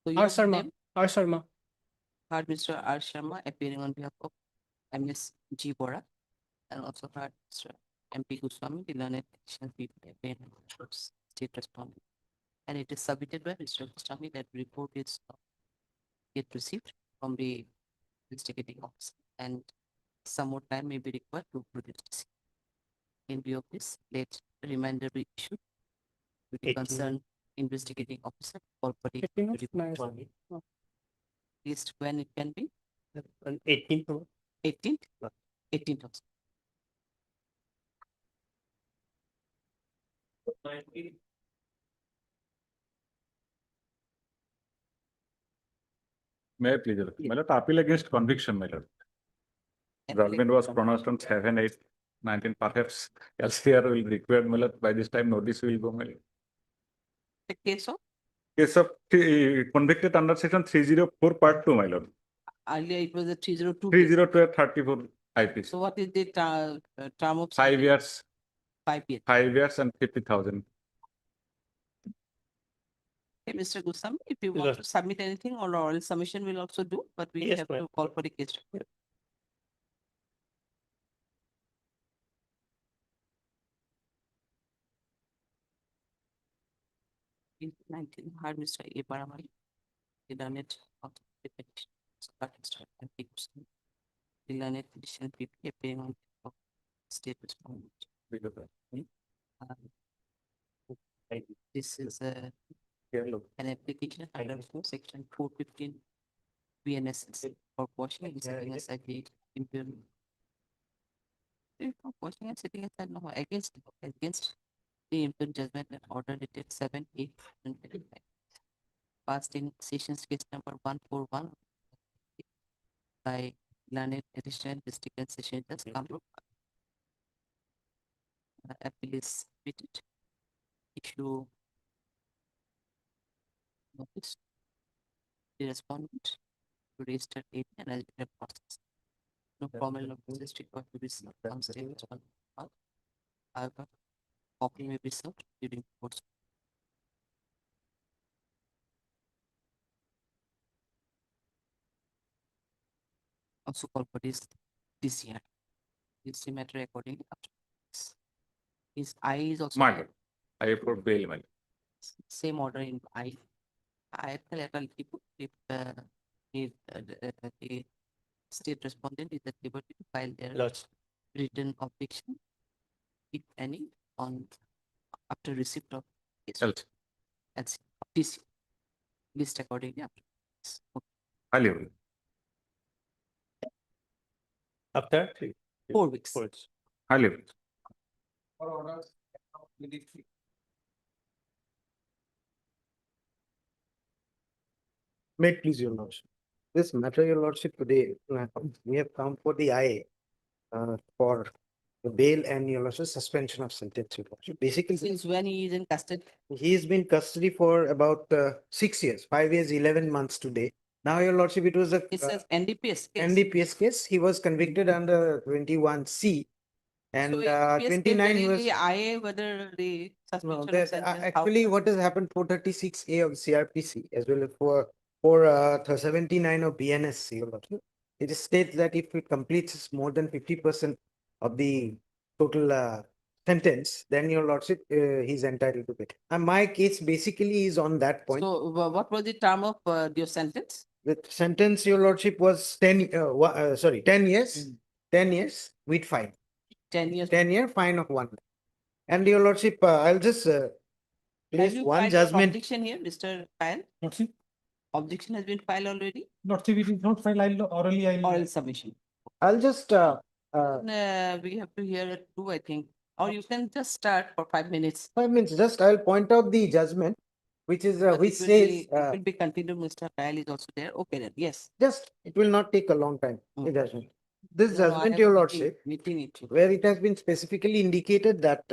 So you R. have the Sharma. name? R. Sharma. Heard Mr. R. Sharma appearing on behalf of MS G. Bora, and also heard Mr. MP Goswami, the learned additional people appearing on state respondent. And it is submitted by Mr. Goswami that report is yet received from the investigating officer, and some more time may be required to produce this. In view of this, let reminder be issued with the 18. concerned investigating officer for the 18 of report. May. Least when it can be? On 18th. 18th? 18th also. May I please, Lord? My lord, appeal against conviction, my lord. Judgment was pronounced on 7/8/19. Perhaps LCR will require, my lord, by this time notice will go, my lord. The case of Case of convicted under section 304 part 2, my lord. earlier it was a 302. 302 at 34 IPC. So what is the term of 5 years. 5 years. 5 years and 50,000. Okay, Mr. Goswami, if you want Yes. to submit anything or oral submission will also do, but we Yes, have ma'am. to call for the case. In 19, heard Mr. A. Paramari, the learned of the petition. So that is right. And it the learned petition people appearing on of state respondent. This is an application under section 415 BNSS for washing and setting aside the implement. For washing and setting aside no against the implement judgment and order dated 7/8/2025. passed in sessions case number 141 by learned additional district and session judge Kamrup. Appeal is submitted. Issue notice the respondent to register it and eligible process. No formal of the district or to be served on statement on file. However, copy may be served during course. Also call for this DCR. This matter accordingly after this. His I is also My lord, I for bail, my lord. same order in I. I feel at all if the state respondent is at liberty to file their written objection, if any, on after receipt of case. Else. That's this list accordingly after. Okay. I leave. After 4 weeks. I leave. May it please your lordship. This matter, your lordship, today we have come for the IA for the bail and your lordship suspension of sentence. Your lordship. Basically, Since when he is in custody? he has been custody for about 6 years, 5 years, 11 months today. Now, your lordship, it was a It says NDPS case. NDPS case. He was convicted under 21C. And So NDPS case 29 he was. generally IA whether the No, suspension of sentence. actually, what has happened 436A of CRPC as well as for 79 of BNS, your lordship. It states that if it completes more than 50% of the total sentence, then your lordship he's entitled to it. And my case basically is on that point. So what was the term of your sentence? The sentence, your lordship, was 10 years, 10 years with fine. 10 years. 10-year fine of 1 lakh. And your lordship, I'll just Have place you one filed your judgment. objection here, Mr. Kyle? Lordship, Objection has been filed already? Lordship, it is not filed, orally, Oral submission. I'll just We have to hear it too, I think. Or you can just start for 5 minutes. 5 minutes. Just I'll point out the judgment, which is But which it will says be- it will be continued. Mr. Kyle is also there. Okay, then, yes. just it will not take a long time. The judgment. This No, I judgment, have your meeting- lordship, Meeting it. where it has been specifically indicated that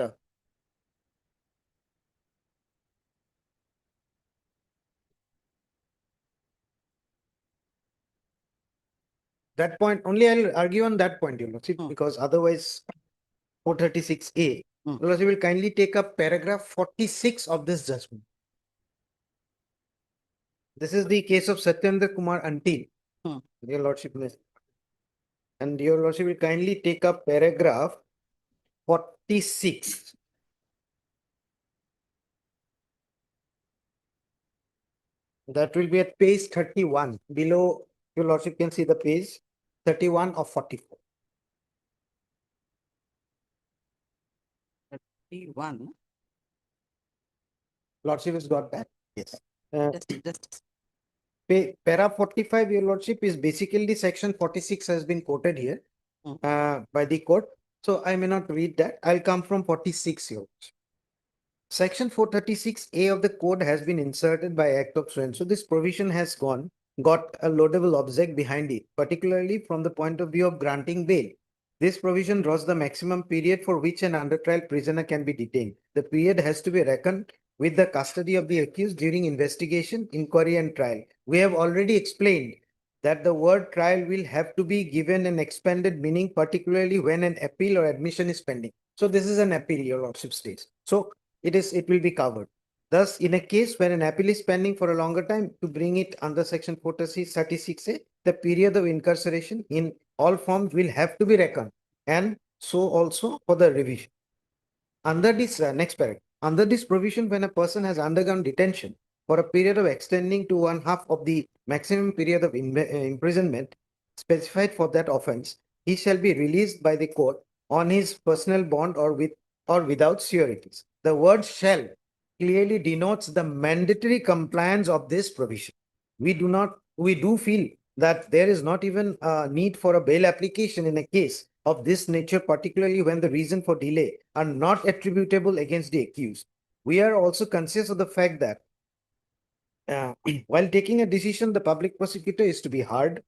that point only I'll argue on that point, your lordship, because otherwise 436A, your lordship will kindly take up paragraph 46 of this judgment. This is the case of Satyendra Kumar Antil, your lordship. And your lordship will kindly take up paragraph 46. That will be at page 31. Below, your lordship can see the page 31 of 44. 31. Lordship has got that? Yes. Just Para 45, your lordship, is basically section 46 has been quoted here by the court. So I may not read that. I'll come from 46 here. Section 436A of the code has been inserted by Act of so. So this provision has got a laudable object behind it, particularly from the point of view of granting bail. This provision draws the maximum period for which an under trial prisoner can be detained. The period has to be reckoned with the custody of the accused during investigation, inquiry, and trial. We have already explained that the word trial will have to be given an expanded meaning, particularly when an appeal or admission is pending. So this is an appeal, your lordship states. So it will be covered. Thus, in a case where an appeal is pending for a longer time, to bring it under section 436A, the period of incarceration in all forms will have to be reckoned, and so also for the revision. Under this next paragraph, under this provision, when a person has undergone detention for a period of extending to 1/2 of the maximum period of imprisonment specified for that offence, he shall be released by the court on his personal bond or without sureties. The word shall clearly denotes the mandatory compliance of this provision. We do feel that there is not even a need for a bail application in a case of this nature, particularly when the reason for delay are not attributable against the accused. We are also conscious of the fact that while taking a decision, the public prosecutor is to be heard,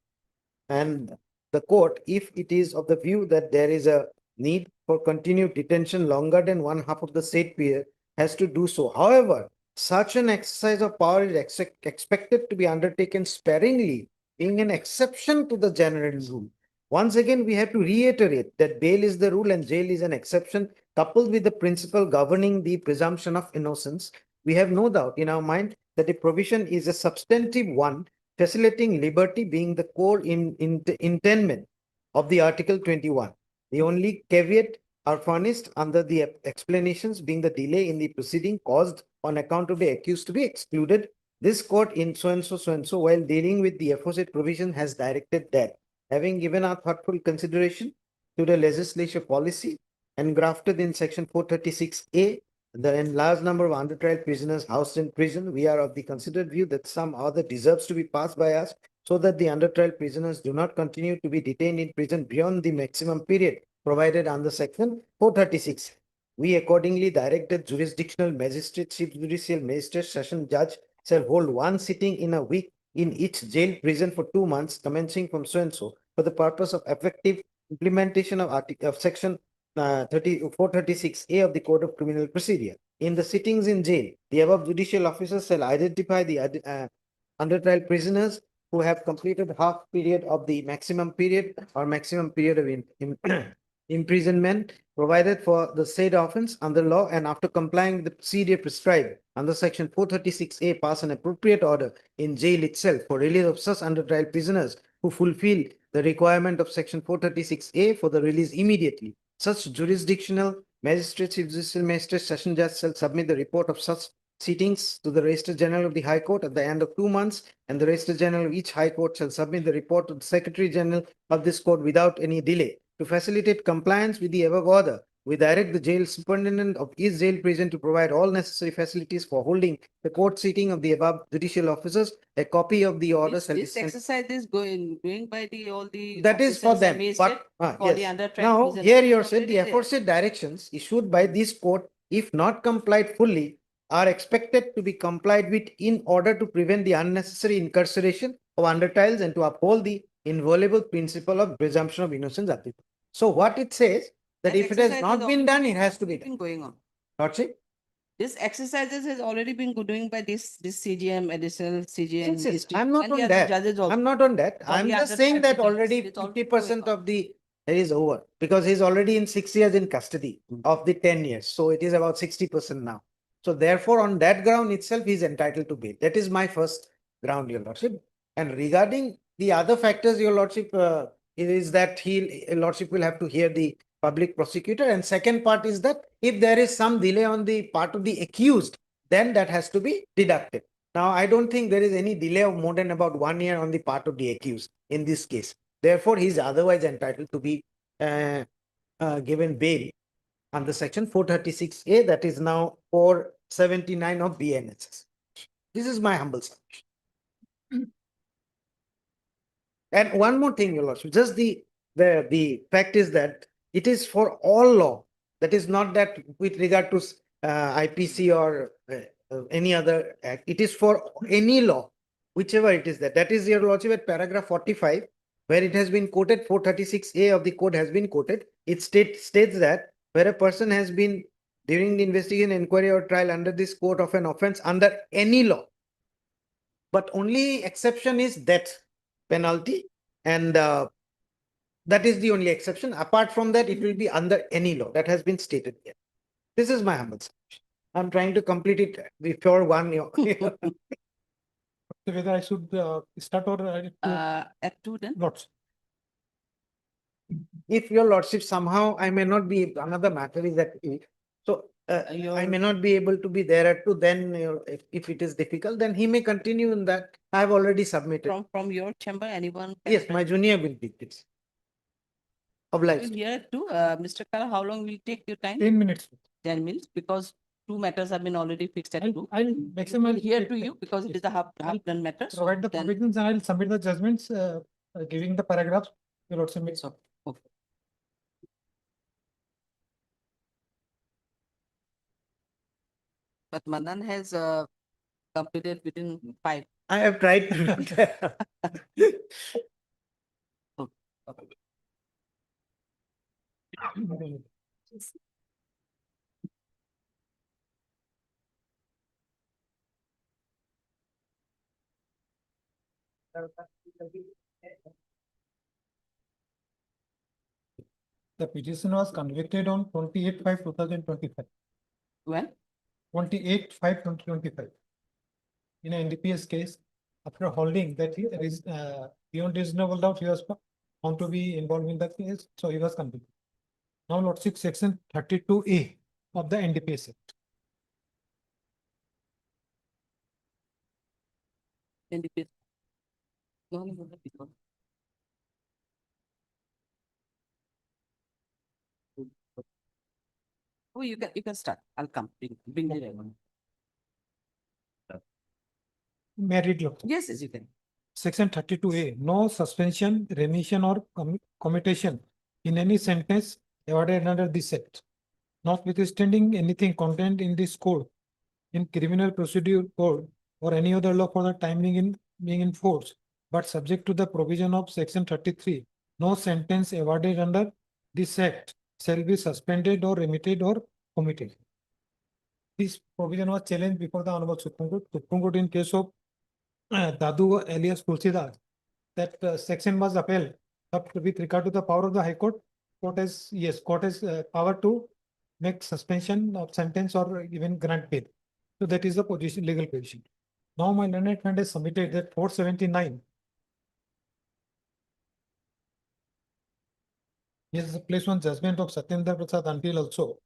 and the court, if it is of the view that there is a need for continued detention longer than one half of the said period, has to do so. However, such an exercise of power is expected to be undertaken sparingly, being an exception to the general rule. Once again, we have to reiterate that bail is the rule and jail is an exception, coupled with the principle governing the presumption of innocence. We have no doubt in our mind that the provision is a substantive one, facilitating liberty being the core intendment of the Article 21. The only caveat are furnished under the explanations being the delay in the proceeding caused on account of the accused to be excluded. This court in so and so, while dealing with the aforesaid provision, has directed that, having given our thoughtful consideration to the legislature policy and grafted in section 436A, the enlarged number of under trial prisoners housed in prison, we are of the considered view that some order deserves to be passed by us so that the under trial prisoners do not continue to be detained in prison beyond the maximum period provided under section 436. We accordingly directed jurisdictional magistrate, chief judicial magistrate, session judge shall hold one sitting in a week in each jail prison for 2 months, commencing from so and so, for the purpose of effective implementation of section 436A of the Code of Criminal Procedure. In the sittings in jail, the above judicial officers shall identify the under trial prisoners who have completed half period of the maximum period or maximum period of imprisonment provided for the said offense under law, and after complying with the procedure prescribed under section 436A, pass an appropriate order in jail itself for release of such under trial prisoners who fulfill the requirement of section 436A for the release immediately. Such jurisdictional magistrate, chief judicial magistrate, session judge shall submit the report of such sittings to the Registrar General of the High Court at the end of 2 months, and the Registrar General of each High Court shall submit the report to the Secretary General of this court without any delay. To facilitate compliance with the above order, we direct the jail superintendent of each jail prison to provide all necessary facilities for holding the court sitting of the above judicial officers. A copy of the order shall be This sent. exercise is going by the all the. That is for officers them, and magistrate but for the yes. under trial Now, prisoners here is you said already the there. aforesaid directions issued by this court, if not complied fully, are expected to be complied with in order to prevent the unnecessary incarceration of under trials and to uphold the inviolable principle of presumption of innocence. So what it says that if it has exercise not is been done, it has to be been done. going on. Lordship? This exercises has already been doing by this CGM, additional CGM. Yes, yes. district, I'm not and the on other that. judges also. I'm not on that. For I'm the just under saying trial that prisoners, already it's already 50% of the is over because he's already in 6 years in custody of the 10 years. So it is about 60% now. So therefore, on that ground itself, he's entitled to bail. That is my first ground, Your Lordship. And regarding the other factors, Your Lordship, is that Lordship will have to hear the public prosecutor. And second part is that if there is some delay on the part of the accused, then that has to be deducted. Now, I don't think there is any delay of more than about 1 year on the part of the accused in this case. Therefore, he is otherwise entitled to be given bail under section 436A, that is now 479 of BNSS. This is my humble submission. And one more thing, Your Lordship, just the fact is that it is for all law. That is not that with regard to IPC or any other act. It is for any law, whichever it is that. That is, Your Lordship, at paragraph 45, where it has been quoted, 436A of the code has been quoted. It states that where a person has been during the investigation, inquiry or trial under this code of an offense under any law. But only exception is death penalty, and that is the only exception. Apart from that, it will be under any law that has been stated here. This is my humble submission. I'm trying to complete it before 1 year. Whether I should start or at 2 then? Lots. If Your Lordship, somehow I may not be, another matter is that so I may not be able to be there at 2, then if it is difficult, then he may continue in that. I have already submitted. From your chamber, anyone? Yes, my junior will be this. Obliged. Here too, Mr. Kala, how long will take your time? 10 minutes. 10 minutes, because 2 matters have been already fixed at 2. I'll maximum Here to you because it is a half done matter. So provide the then- provisions and I'll submit the judgments, giving the paragraphs. You'll also make some. Okay. But Manan has completed within 5. I have tried to do that. The petition was convicted on 28/5/2025. When? 28/5/2025. In an NDPS case, after holding that he is beyond reasonable doubt, he was found to be involved in the case, so he was convicted. Now, Lordship, section 32A of the NDPS Act. NDPS. No. Oh, you can start. I'll come. Bring the record. May I read, Lordship? Yes, you can. Section 32A, no suspension, remission or commutation in any sentence awarded under this act. Notwithstanding anything contained in this code, in criminal procedure code or any other law for the time being in force, but subject to the provision of section 33, no sentence awarded under this act shall be suspended or remitted or commuted. This provision was challenged before the Honorable Supreme Court. Supreme Court in case of Dadu alias Tulsidas, that section was upheld. But with regard to the power of the High Court, court has power to make suspension of sentence or even grant bail. So that is the position, legal position. Now my learned friend has submitted that 479. He has placed on judgment of Satyendra Prasad until also.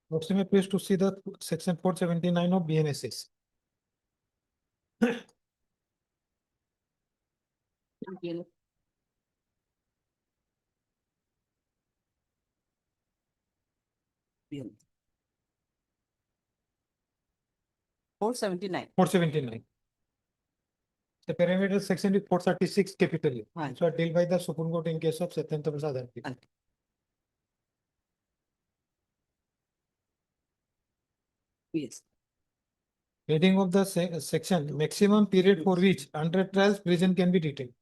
What's my place to see the section 479 of BNSS? BN. 479. 479. The parameter section is 436 capitally. Right. So dealt by the Supreme Court in case of Satyendra Prasad. Yes. Reading of the section, maximum period for which under trials prison can be detained.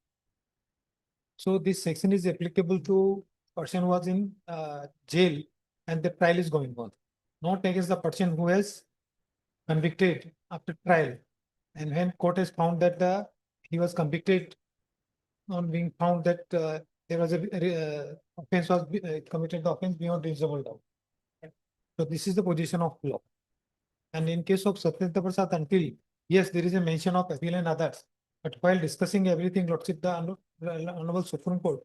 So this section is applicable to person who was in jail and the trial is going on. Not against the person who has convicted after trial. And when court has found that he was convicted on being found that there was a offense was committed, the offense beyond reasonable doubt. So this is the position of law. And in case of Satyendra Prasad until, yes, there is a mention of appeal and others. But while discussing everything, Lordship, the Honorable Supreme Court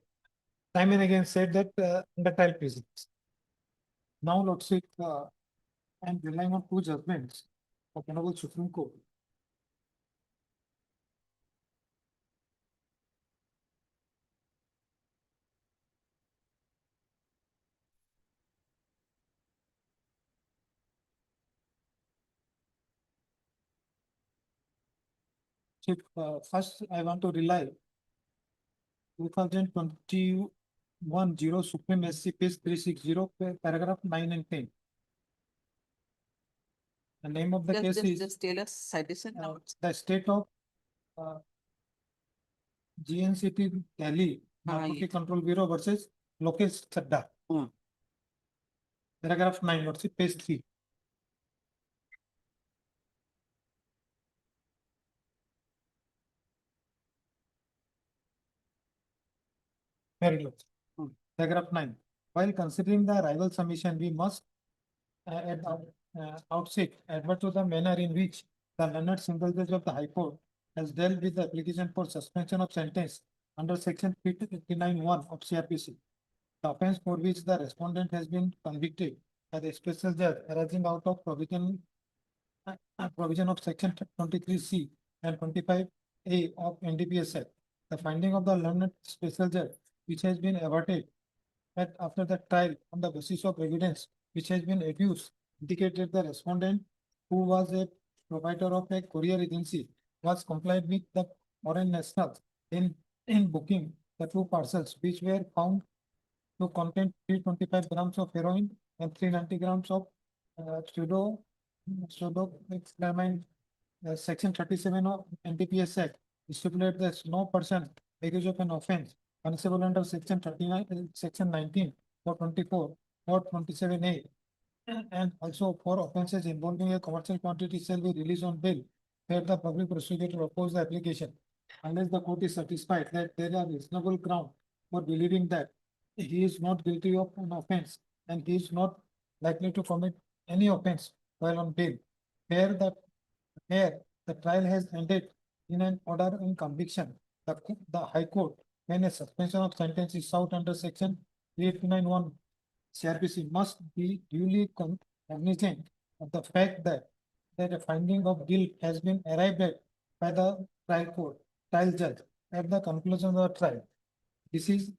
time and again said that under trial prisons. Now, Lordship, I am relying on two judgments of Honorable Supreme Court. First, I want to rely 2021 Supreme SC page 360 paragraph 9 and 10. The name of the case is Just tell us citation. the state of GNCT Delhi Narcotic Control Bureau versus Lokesh Chadda. Paragraph 9, what's it, page 3. Very good. Paragraph 9. While considering the rival submission, we must at outset advert to the manner in which the learned single judge of the High Court has dealt with the application for suspension of sentence under section 59(1) of CRPC. The offense for which the respondent has been convicted by the special judge arising out of provision of section 23C and 25A of NDPS Act. The finding of the learned special judge, which has been averted that after the trial on the basis of evidence which has been adduced, indicated the respondent, who was a provider of a courier agency, was complied with the foreign nationals in booking the two parcels which were found to contain 325 grams of heroin and 390 grams of Pseudo examine section 37 of NDPS Act stipulate that no person accused of an offense punishable under section 39, section 19 or 24 or 27A. And also for offenses involving a commercial quantity shall be released on bail where the public prosecutor oppose the application unless the court is satisfied that there are reasonable ground for believing that he is not guilty of an offense and he is not likely to commit any offense while on bail. Where the trial has ended in an order in conviction, the High Court, when a suspension of sentence is sought under section 3891 CRPC must be duly cognizant of the fact that a finding of guilt has been arrived at by the trial judge at the conclusion of the trial. This is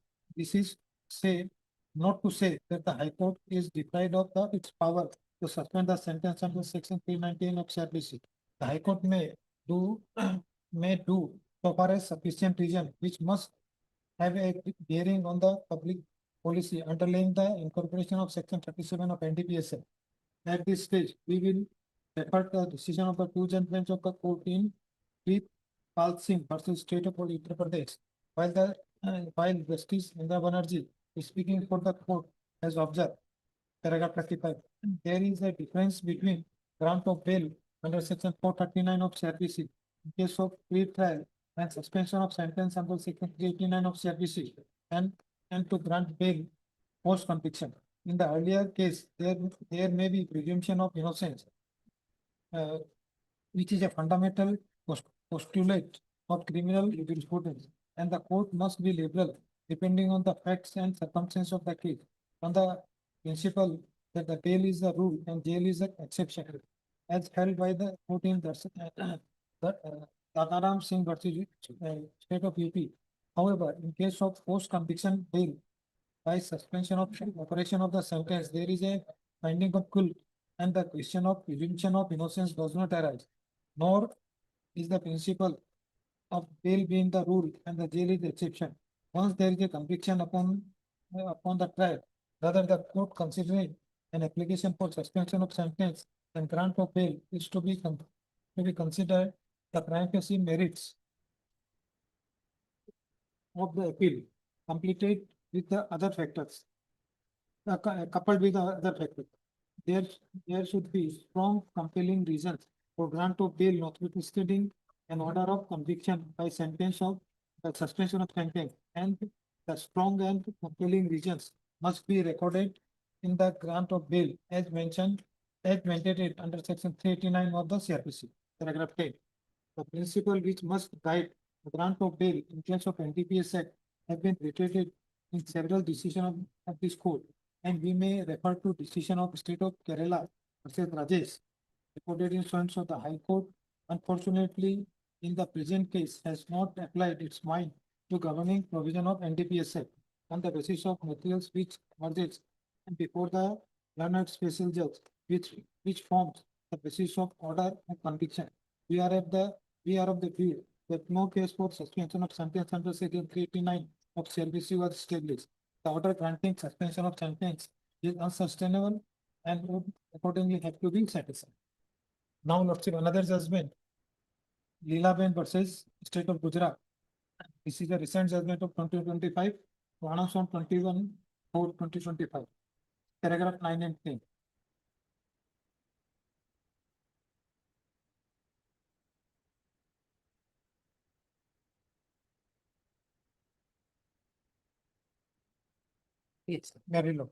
not to say that the High Court is deprived of its power to suspend the sentence under section 319 of CRPC. The High Court may do so far as sufficient reason which must have a bearing on the public policy underlying the incorporation of section 37 of NDPS. At this stage, we will refer to the decision of the two judgments of the court in Pal Singh versus State of Uttar Pradesh. While Justice Indra Banerjee is speaking for the court has observed, paragraph 35, there is a difference between grant of bail under section 439 of CRPC in case of pre-trial and suspension of sentence under section 389 of CRPC and to grant bail post conviction. In the earlier case, there may be presumption of innocence, which is a fundamental postulate of criminal jurisprudence, and the court must be liberal depending on the facts and circumstances of the case, on the principle that the bail is the rule and jail is the exception, as held by the court in Dadaram Singh versus State of UP. However, in case of post-conviction bail by suspension of operation of the sentence, there is a finding of guilt, and the question of presumption of innocence does not arise, nor is the principle of bail being the rule and the jail is the exception. Once there is a conviction upon the trial, rather the court considering an application for suspension of sentence and grant of bail is to be considered the prima facie merits of the appeal completed with the other factors, coupled with the other factors. There should be strong compelling reasons for grant of bail notwithstanding an order of conviction by sentence of the suspension of sentence, and the strong and compelling reasons must be recorded in the grant of bail as mandated under section 389 of the CRPC, paragraph 10. The principle which must guide the grant of bail in case of NDPS Act have been reiterated in several decisions of this court, and we may refer to decision of State of Kerala versus Rajesh, recorded in Sons of the High Court. Unfortunately, in the present case, has not applied its mind to governing provision of NDPS Act on the basis of materials which emerges before the learned special judge, which forms the basis of order of conviction. We are of the view that no case for suspension of sentence under section 389 of CRPC was established. The order granting suspension of sentence is unsustainable and would accordingly have to be satisfied. Now, let's see another judgment. Leelaben versus State of Gujarat. This is a recent judgment of 2025, pronounced on 21/4/2025, paragraph 9 and 10. Yes. Very low.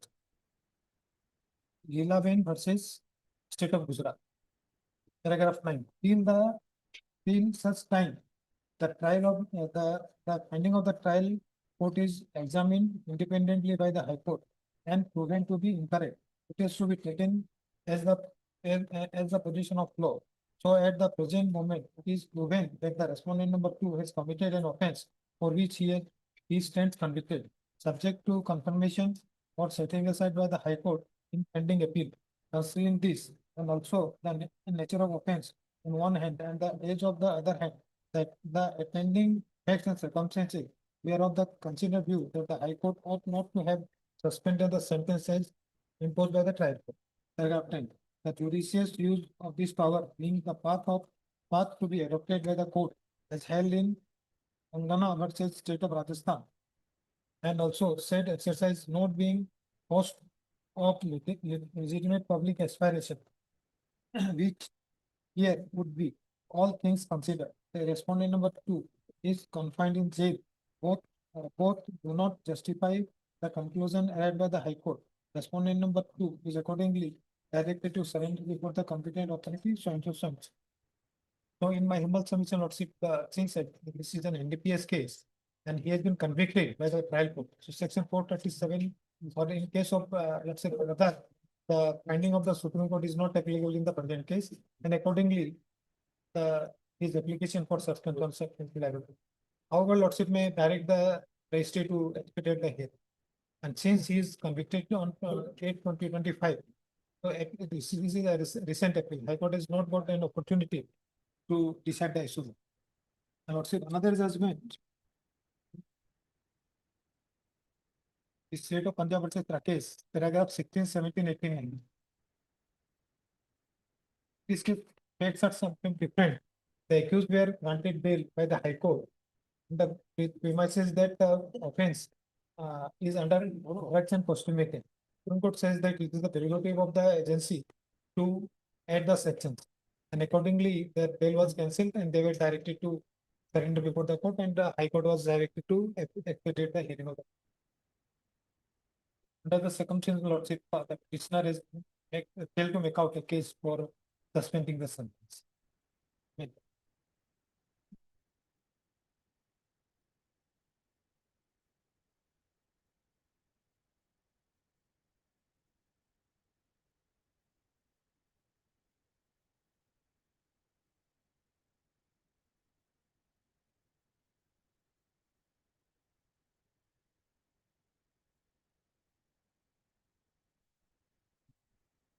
Leelaben versus State of Gujarat. Paragraph 9. Till such time, the trial of the finding of the trial court is examined independently by the High Court and proven to be incorrect, it has to be taken as the position of law. So at the present moment, it is proven that the respondent number 2 has committed an offense for which he stands convicted, subject to confirmation or setting aside by the High Court in pending appeal. Considering this, and also the nature of offense on one hand and the age of the other hand, that the attending facts and circumstances, we are of the considered view that the High Court ought not to have suspended the sentences imposed by the trial court. Paragraph 10. the judicious use of this power being the path to be adopted by the court as held in Angana versus State of Rajasthan. And also said exercise not being cost of legitimate public aspiration, which here would be all things considered. The respondent number 2 is confined in jail. Both do not justify the conclusion arrived by the High Court. Respondent number 2 is accordingly directed to surrender before the competent authority. So in my humble submission, Lordship, since this is an NDPS case and he has been convicted by the trial court. So section 437, or in case of let's say whether the finding of the Supreme Court is not applicable in the present case, and accordingly his application for suspension concept is liable. However, Lordship may direct the registry to expedite the hearing. And since he is convicted on 8/20/25, so this is a recent appeal. High Court has not got an opportunity to decide the issue. And Lordship, another judgment. The State of Punjab versus Rakesh, paragraph 16, 17, 18. This case facts are something different. The accused were granted bail by the High Court. The premises that the offense is under rights and postulated. Supreme Court says that it is the prerogative of the agency to add the sections. And accordingly, their bail was cancelled and they were directed to surrender before the court, and the High Court was directed to expedite the hearing of the. Under the circumstances, Lordship, the petitioner has failed to make out a case for suspending the sentence.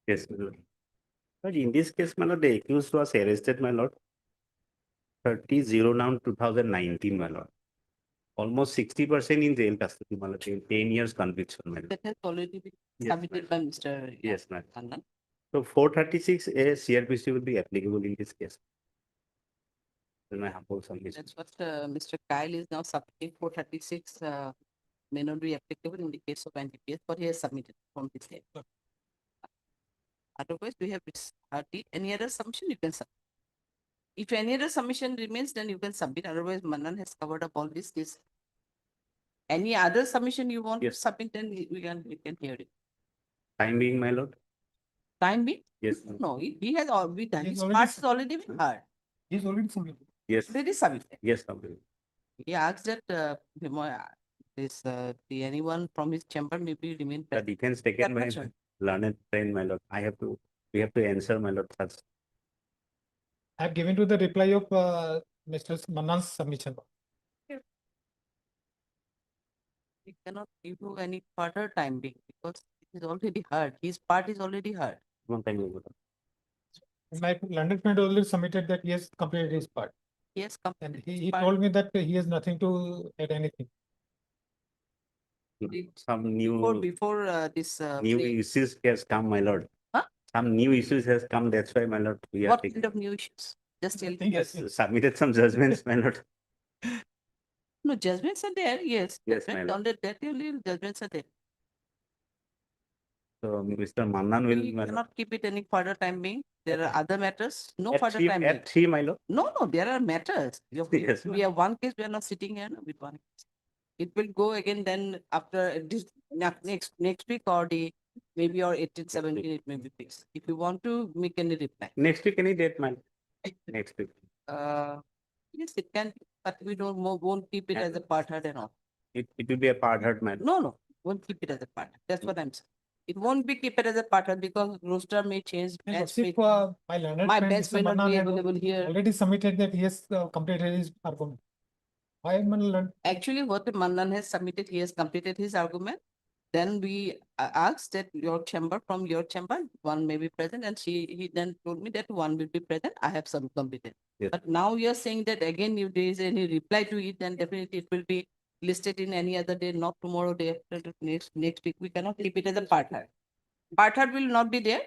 Yes, my lord. But in this case, my lord, the accused was arrested, my lord. 30/09/2019, my lord. Almost 60% in jail custody, my lord. 10 years conviction, my lord. That has already been Yes, submitted by Mr. Yes, ma'am. Kannan. So 436 A CRPC will be applicable in this case. Then I have also submission. That's what Mr. Kyle is now submitting. 436 may not be applicable in the case of NDPS, but he has submitted from his head. Otherwise, we have any other submission you can submit. If any other submission remains, then you can submit. Otherwise, Manan has covered up all this case. Any other submission you want to Yes. submit, then we can hear it. Time being, my lord? Time being? Yes. No, he has already done. He's His already part is already been heard. He's already submitted. Yes. Already submitted. Yes, submitted. He asked that anyone from his chamber maybe remain The present. defense taken That by much only. learned friend, my lord. We have to answer, my lord, first. I have given to the reply of Mr. Manan's submission. We cannot give you any further time being because it is already heard. His part is already heard. One time over. My London friend already submitted that he has completed his part. Yes, And he told me that he has nothing to add anything. Some new Before this. new play. issues has come, my lord. Huh? Some new issues has come. That's why, my lord, we are What taking. kind of new issues? Just tell me. Yes. Submitted some judgments, my lord. No, judgments are there. Yes. Yes, my Judgment, lord. on that only judgments are there. So Mr. Mannan will. We cannot keep it any further time being. There are other matters. No At further three- time being. At 3, my lord. No, there are matters. Yes, We have one case, we are not sitting here with one case. It will go again then after this next week or maybe or 18, 17, it may be fixed. If you want to make any reply. Next week, any date, my lord? Next week. Yes, it can, but we won't keep it as a part heard and all. It will be a part heard, my lord. No, won't keep it as a part. That's what I'm saying. It won't be kept as a part heard because roster may change. And bench Lordship, may- my learned My friend, bench Mr. may not Manan, be had available here. already submitted that he has completed his argument. Why am I learned? Actually, what Manan has submitted, he has completed his argument. Then we asked that from your chamber, one may be present, and he then told me that one will be present. I have some completed. Yes. But now you're saying that again, if there is any reply to it, then definitely it will be listed in any other day, not tomorrow, day after, next week. We cannot keep it as a part heard. Part heard will not be there.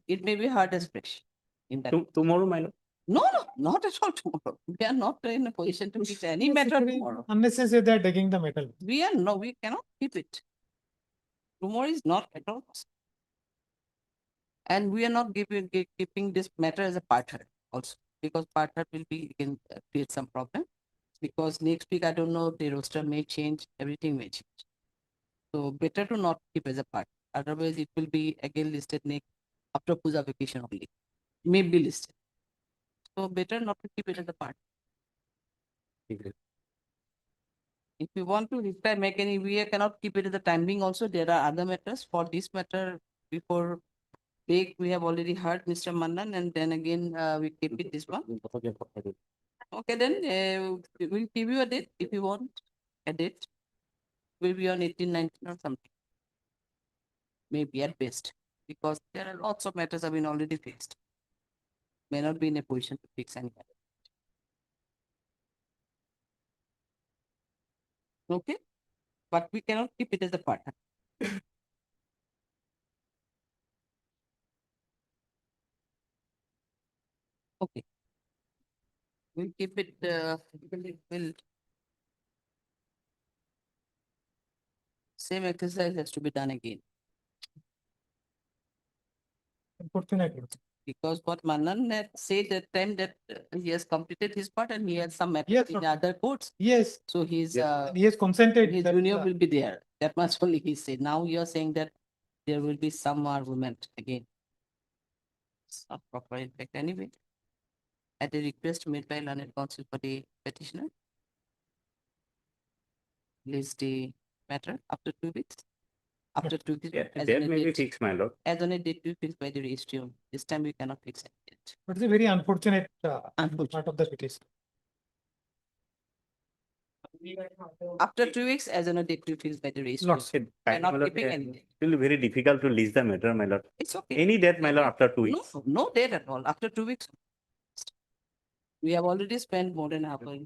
It may be heard as fresh. In that. Tomorrow, my lord. No, not at all tomorrow. We are not in a position to fix any matter tomorrow. Unnecessary, they are taking the metal. We cannot keep it. Tomorrow is not at all possible. And we are not keeping this matter as a partner also, because partner will be, can create some problem. Because next week, I don't know, the roster may change, everything may change. So better to not keep as a partner. Otherwise, it will be again listed next after Puja vacation only. May be listed. So better not to keep it as a partner. If you want to reply, make any, we cannot keep it as a timing also. There are other matters. For this matter, before break, we have already heard Mr. Mannan, and then again, we keep it this one. Okay, then we'll give you a date if you want a date. Will be on 18, 19 or something. Maybe at best, because there are lots of matters have been already fixed. May not be in a position to fix any matter. Okay, but we cannot keep it as a partner. Okay. We'll keep it, we'll same exercise has to be done again. Unfortunately. Because what Manan had said that time that he has completed his part and he has some matters Yes, in sir. other courts. Yes. So he's, And he has consented. his that, junior will be there. That much only he said. Now you are saying that there will be some argument again. It's not proper in fact anyway. At the request made by learned counsel for the petitioner. List the matter after 2 weeks. After 2 weeks. as That on a may be date- fixed, my lord. As on a date to be fixed by the registry. This time we cannot fix it. But it's a very unfortunate part of the petition. After 2 weeks, as on a date to be fixed by the registry. Not said. We are not keeping anything. It will be very difficult to list the matter, my lord. It's okay. Any date, my lord, after 2 No, weeks. no date at all. After 2 weeks. We have already spent more than half a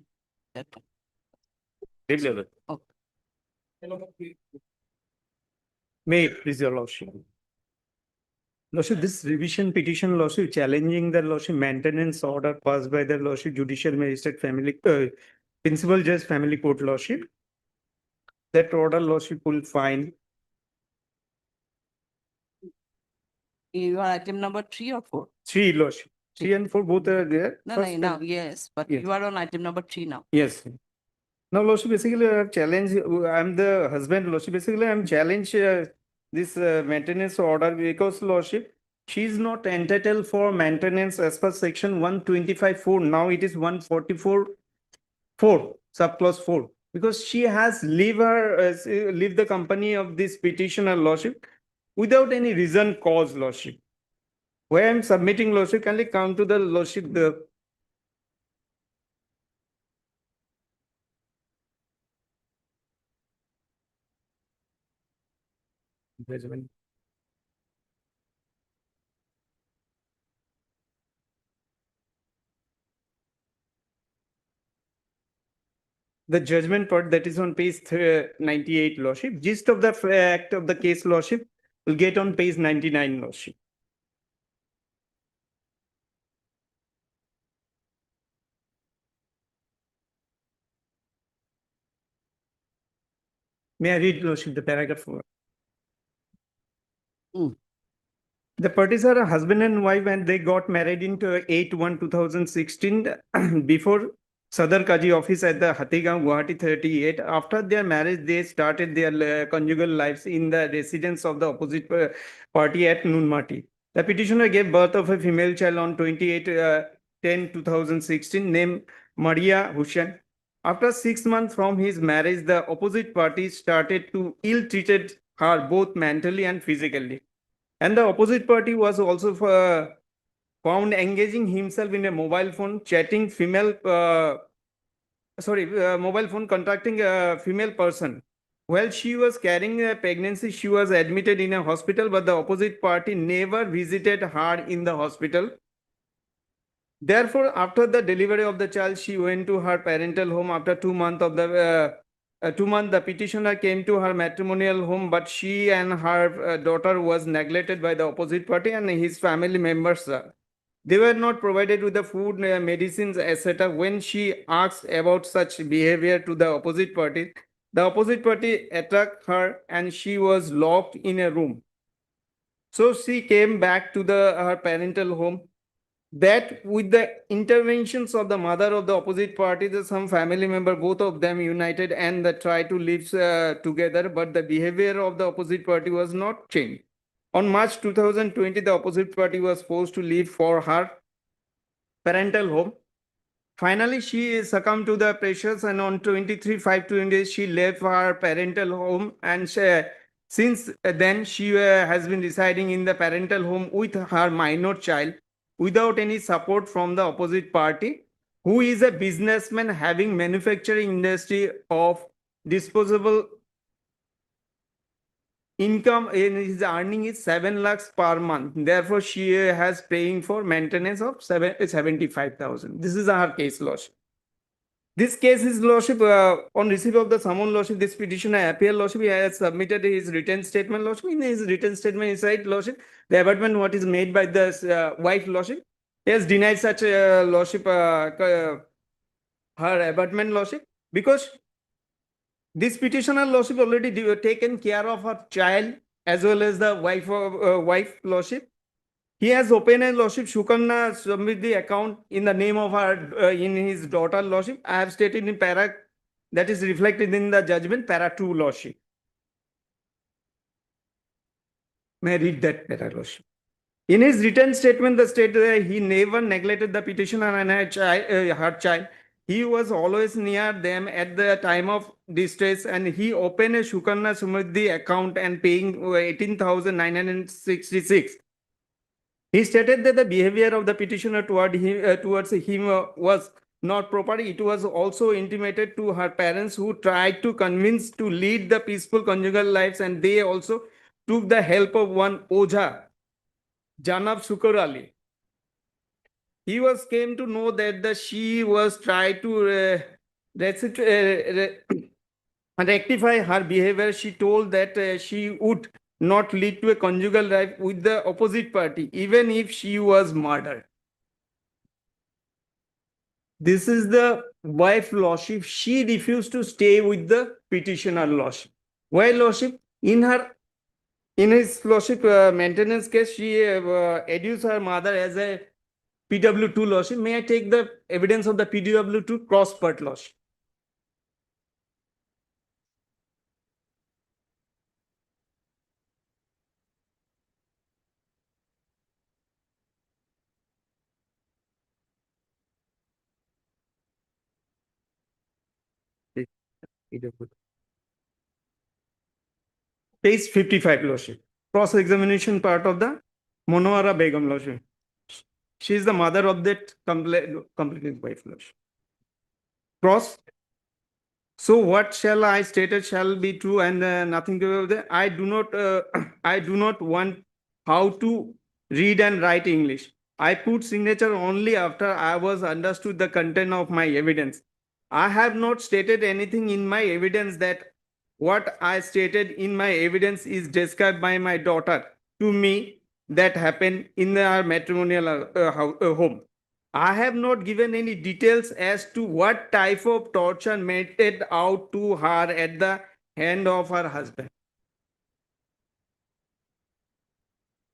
that. Leave level. Okay. May it please your lordship. Lordship, this revision petition lordship challenging the lordship maintenance order passed by the lordship judicial magistrate family, principal judge family court lordship. That order lordship will find You are item number 3 or 4? 3 lordship. 3 and 4 both are there. No, First, no, yes, but Yes. you are on item number 3 now. Yes. Now, lordship, basically, I have challenged, I'm the husband, lordship, basically, I'm challenged this maintenance order because, lordship, she is not entitled for maintenance as per section 125(4). Now it is 144(4), subclause 4, because she has leave the company of this petitioner, lordship, without any reason cause, lordship. Where I'm submitting, lordship, kindly come to the lordship, judgment. The judgment part that is on page 98, lordship. Gist of the fact of the case, lordship, will get on page 99, lordship. May I read, lordship, the paragraph? The parties are a husband and wife and they got married into 8/1/2016 before Sadar Kaji office at the Hatigaon, Guwahati 38. After their marriage, they started their conjugal lives in the residence of the opposite party at Nunmati. The petitioner gave birth of a female child on 28/10/2016 named Maria Hussain. After 6 months from his marriage, the opposite party started to ill-treated her both mentally and physically. And the opposite party was also found engaging himself in a mobile phone, chatting mobile phone contacting a female person. While she was carrying a pregnancy, she was admitted in a hospital, but the opposite party never visited her in the hospital. Therefore, after the delivery of the child, she went to her parental home after 2 months of the 2 months, the petitioner came to her matrimonial home, but she and her daughter was neglected by the opposite party and his family members. They were not provided with the food, medicines, etc. When she asked about such behavior to the opposite party attacked her and she was locked in a room. So she came back to her parental home. That with the interventions of the mother of the opposite party, some family member, both of them united and tried to live together, but the behavior of the opposite party was not changed. On March 2020, the opposite party was forced to leave for her parental home. Finally, she succumbed to the pressures and on 23/5/20, she left her parental home and since then she has been residing in the parental home with her minor child without any support from the opposite party, who is a businessman having manufacturing industry of disposable income, and his earning is 7 lakhs per month. Therefore, she has paying for maintenance of 75,000. This is our case, Lordship. This case is, Lordship, on receipt of the summon, Lordship, this petitioner appeal, Lordship, he has submitted his written statement, Lordship. In his written statement, he said, Lordship, the abutment what is made by the wife, Lordship, he has denied such, Lordship, her abutment, Lordship, because this petitioner, Lordship, already taken care of her child as well as the wife, Lordship. He has opened a, Lordship, Shukanna Samriddhi account in the name of her, in his daughter, Lordship. I have stated in para, that is reflected in the judgment, para 2, Lordship. May I read that para, Lordship? In his written statement, the state he never neglected the petitioner and her child. He was always near them at the time of distress, and he opened a Shukanna Samriddhi account and paying 18,966. He stated that the behavior of the petitioner towards him was not proper. It was also intimated to her parents, who tried to convince to lead the peaceful conjugal lives, and they also took the help of one Oja, Janab Sukar Ali. He came to know that she was trying to rectify her behavior. She told that she would not lead to a conjugal life with the opposite party, even if she was murdered. This is the wife, Lordship. She refused to stay with the petitioner, Lordship. Why, Lordship? In his, Lordship, maintenance case, she adduced her mother as a PW2, Lordship. May I take the evidence of the PW2 cross part, Lordship? Page 55, Lordship. Cross-examination part of the Monowara Begum, Lordship. She is the mother of that complainant wife, Lordship. Cross. So what shall I stated shall be true and nothing to do with it. I do not want how to read and write English. I put signature only after I was understood the content of my evidence. I have not stated anything in my evidence that what I stated in my evidence is described by my daughter to me that happened in our matrimonial home. I have not given any details as to what type of torture meted out to her at the hand of her husband.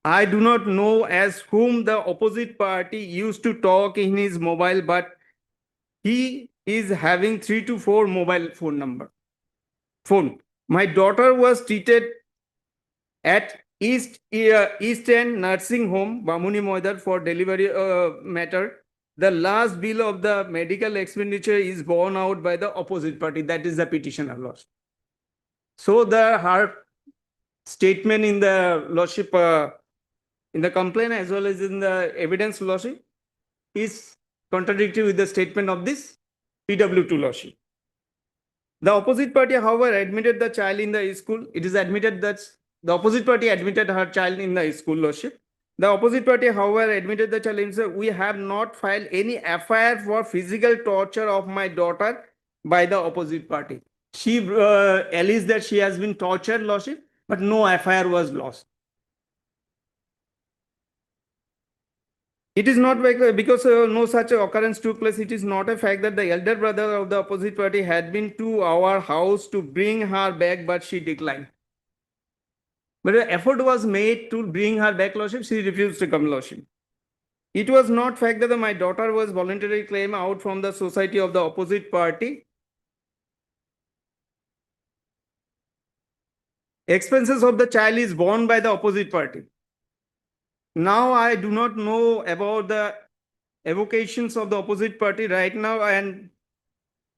I do not know as whom the opposite party used to talk in his mobile, but he is having 3 to 4 mobile phone. My daughter was treated at East End Nursing Home, Bamuni Moidar, for delivery matter. The last bill of the medical expenditure is borne out by the opposite party, that is the petitioner, Lordship. So her statement in the Lordship, in the complaint as well as in the evidence, Lordship, is contradictory with the statement of this PW2, Lordship. The opposite party, however, admitted the child in the school. It is admitted that the opposite party admitted her child in the school, Lordship. The opposite party, however, admitted the child himself. We have not filed any FIR for physical torture of my daughter by the opposite party. She alleged that she has been tortured, Lordship, but no FIR was lost. It is not because no such occurrence took place. It is not a fact that the elder brother of the opposite party had been to our house to bring her back, but she declined. But an effort was made to bring her back, Lordship. She refused to come, Lordship. It was not fact that my daughter was voluntarily claimed out from the society of the opposite party. Expenses of the child is borne by the opposite party. Now I do not know about the evocations of the opposite party right now, and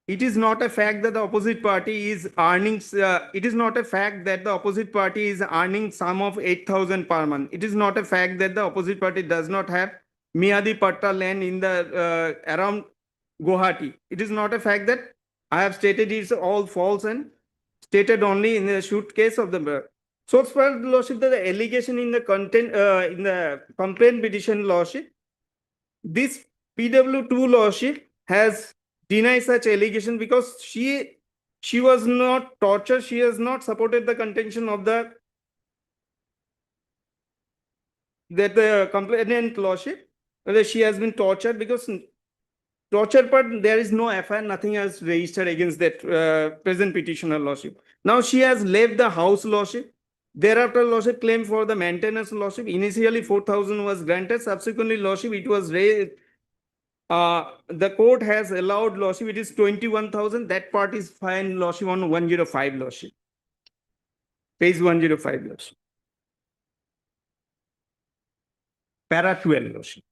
it is not a fact that the opposite party is earning. It is not a fact that the opposite party is earning sum of 8,000 per month. It is not a fact that the opposite party does not have Miadi Patta land in the around Guwahati. It is not a fact that I have stated it's all false and stated only in the shoot case of the. So as far as Lordship, the allegation in the content in the complaint petition, Lordship, this PW2 Lordship has denied such allegation because she was not tortured. She has not supported the contention of the complainant Lordship, whether she has been tortured, because torture part there is no FIR, nothing has registered against that present petitioner, Lordship. Now she has left the house, Lordship. Thereafter, Lordship claimed for the maintenance, Lordship. Initially 4,000 was granted. Subsequently, Lordship, it was raised. The court has allowed, Lordship, it is 21,000. That part is fine, Lordship, on 105, Lordship. Page 105, Lordship. Para 12, Lordship.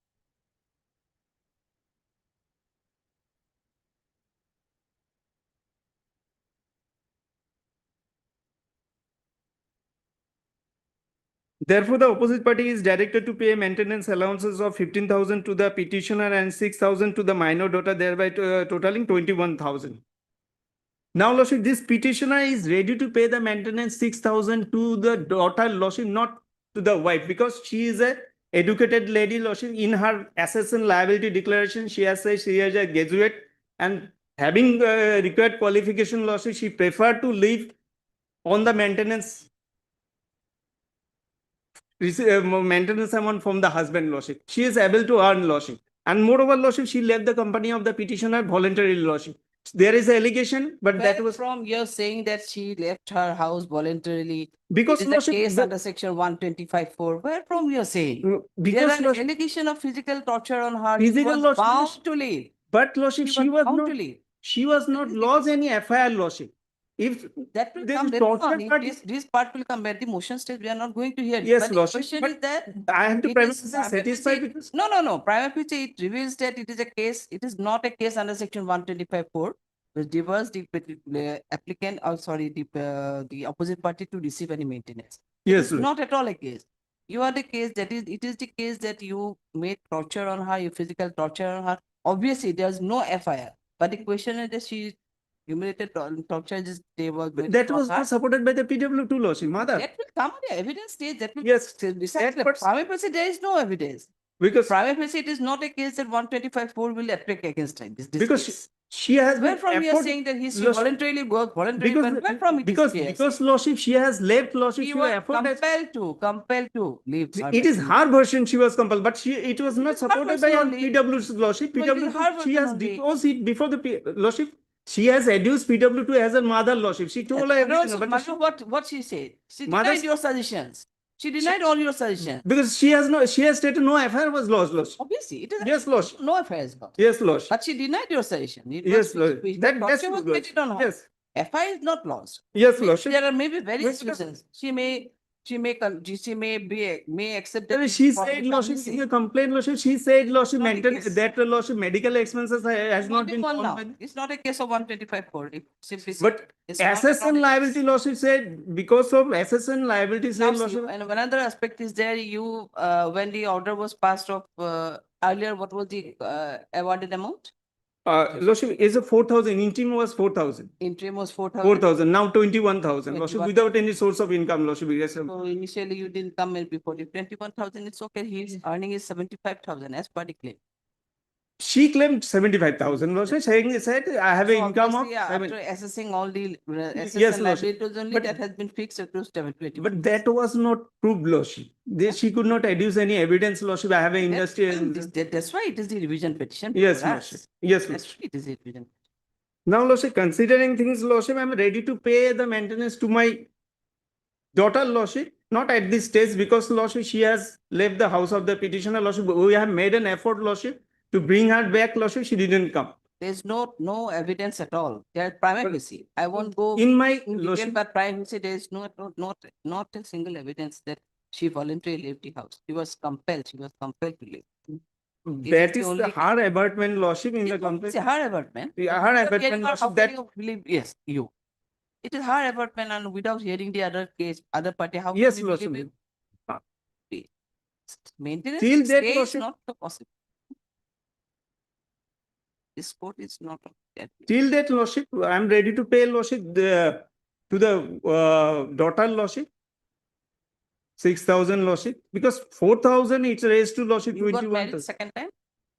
Therefore, the opposite party is directed to pay maintenance allowances of 15,000 to the petitioner and 6,000 to the minor daughter, thereby totaling 21,000. Now, Lordship, this petitioner is ready to pay the maintenance 6,000 to the daughter, Lordship, not to the wife, because she is a educated lady, Lordship. In her assets and liability declaration, she has said she is a graduate, and having required qualification, Lordship, she preferred to live on the maintenance amount from the husband, Lordship. She is able to earn, Lordship. And moreover, Lordship, she left the company of the petitioner voluntarily, Lordship. There is an allegation, but that was from you're saying that she left her house voluntarily. because, it is Lordship, a case under section 125(4). Where from you're saying? because, There are Lordship, allegation of physical torture on her. Physical, she was Lordship, bound to leave. but Lordship, she was bound not. to leave. She was not lost any FIR, Lordship. If That will there come is later torture on. If part, this part will come at the motion stage. We are not going to hear it. Yes, But the Lordship, question but is that I have to it prima is facie satisfied with this. No. Prima facie, it reveals that it is a case. It is not a case under section 125(4), which diverse the applicant, or sorry, the opposite party to receive any maintenance. Yes, It's not at all a case. You are the case that is. It is the case that you made torture on her, you physical torture on her. Obviously, there's no FIR. But the question is that she humiliated torture is they were going That to was her. not supported by the PW2, Lordship, mother. That will come on the evidence stage. That will Yes, decide. that was- Prima facie, there is no evidence. Because Prima facie, it is not a case that 125(4) will apply against her. This because case. she has Where been from you are afforded- saying that he Lordship, voluntarily worked, voluntarily, because where from it because is because Lordship, she has left, Lordship. he She was afforded. compelled to leave. It is her version she was compelled, but it was not supported by version her only. PW's Lordship. No, it is her PW2, she version has only. deposed it before the Lordship. She has adduced PW2 as her mother, Lordship. She told her everything. Also, But Madhu, what she said? She Mother- denied your suggestions. She denied all your suggestions. because she has stated no FIR was lost, Lordship. Obviously, it is Yes, Lordship. no affairs about. Yes, Lordship. But she denied your suggestion. It Yes, was, Lord. That That's torture was good, committed on her. Yes. FI is not lost. Yes, Lordship. There are maybe various Because- reasons. She may accept that. She it's said, possibly Lordship, missing. in a complaint, Lordship, she said, Lordship, Not a mentioned case. that Lordship medical expenses has not been One borne now. by the- It's not a case of 125(4). It simply said But it's not assets and liability, Lordship said, because of assets and liabilities, Now, Lordship. and another aspect is there. You when the order was passed of earlier, what was the awarded amount? Lordship, is a 4,000, interim was 4,000. Interim was 4,000. 4,000, now 21,000, Lordship, 21,000. without any source of income, Lordship. Yes, sir. So initially you didn't come in before the 21,000. It's okay. He's earning is 75,000 as per the claim. She claimed 75,000, Lordship, said, I have an So income of obviously, seven. after assessing all the assets Yes, and Lordship. liabilities only, But- that has been fixed across 20. But that was not proved, Lordship. She could not adduce any evidence, Lordship. I have an industry. That's why it is the revision petition. Yes, before Lordship. us. Yes, That's Lordship. why it is a revision. Now, Lordship, considering things, Lordship, I'm ready to pay the maintenance to my daughter, Lordship. Not at this stage because, Lordship, she has left the house of the petitioner, Lordship. We have made an effort, Lordship, to bring her back, Lordship. She didn't come. There's no evidence at all. There are prima facie. I won't go In my in detail, Lordship, but prima facie, there is not a single evidence that she voluntarily left the house. She was compelled. She was compelled to leave. that is the her abatement, Lordship, in the complaint. It's her abatement. Yeah, her Without abatement, hearing her, how Lordship, can that you believe? Yes, you. It is her abatement, and without hearing the other case, other party, how Yes, can we believe Lordship. it? Maintenance Till stay that, is Lordship. not so possible. This court is not that. Till that, Lordship, I'm ready to pay, Lordship, to the daughter, Lordship. 6,000, Lordship, because 4,000 it's raised to, Lordship, You got 21. married second time?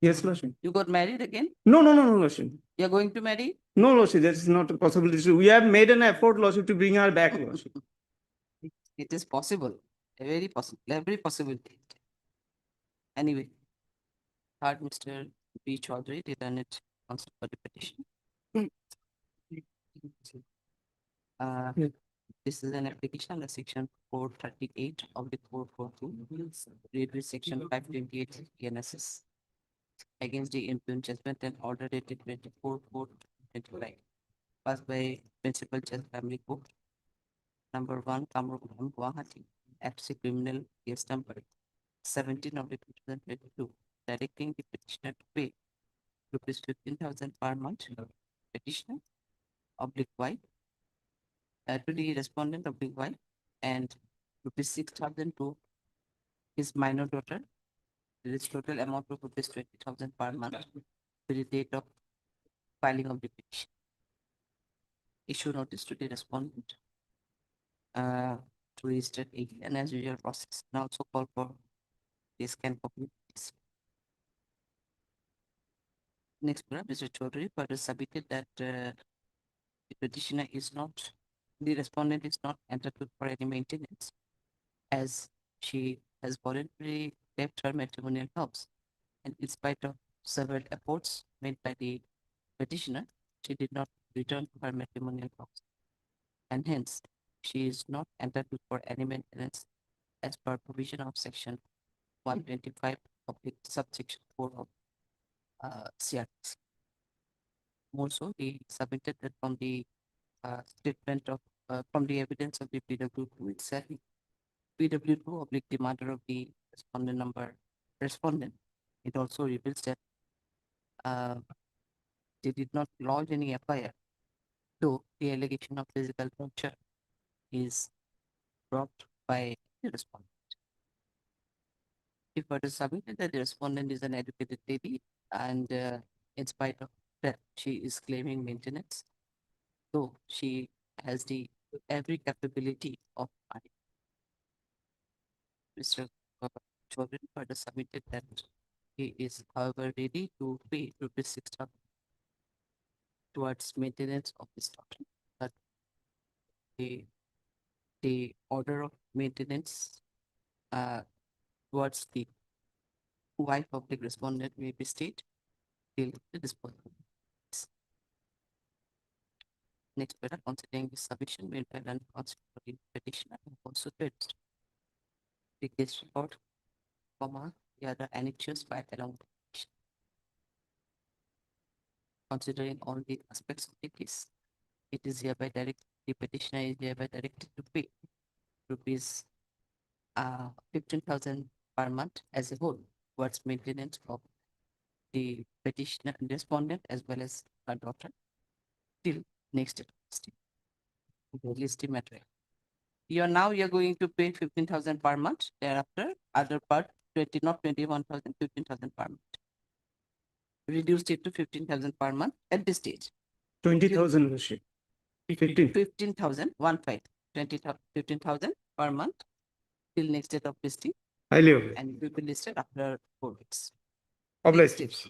Yes, Lordship. You got married again? No, Lordship. You're going to marry? No, Lordship, that is not a possibility. We have made an effort, Lordship, to bring her back, Lordship. It is possible, very possible, every possibility. Anyway, third Mr. B. Chaudhary, the learned counsel for the petition. This is an application under section 438 of the 442, read with section 528 PNSS against the impugned judgment and order dated 24/4/25 passed by Principal Judge Family Court, number 1, Kamrugram, Guwahati, FC Criminal Case number 17 of the 2022, directing the petitioner to pay rupees 15,000 per month, petitioner, oblique wife, to the respondent oblique wife, and rupees 6,000 to his minor daughter. There is total amount of rupees 20,000 per month to the date of filing of the petition. Issue notice to the respondent to register again, and as usual process, and also call for the scan copy. Next, Mr. Chaudhary further submitted that the petitioner is not, the respondent is not entitled for any maintenance, as she has voluntarily left her matrimonial house, and in spite of several efforts made by the petitioner, she did not return to her matrimonial house, and hence she is not entitled for any maintenance as per provision of section 125 of the subsection 4 of CRPC. More so, he submitted that from the statement of from the evidence of the PW2 itself, PW2 oblique the matter of the respondent. It also reveals that they did not lodge any FIR, though the allegation of physical torture is brought by the respondent. If further submitted that the respondent is an educated lady, and in spite of that, she is claiming maintenance, though she has the every capability of money. Mr. Chaudhary further submitted that he is, however, ready to pay rupees 6,000 towards maintenance of his daughter, but the order of maintenance towards the wife of the respondent may be stayed till the disposal. Next, better considering the submission made by the constitutional petitioner and also to the case report, the other annexures filed along with the petition. Considering all the aspects of the case, it is hereby directed, the petitioner is hereby directed to pay rupees 15,000 per month as a whole towards maintenance of the petitioner respondent as well as her daughter till next listing matter. You're going to pay 15,000 per month. Thereafter, other part 20, not 21,000, 15,000 per month. Reduced it to 15,000 per month at this stage. 20,000, Lordship. 15,000, 15,000 per month till next date of listing. Highly obliged. And it will be listed after 4 weeks. Obliged.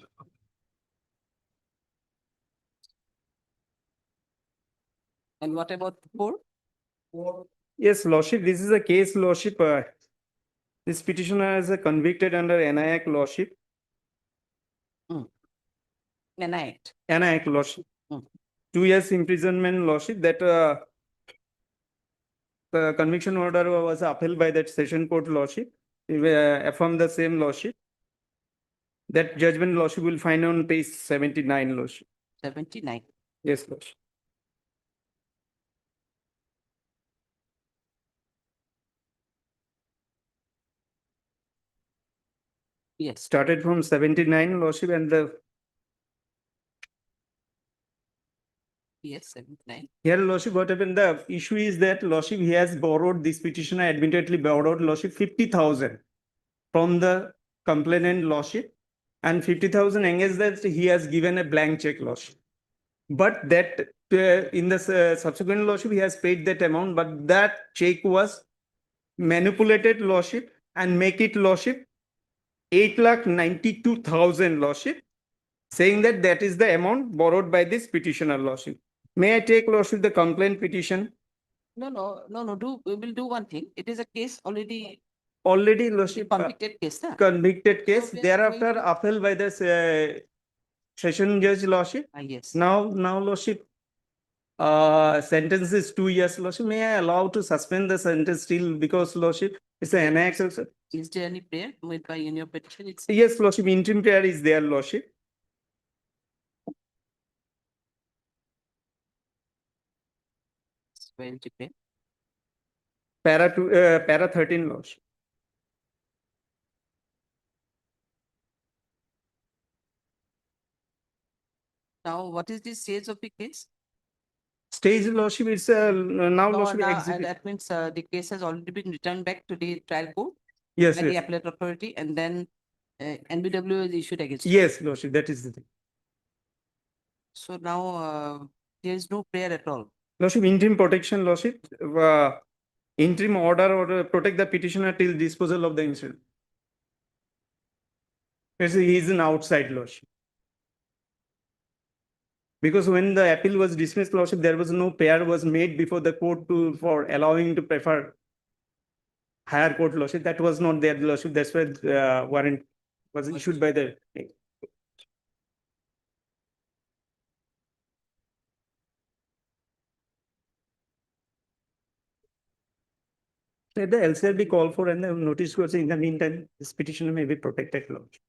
And what about four? Yes, Lordship, this is a case, Lordship. This petitioner is convicted under NI Act, Lordship. An act. NI Act, Lordship. Hmm. 2 years imprisonment, Lordship, that the conviction order was upheld by that session court, Lordship. Affirm the same, Lordship. That judgment, Lordship, will find on page 79, Lordship. 79. Yes, Lordship. Yes. Started from 79, Lordship, and the Yes, 79. here, Lordship, what happened? The issue is that, Lordship, he has borrowed, this petitioner admittedly borrowed, Lordship, 50,000 from the complainant, Lordship, and 50,000 against that he has given a blank check, Lordship. But that in the subsequent, Lordship, he has paid that amount, but that check was manipulated, Lordship, and make it, Lordship, 8,92,000, Lordship, saying that that is the amount borrowed by this petitioner, Lordship. May I take, Lordship, the complaint petition? No. We will do one thing. It is a case already Already, Lordship, convicted case, huh? convicted case, we are thereafter going to- upheld by the session judge, Lordship. Yes. Now, Lordship, sentence is 2 years, Lordship. May I allow to suspend the sentence still because, Lordship, it's an annex. Is there any prayer made by in your petition? It's Yes, Lordship, interim prayer is there, Lordship. well to pray. Para 13, Lordship. Now, what is the stage of the case? Stage, Lordship, it's now, No, Lordship, now, exhibit. that means the case has already been returned back to the trial court. Yes, by the yes. appellate authority, and then NBW is issued against it. Yes, Lordship, that is the thing. So now there is no prayer at all. Lordship, interim protection, Lordship, interim order or protect the petitioner till disposal of the incident. Because he is an outside, Lordship. Because when the appeal was dismissed, Lordship, there was no prayer was made before the court for allowing to prefer higher court, Lordship. That was not there, Lordship. That's why warrant was issued by the. Let the LCR be called for and the notice was in the meantime, this petitioner may be protected, Lordship.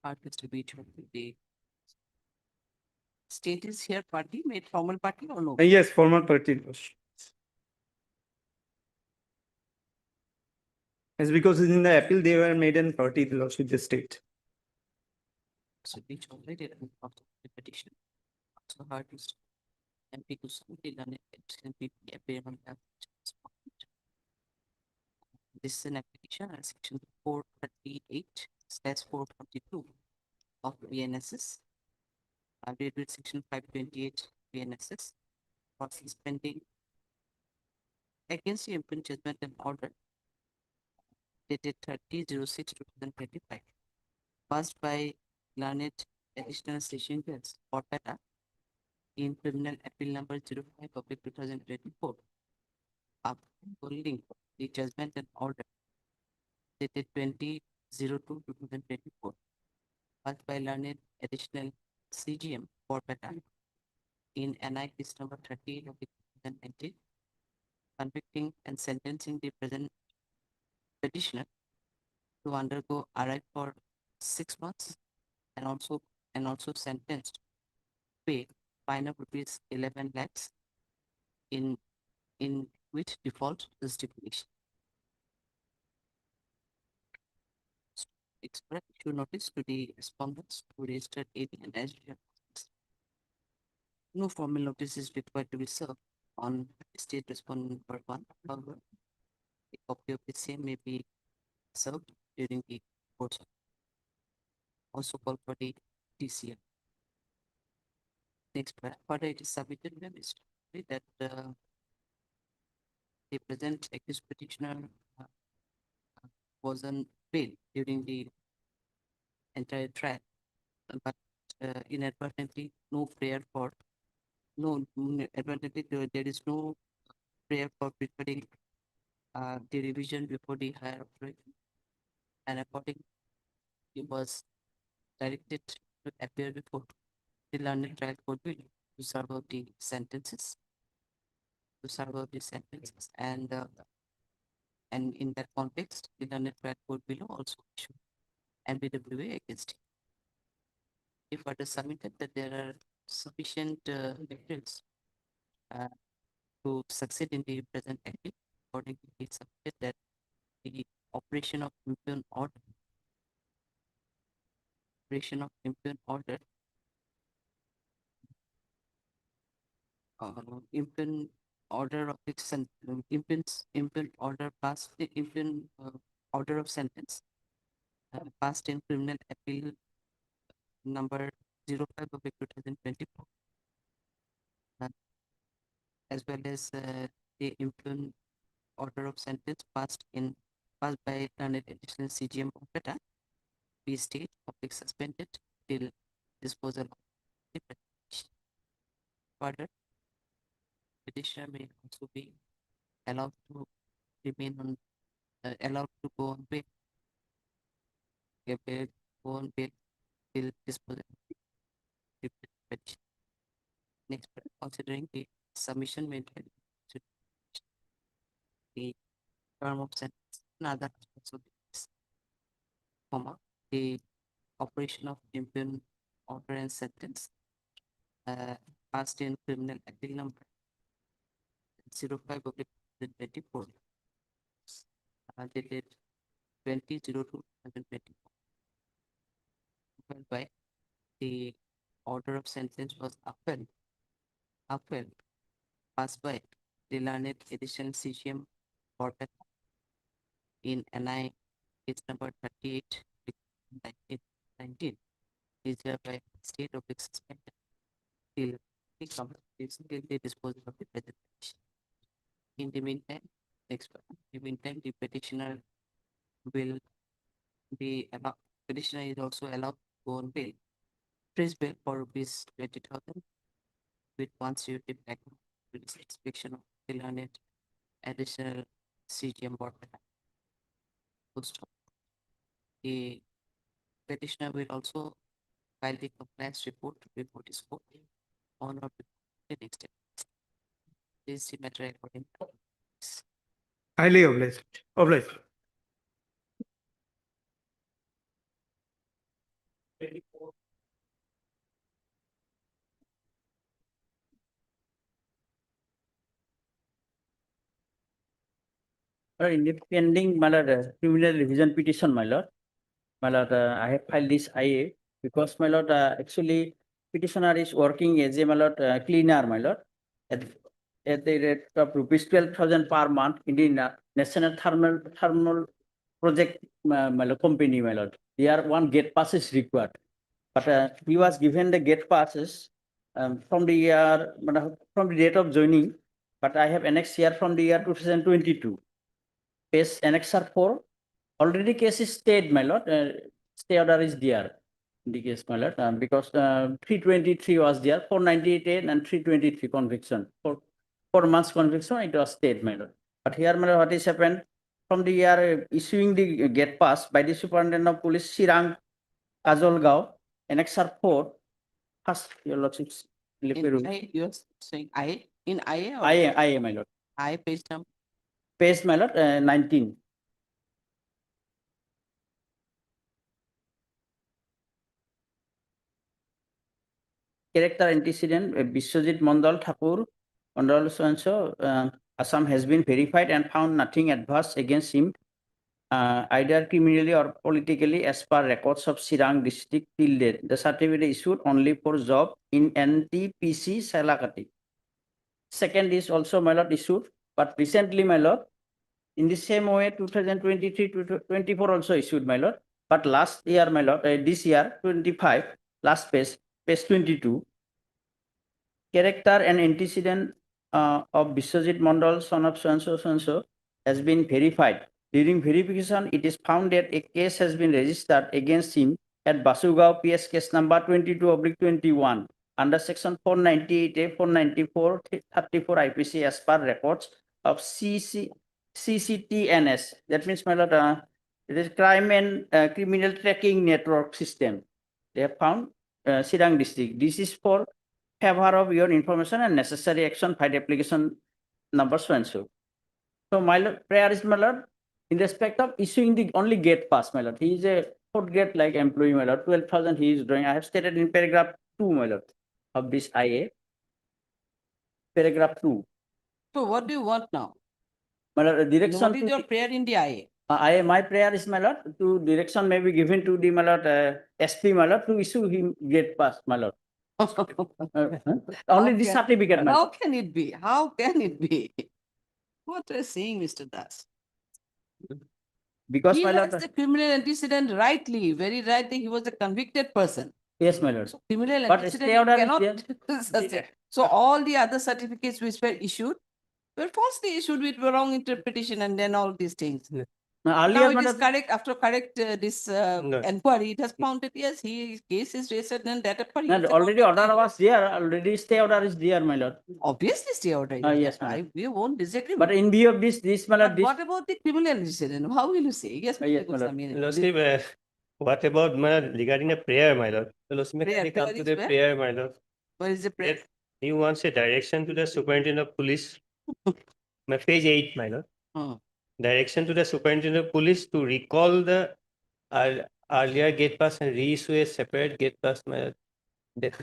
Part is to be the state is here party, made formal party or no? Yes, formal party, Lordship. It's because in the appeal they were made in party, Lordship, the state. So which already of the petition. So hard is MP to somebody done it can be appear on that. This is an application at section 438/442 of BNSS. Updated with section 528 BNSS. Process pending against the imprint judgment and order dated 30/06/2025, passed by learned additional session judge Orpeta in criminal appeal number 05 of 2024, upholding the judgment and order dated 20/02/2024, passed by learned additional CGM Orpeta in NI case number 38 of 2019, convicting and sentencing the present petitioner to undergo RI for 6 months and also sentenced to pay fine of rupees 11 lakhs in which default is stipulation. Express issue notice to the respondents who registered AD and SG. No formal notice is required to be served on state respondent number 1. However, a copy of the same may be served during the course of also called for the TCM. Next, further it is submitted to them is that the present accused petitioner was on bail during the entire trial, but inadvertently no prayer for, advertently there is no prayer for preparing the revision before the higher authority, and according he was directed to appear before the learned trial court will to serve out the sentences, and in that context, the learned trial court below also issued NBWA against him. If further submitted that there are sufficient evidence to succeed in the present appeal, accordingly, he submitted that the operation of impugn order, impugn order of impugn order passed, the impugn order of sentence passed in criminal appeal number 05 of 2024, as well as the impugn order of sentence passed by learned additional CGM of Beta, be stayed, public suspended till disposal of the petition. Further, petitioner may also be allowed to remain on, allowed to go on bail, go on bail till disposal of the petition. Next, considering the submission made by the term of sentence and other aspects of this, the operation of impugn order and sentence passed in criminal appeal number 05 of 2024, dated 20/02/2024, whereby the order of sentence was upheld passed by the learned additional CGM for in NI case number 38 19 is hereby state of suspended till the disposal of the present petition. In the meantime, the petitioner will be allowed, petitioner is also allowed to go on bail, freeze bail for rupees 20,000 with 1 security background with inspection of the learned additional CGM board. The petitioner will also file the compliance report before this court on or before the next day. This is the matter according to this. Highly obliged. Obliged. In the pending, my lord, criminal revision petition, my lord, I have filed this IA because, my lord, actually petitioner is working as a, my lord, cleaner, my lord, at the rate of rupees 12,000 per month in the national thermal project, my lord, company, my lord. There one gate pass is required, but he was given the gate passes from the year, from the date of joining, but I have annexed here from the year 2022. Page annexer 4, already case is stayed, my lord. Stay order is there in the case, my lord, because 323 was there, 498 and 323 conviction. For 4 months conviction, it was stayed, my lord. But here, my lord, what is happened from the year issuing the gate pass by the Superintendent of Police Sirang Kajolgaon, annexer 4, first, your lordships. You are saying I in IA or IA, my lord. I page number? Page, my lord, 19. Character antecedent, Biswajit Mandal Thakur, Mandal so Assam has been verified and found nothing adverse against him, either criminally or politically, as per records of Sirang district till date. The certificate issued only for job in NDPS Salakati. Second is also, my lord, issued, but recently, my lord, in the same way, 2023 to 24 also issued, my lord. But last year, my lord, this year, 25, last page 22, character and antecedent of Biswajit Mandal, son of so-and-so, has been verified. During verification, it is found that a case has been registered against him at Basugao PS case number 22/21 under section 498A, 494, 34 IPC as per records of CCTNS. That means, my lord, it is crime and criminal tracking network system. They have found Sidang district. This is for favor of your information and necessary action file application number so and so. So, my lord, prayer is, my lord, in respect of issuing the only gate pass, my lord. He is a fourth gate like employee, my lord. 12,000 he is drawing. I have stated in paragraph 2, my lord, of this IA. Paragraph 2. So what do you want now? My lord, direction What is to your prayer in the IA? my prayer is, my lord, to direction may be given to the, my lord, SP, my lord, to issue him gate pass, my lord. Only this certificate, my How lord. can it be? How can it be? What are you saying, Mr. Das? Because, He my has lord, the criminal antecedent rightly, very rightly. He was a convicted person. yes, my lord. So criminal But antecedent stay you order is cannot. So all the other certificates which were issued were falsely issued with wrong interpretation and then all these things. Earlier, Now it my is lord, correct, after correct this inquiry, it has found that yes, his case is raised and that inquiry. no, already order was there, already stay order is there, my lord. Obviously stay order. is Yes, there. madam. We won't disagree. But with in view of this, my lord, But this, what about the criminal antecedent? How will you say? Yes, Mr. yes, my lord. Goswami. Lordship, what about regarding the prayer, my lord? So Lordship, Prayer, can we come prayer to is the where? prayer, my lord? What is the prayer? That he wants a direction to the superintendent of police. My page 8, my lord. Direction to the superintendent of police to recall the earlier gate pass and reissue a separate gate pass, my lord. That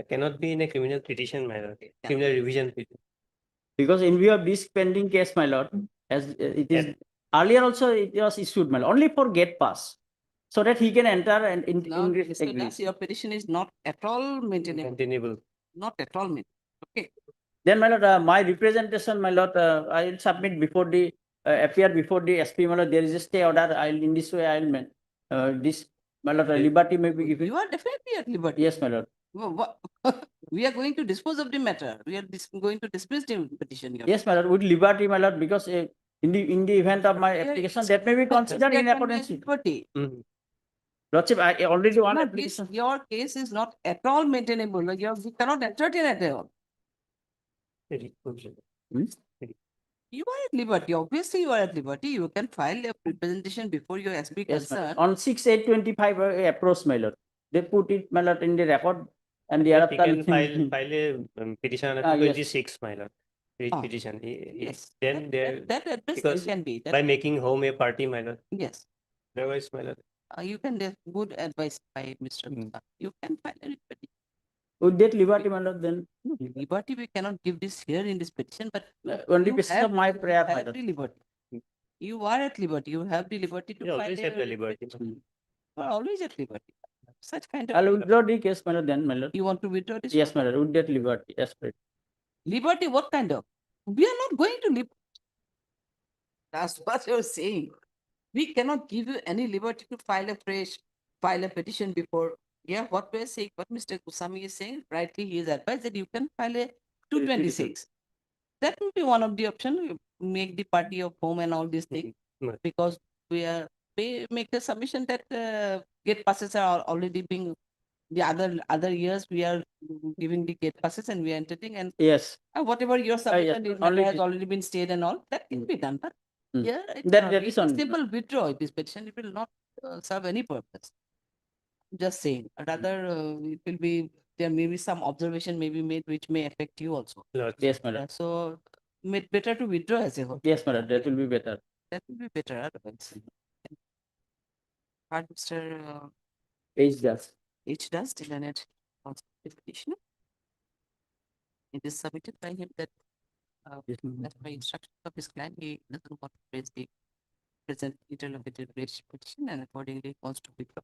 cannot be in a criminal petition, my lord. Criminal revision petition. Because in view of this pending case, my lord, as it is earlier also it was issued, my lord, only for gate pass, so that he can enter and Now, in Mr. Das, your petition is not at all maintainable. Maintainable. Not at all maintainable. Okay. Then, my lord, my representation, my lord, I will submit before the appear before the SP, my lord. There is a stay order. I'll in this way I'll this, my lord, liberty may be given. You are definitely at liberty. Yes, my lord. We are going to dispose of the matter. We are going to dismiss the petition. Yes, my lord, with liberty, my lord, because in the event of my application, that may be considered in accordance with. Liberty. Lordship, I already one No, application. your case is not at all maintainable. You cannot entertain at all. You are at liberty. Obviously, you are at liberty. You can file a representation before your SP Yes, concern. on 6/8/25 approach, my lord. They put it, my lord, in the record, and the He other can file a petition under yes. 26, my lord. Petition. Yes. Then there That address because can be. by making home a party, my lord. Yes. Otherwise, my lord. You can give good advice by Mr. Gupta. You can file a petition. Would that liberty, my lord, then? No, liberty we cannot give this here in this petition, but Only you basis have- of my you prayer, my have lord. the liberty. You are at liberty. You have the liberty to You file always have the liberty. You are always at liberty. Such kind of. I'll withdraw the case, my lord, then, my lord. You want to withdraw this? Yes, my lord, would that liberty, yes, right. Liberty, what kind of? We are not going to live. That's what you're saying. We cannot give you any liberty to file a petition before. Yeah, what we're saying, what Mr. Kusami is saying, rightly he is advised that you can file a 226. That will be one of the options. You make the party of home and all these things, because we make a submission that gate passes are already being. The other years we are giving the gate passes and we are entertaining, and yes, whatever your submission is, only has this. already been stayed and all that can be done. But yeah, That is on. simple withdraw this petition. It will not serve any purpose. Just saying. Rather, it will be there may be some observation may be made which may affect you also. Yes, madam. So better to withdraw as a whole. Yes, madam, that will be better. That will be better otherwise. Mr. H does. H does internet petition. It is submitted by him that as by instructions of his client, he doesn't want to raise the present interlocutory petition and accordingly wants to withdraw.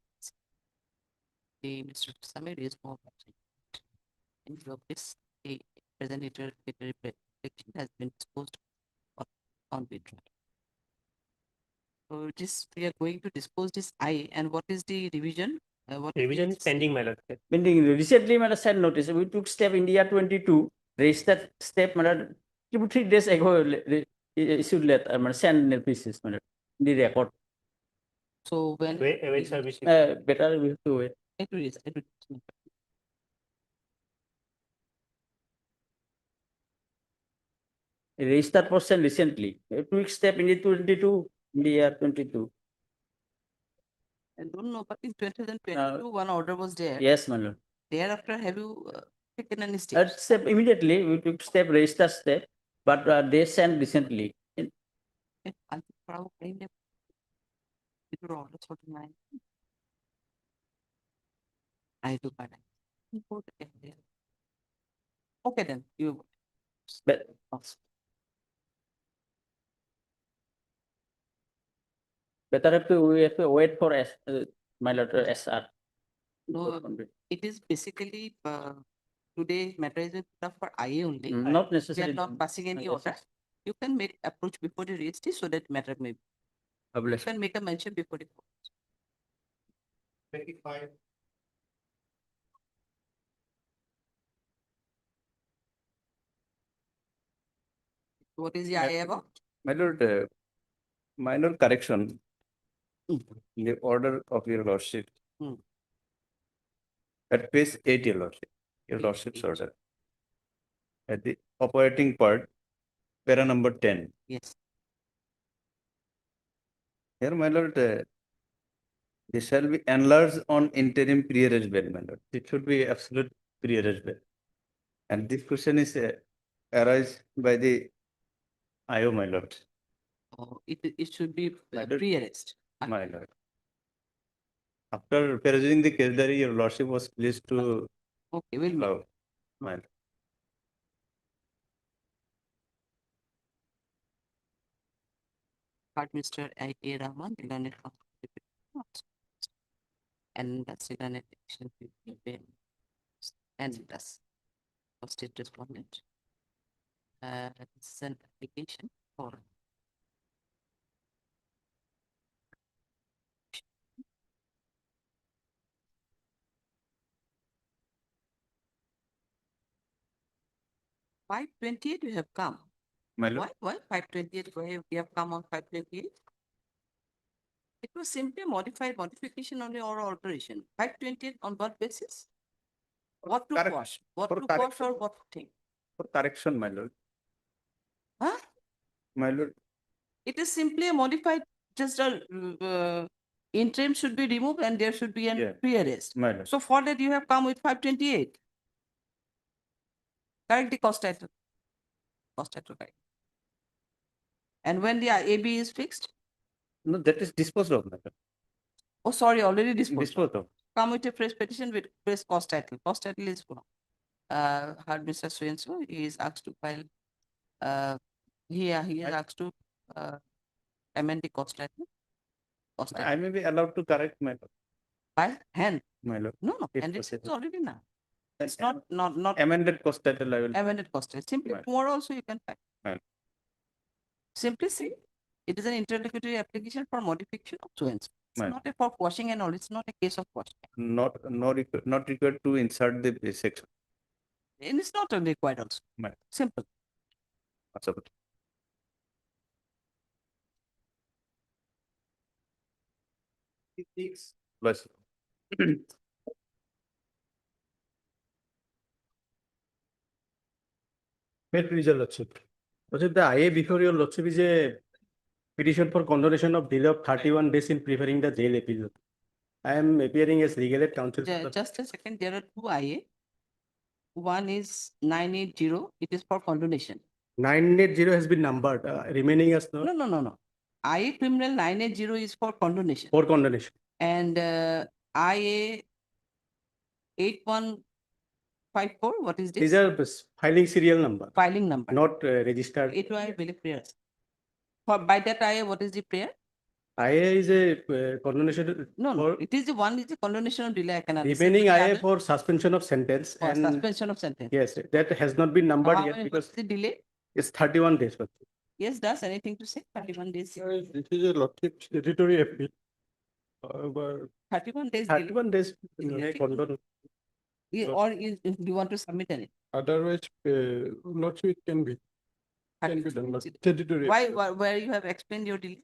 The Mr. Summary is more in view of this, the present interlocutory petition has been disposed on withdrawal. So this we are going to dispose this I, and what is the revision? What Revision is pending, my lord. Pending. Recently, my lord, sent notice. We took step India 22. Registered step, my lord, 3 days ago issued letter, send notices, my lord, the record. So when. Await service. Better we have to wait. It is. Registered person recently, a quick step in the 22, in the year 22. I don't know, but in 2022, one order was there. Yes, my lord. Thereafter, have you taken any steps? Step immediately, we took step, register step, but they sent recently. I do that. Okay, then you. But we have to wait for my lord, SR. No, it is basically today matter is put up for IA only. Not We necessarily. are not passing any Yes. order. You can make approach before the registry so that matter may. You can make a mention before the. 25. What is the IA about? My lord, minor correction in the order of your lordship. At page 8, your lordship's order. At the operating part, para number 10. Yes. Here, my lord, they shall be enlarged on interim pre-arrest bail, my lord. It should be absolute pre-arrest bail. And this question is arise by the IO, my lord. Oh, it should be pre-arrest. My lord. After perusing the case diary, your lordship was pleased to. Okay, we'll allow, my lord. Mr. I.A. Rahman, the learned and that's the learned action and that's state respondent. It's an application for. $528 you have come. My lord. Why $528? Why you have come on $528? It was simply a modification only or alteration. $528 on what basis? What to cost? What to cost or what thing? For correction, my lord. Huh? My lord. It is simply a modified, just a interim should be removed and there should be a pre-arrest. My lord. So for that you have come with $528. Correct the cost title. Cost title, right? And when the AB is fixed? No, that is disposed of, my lord. Oh, sorry, already disposed of. Come with a fresh petition with fresh cost title. Cost title is heard Mr. So-and-so, he is asked to file, he is asked to amend the cost title. I may be allowed to correct, my lord. By hand? My lord. No, If and it's possible. already now. It's not Amended cost title, I will. amended cost title. Simply tomorrow also you can file. Right. Simply say, it is an interlocutory application for modification of so-and-so. It's Right. not a for quashing and all, it's not a case of quashing. Not required to insert the section. And it's not required also. Right. Simple. What's up? Plus. Well, please, your lordship. Lordship, the IA before your lordship is a petition for condonation of delay of 31 days in preparing the jail appeal. I am appearing as legal aid counsel. Just a second, there are two IA. One is 980, it is for condonation. 980 has been numbered, remaining as No. IA criminal 980 is for condonation. for condonation. And IA 8154, what is These this? are filing serial number, Filing number. not registered. It was very prayers. For by that IA, what is the prayer? IA is a condonation. No, it is the one is the condonation of delay. I can understand. Remaining But the IA other- for suspension of sentence. for And suspension of sentence. yes, that has not been numbered How yet many because days the delay? it's 31 days. Yes, does anything to say? 31 days. This is a lordship statutory appeal. But 31 days. 31 days. delay. Condon. Or do you want to submit any? otherwise, lordship can be done. But statutory. Why, where you have explained your delay?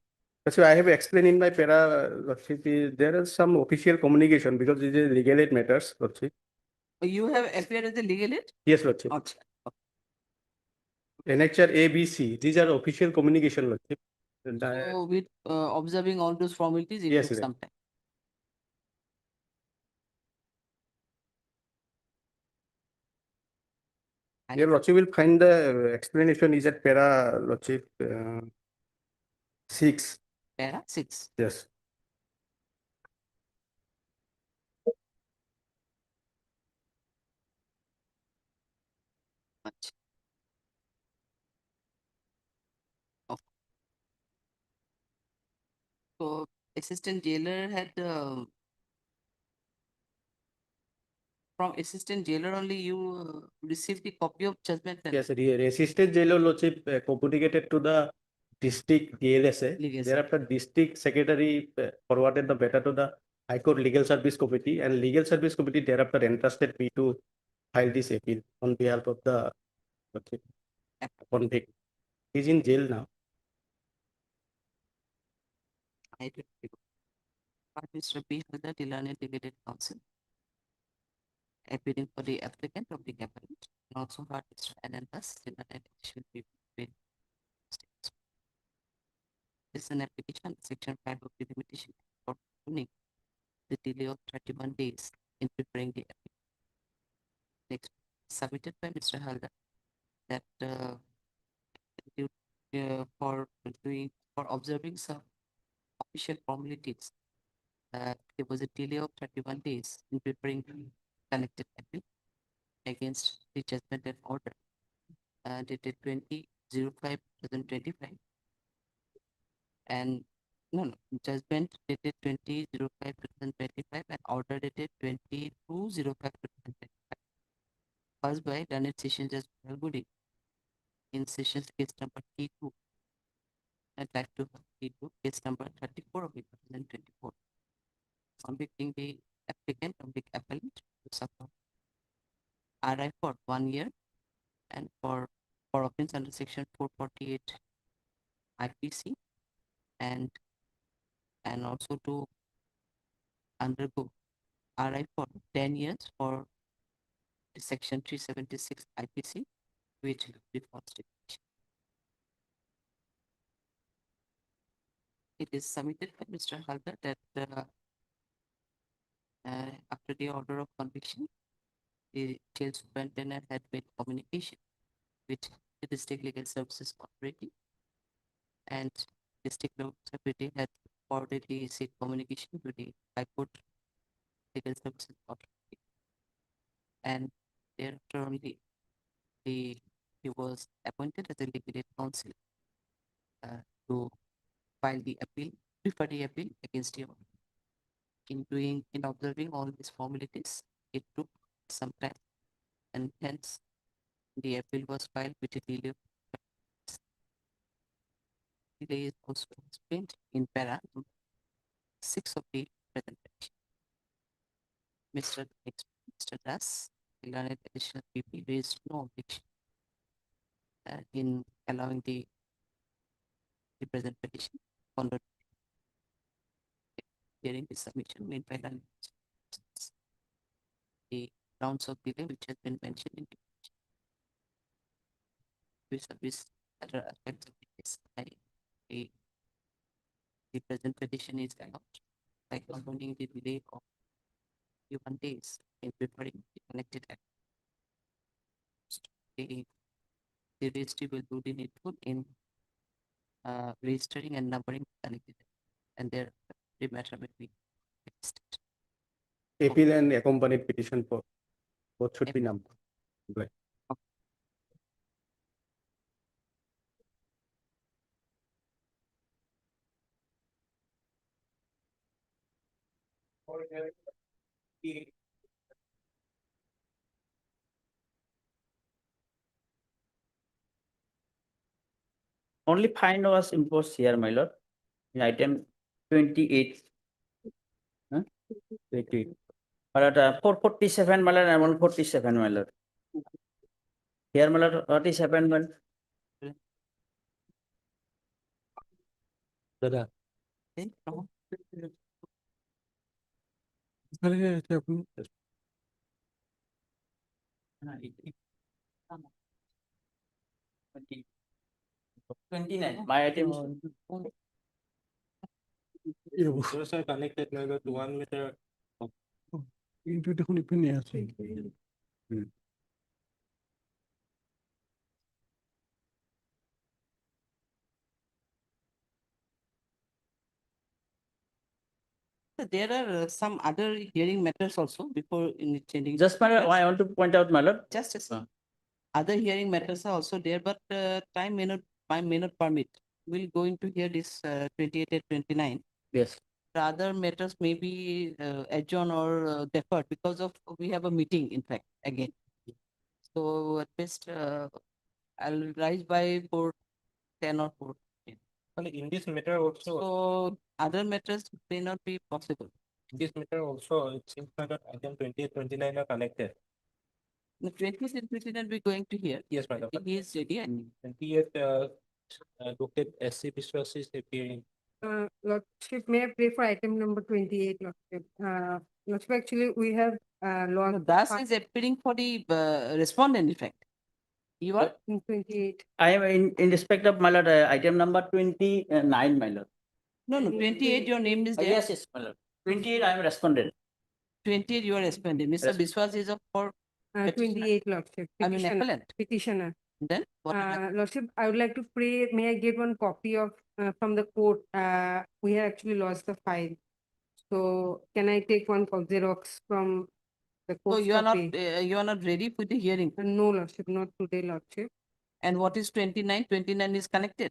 So I have explained in my para, Lordship, there is some official communication because it is legal aid matters, Lordship. You have appeared as a legal aid? Yes, Lordship. Acha. NHR ABC, these are official communication, Lordship. So with observing all those formalities, it Yes, took right. some time. Here, Lordship will find the explanation is at para, Lordship, 6. Para 6. Yes. Acha. Okay. So assistant jailer had from assistant jailer only you received the copy of judgment. Then? Yes, assistant jailer, Lordship, communicated to the district DLSA. Legal Thereafter, district secretary forwarded the matter to the High Court Legal Service Committee, and Legal Service Committee thereafter entrusted me to file this appeal on behalf of the convict. He's in jail now. I did. Mr. B. Halda, Delaney Delegated Counsel, appearing for the applicant of the appellant, and also heard Mr. Anandas, Delaney Additional People. This is an application, section 5 of the limitation for tuning the delay of 31 days in preparing the application. Next, submitted by Mr. Halda that for observing some official formalities, there was a delay of 31 days in preparing the connected appeal against the judgment and order dated 20/05/2025 and judgment dated 20/05/2025 and order dated 22/05/2025. First by Learned Session Judge Malgudi in sessions case number T2. I'd like to T2 case number 34 of 2024. Convicting the applicant of the appellant to suffer RI for 1 year and for offense under section 448 IPC and also to undergo RI for 10 years for the section 376 IPC, which deforestation. It is submitted by Mr. Halda that after the order of conviction, the jail superintendent had made communication with the district legal services authority, and district legal secretary had forwarded the said communication to the High Court Legal Services Authority, and thereafter only he was appointed as a legal aid counsel to file the appeal, prefer the appeal against you. In observing all these formalities, it took some time, and hence the appeal was filed with a delay. Delay is also explained in para 6 of the presentation. Mr. Das, Learned Additional PP raised no objection in allowing the present petition followed during the submission made by the grounds of delay which has been mentioned in the service other aspects of the case. The present petition is allowed by compounding the delay of 1 days in preparing the connected act. The registry will do the needful in registering and numbering connected act, and the matter will be fixed. Appeal and accompanied petition for both should be numbered. Right. Only fine was imposed here, my lord, in item 28. Huh? 28. My lord, 447, my lord, and 147, my lord. Here, my lord, what is happened, my lord? Okay, no. My item. Those are connected to 1 meter. Into the opinion. There are some other hearing matters also before changing. Just my, I want to point out, my lord. Just a second. Other hearing matters are also there, but time may not permit. We'll going to hear this 28 and 29. Yes. The other matters may be adjourned or deferred because of we have a meeting, in fact, again. So at least I'll rise by 4:10 or 4:10. In this matter also, So other matters may not be possible. in this matter also, it seems like that item 28, 29 are connected. The 20th and 29 we're going to hear. Yes, madam. He is ready. And 28, Dr. S.C. Biswas is appearing. Lordship, may I pray for item number 28, Lordship? Lordship, actually, we have lost. Das is appearing for the respondent, in fact. You are? In 28. I am in respect of my lord, item number 29, my lord. No, 28, your name is there. Yes, yes, my lord. 28, I am respondent. 28, you are respondent. Mr. Biswas is of for 28, Lordship. I mean, Petitioner. appellant. Petitioner. Then what? Lordship, I would like to pray, may I get one copy of from the court? We have actually lost the file. So can I take one Xerox from the So court? you are not ready for the hearing. No, Lordship, not today, Lordship. And what is 29? 29 is connected.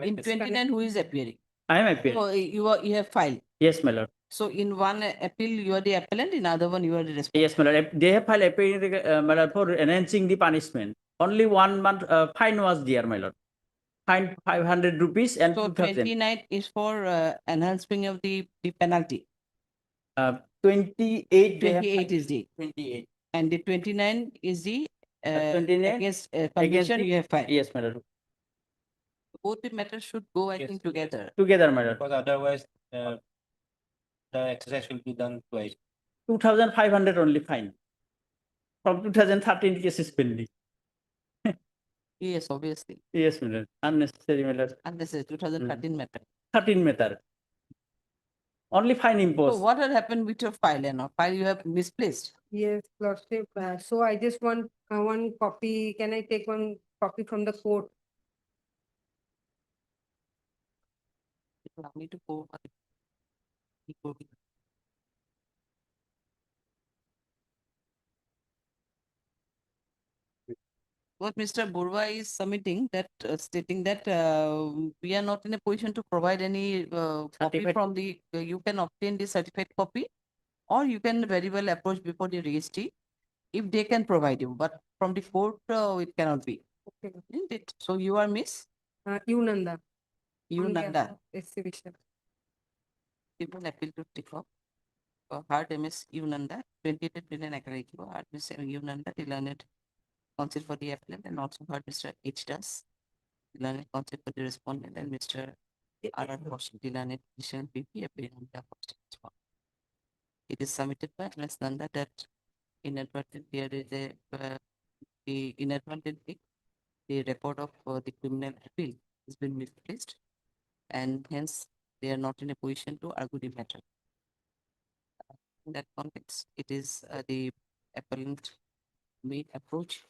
In 29, who is appearing? I am appearing. So you have filed. Yes, my lord. So in one appeal, you are the appellant, in other one, you are the respondent. Yes, my lord. They have filed appeal, my lord, for enhancing the punishment. Only 1 month fine was there, my lord. Fine 500 rupees and So 2000. 29 is for enhancement of the penalty. 28. they have 28 is the. 28. And the 29 is the 29 against against conviction the- you have filed. Yes, my lord. Both the matters should go, I think, together. Together, my lord. Because otherwise, the exercise will be done twice. 2,500 only fine. From 2013 case is pending. Yes, obviously. Yes, my lord. Unnecessary, my lord. And this is 2013 matter. 13 matter. Only fine So imposed. what had happened with your file and file you have misplaced? Yes, Lordship. So I just want one copy. Can I take one copy from the court? Allow me to go. What Mr. Burwa is submitting that stating that we are not in a position to provide any copy Certificate. from the, you can obtain the certified copy or you can very well approach before the registry if they can provide you, but from the court it cannot be. Okay. Isn't it? So you are Miss Yunanda. Yunanda. Exhibition. People appeal to take off. Hard MS Yunanda, 28 billion Akariko, hard Miss Yunanda, the learned counsel for the appellant, and also heard Mr. H. Das, the learned counsel for the respondent, and Mr. R. Kaushik, the learned petition PP appearing on behalf of state respondent. It is submitted by Ms. Nanda that inadvertent there is the inadvertently the record of the criminal appeal has been misplaced, and hence they are not in a position to argue the matter. In that context, it is the appellant may approach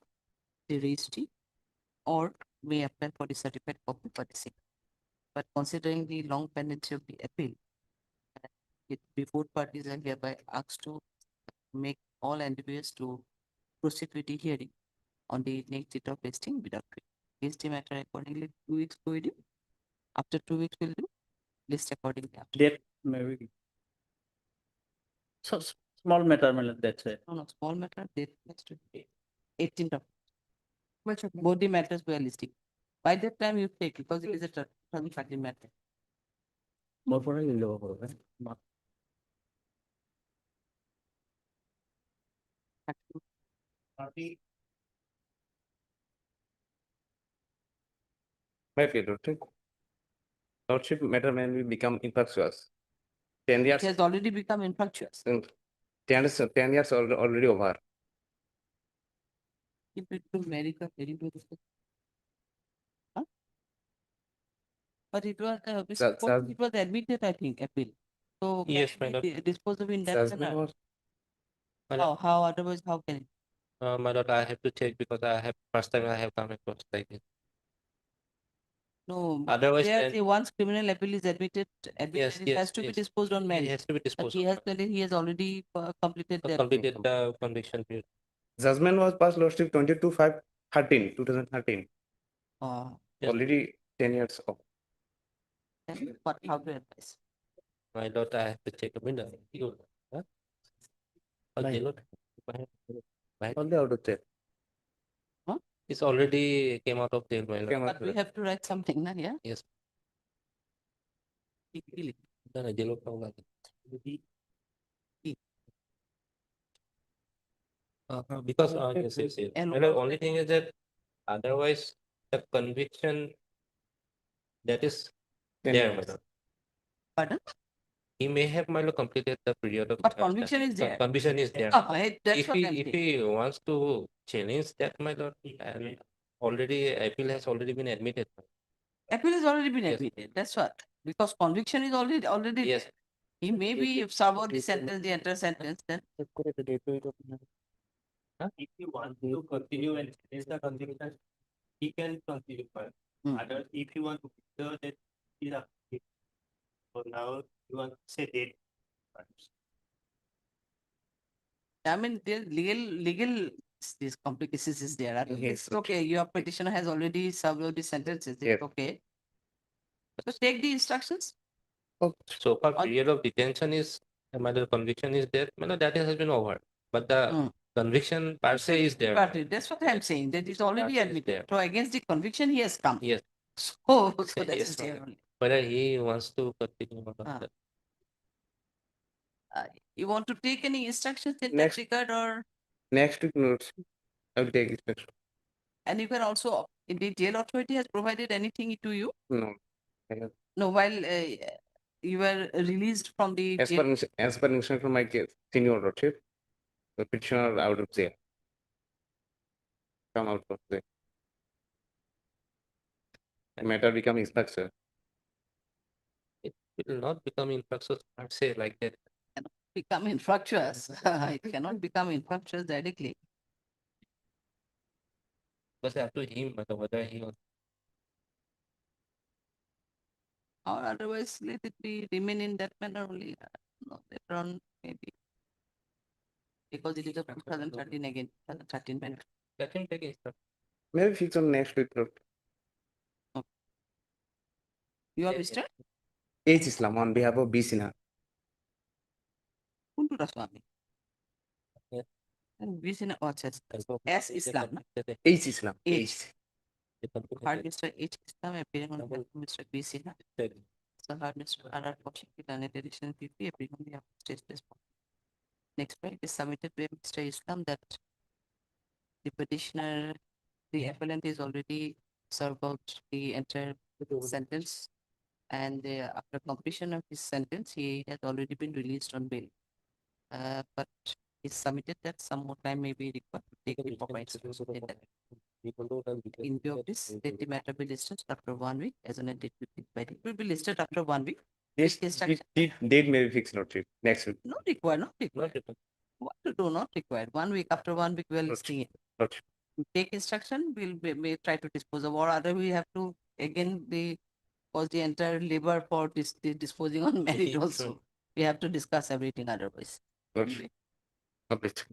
the registry or may apply for the certified copy for the same. But considering the long pendency of the appeal, the both parties are hereby asked to make all NDPS to proceed with the hearing on the next date of listing without fee. List the matter accordingly, 2 weeks go with you. After 2 weeks we'll do list accordingly after. Date, maybe. So small matter, my lord, that's it. No, small matter, date next to 18th of Much okay. both the matters we are listing. By that time you take because it is a 2013 matter. More for a little over. My favorite. Lordship matter may become infructuous. 10 It years, has already become infructuous. 10 years already over. If it will marry the very good. Huh? But it was, it was admitted, I think, appeal. So Yes, can my it be disposed of in that Judgment manner? was How otherwise, how can it? my lord, I have to check because I have first time I have come across like this. No, Otherwise, there, then- once criminal appeal is admitted, Yes, it yes, has to be yes. disposed on It merit. has to be But disposed. he has, he has already completed that. Completed the conviction period. Judgment was passed Lordship 22/5/13, 2013. Yes. Already 10 years off. Then what, how to advise? My lord, I have to check a window. Huh? Right. Lord. Only out of jail. It's already came out of jail, my lord. But we have to write something, na, yeah? Yes. Legally. No, jail of Tonga. Because yes, yes, yes. And My lord, only thing is that otherwise the conviction that is there, my lord. Pardon? He may have, my lord, completed the period of. But conviction is there. Conviction is there. That's If what he, I'm if saying. he wants to challenge that, my lord, and already appeal has already been admitted. Appeal has already been Yes. admitted. That's what. Because conviction is already Yes. there. He may be, if served the sentence, the entire sentence, then. If you want to continue and challenge the conviction, he can continue. Other, if you want to withdraw that, is up to you. So now you want to say date. I mean, there legal these complications is there. I think Yes, it's okay. Your petitioner has already served the sentences. Yes. It's okay. So take the instructions. So far period of detention is, the conviction is there, that has been over. But the conviction per se is there. But that's what I'm saying. That is already Is admitted. there. So against the conviction, he has come. Yes. So that Yes, is there only. whether he wants to continue or Ah. not. You want to take any instructions in Next. that regard, or Next week notes. I will take it. and you can also, in the jail authority has provided anything to you? No. I have- No, while you were released from the As jail. per, as per instruction from my senior Lordship, the petitioner out of jail. Come out of jail. Matter become instructor. It will not become infructuous per se like that. Become infructuous. It cannot become infructuous directly. But up to him, whether he wants. Or otherwise, let it be remain in that manner only. No, later on, maybe. Because it is a 2013 again, 2013 manner. Let him take instruction. Maybe fix on next week. Lord. You are Mr. H. Islam on behalf of B. Sinha. Kuntura Swami. And we in S Islam. na? H. Islam. H. Hard Mr. H. Islam appearing on behalf of Mr. B. Sinha. So hard Mr. R. Kaushik, an additional PP appearing on behalf of State Response. Next right is submitted by Mr. Islam that the petitioner, the appellant is already served out the entire sentence. And after completion of his sentence, he has already been released on bail. But it's submitted that some more time may be required to take the points. In view of this, let the matter be listed after 1 week as an date it will be listed after 1 week. Yes, Instruction. date may be fixed, Lordship. Next week. Not required, not required. What to do, not required. 1 week, after 1 week, we are listing it. Lordship. Take instruction, may try to dispose of, or other we have to again cause the entire labor for disposing on merit also. We have to discuss everything otherwise. Lordship. Complete.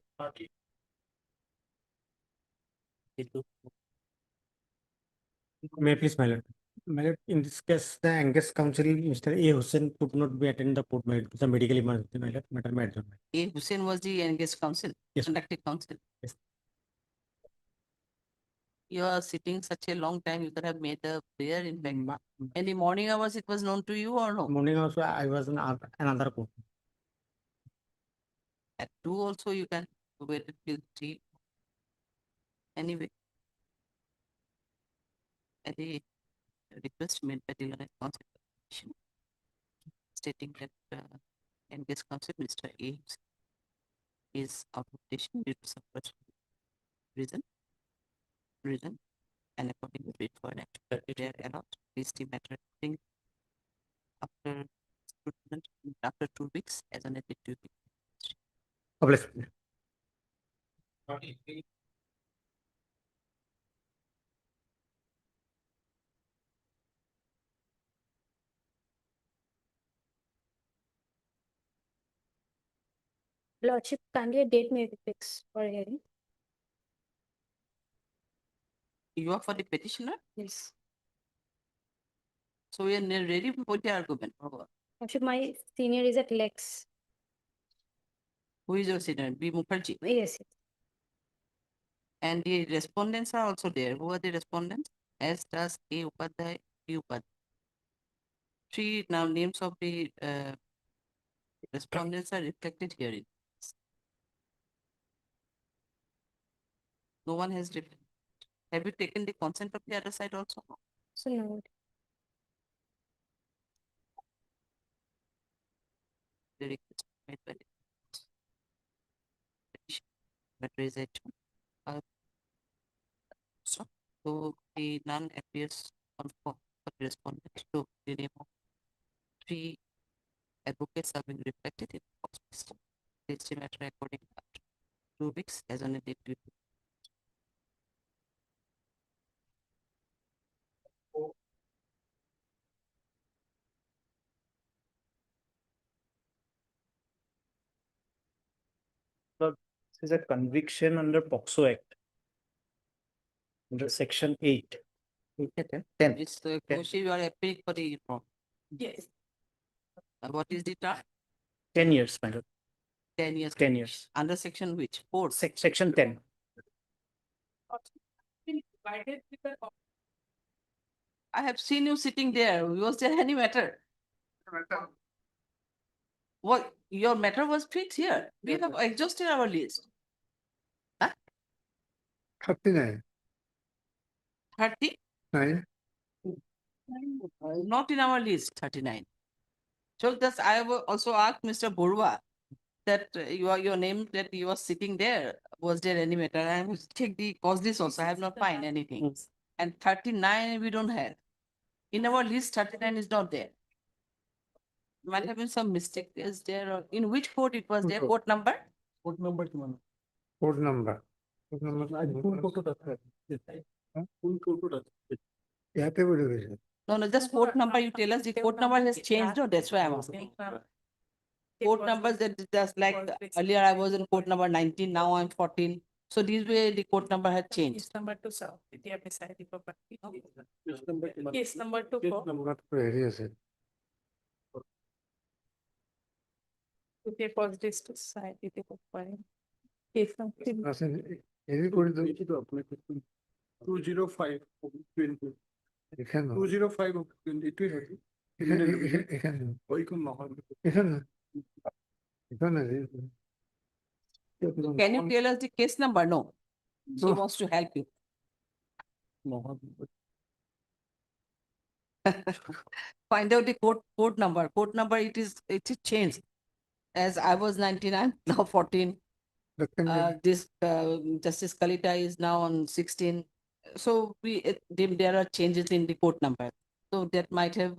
May I please, my lord. My lord, in this case, the youngest counsel, Mr. A. Hussain, could not be attend the court merit, the medical emergency, my lord, matter may adjourn. A. Hussain was the engaged counsel, Yes. conducted counsel. Yes. You are sitting such a long time, you could have made a prayer in fact. In the morning hours, it was known to you or no? Morning also, I was in another court. At 2 also, you can wait till 3. Anyway. At the request made by the responsible. petition stating that in this concept, Mr. A is out of petition due to some personal reason, and according to it for an action, they are allowed. Please the matter thing after scrutiny, after 2 weeks as an effective. Lordship, kindly a date may be fixed for hearing. You are for the petitioner? Yes. So we are ready for the argument. Lordship, my senior is at Lex. Who is your senior? B. Mukherjee. Yes. And the respondents are also there. Who are the respondents? S. does A. Upadhyay, B. Upadhyay. 3 now names of the respondents are reflected here. No one has reflected. Have you taken the consent of the other side also? So no. The request made by the petition, but raise it. So the none appears on form for the respondent. So the name of 3 advocates have been reflected in the post. This matter according to 2 weeks as on a date. This is a conviction under POXO Act. Under section 8. 10. It's the question you are appealing for the form. Yes. What is the term? 10 years, my lord. 10 years. 10 years. Under section which? 4. Section 10. I have seen you sitting there. Was there any matter? What your matter was picked here? We have exhausted our list. 39. 30? 9. Not in our list, 39. So that's I have also asked Mr. Borwa that your name that you are sitting there. Was there any matter? I will check the cause list also. I have not find anything. And 39 we don't have. In our list, 39 is not there. Might have been some mistake is there or in which court it was there? Court number? Code number. Code number. No, just court number. You tell us the court number has changed. No, that's why I'm asking. Court numbers that just like earlier I was in court number 19, now I'm 14. So these way the court number has changed. Case number 2, sir. Case number 2. Positive society. Case number 205. 205. Can you tell us the case number? No. She wants to help you. Find out the court number. Court number it is changed. As I was 99, now 14. This Justice Kalita is now on 16. So there are changes in the court number. So that might have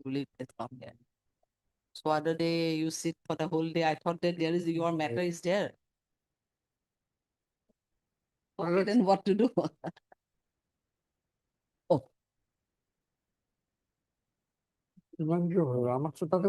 really from there. So other day you sit for the whole day. I thought that there is your matter is there. Okay, then what to do? আমার সাথে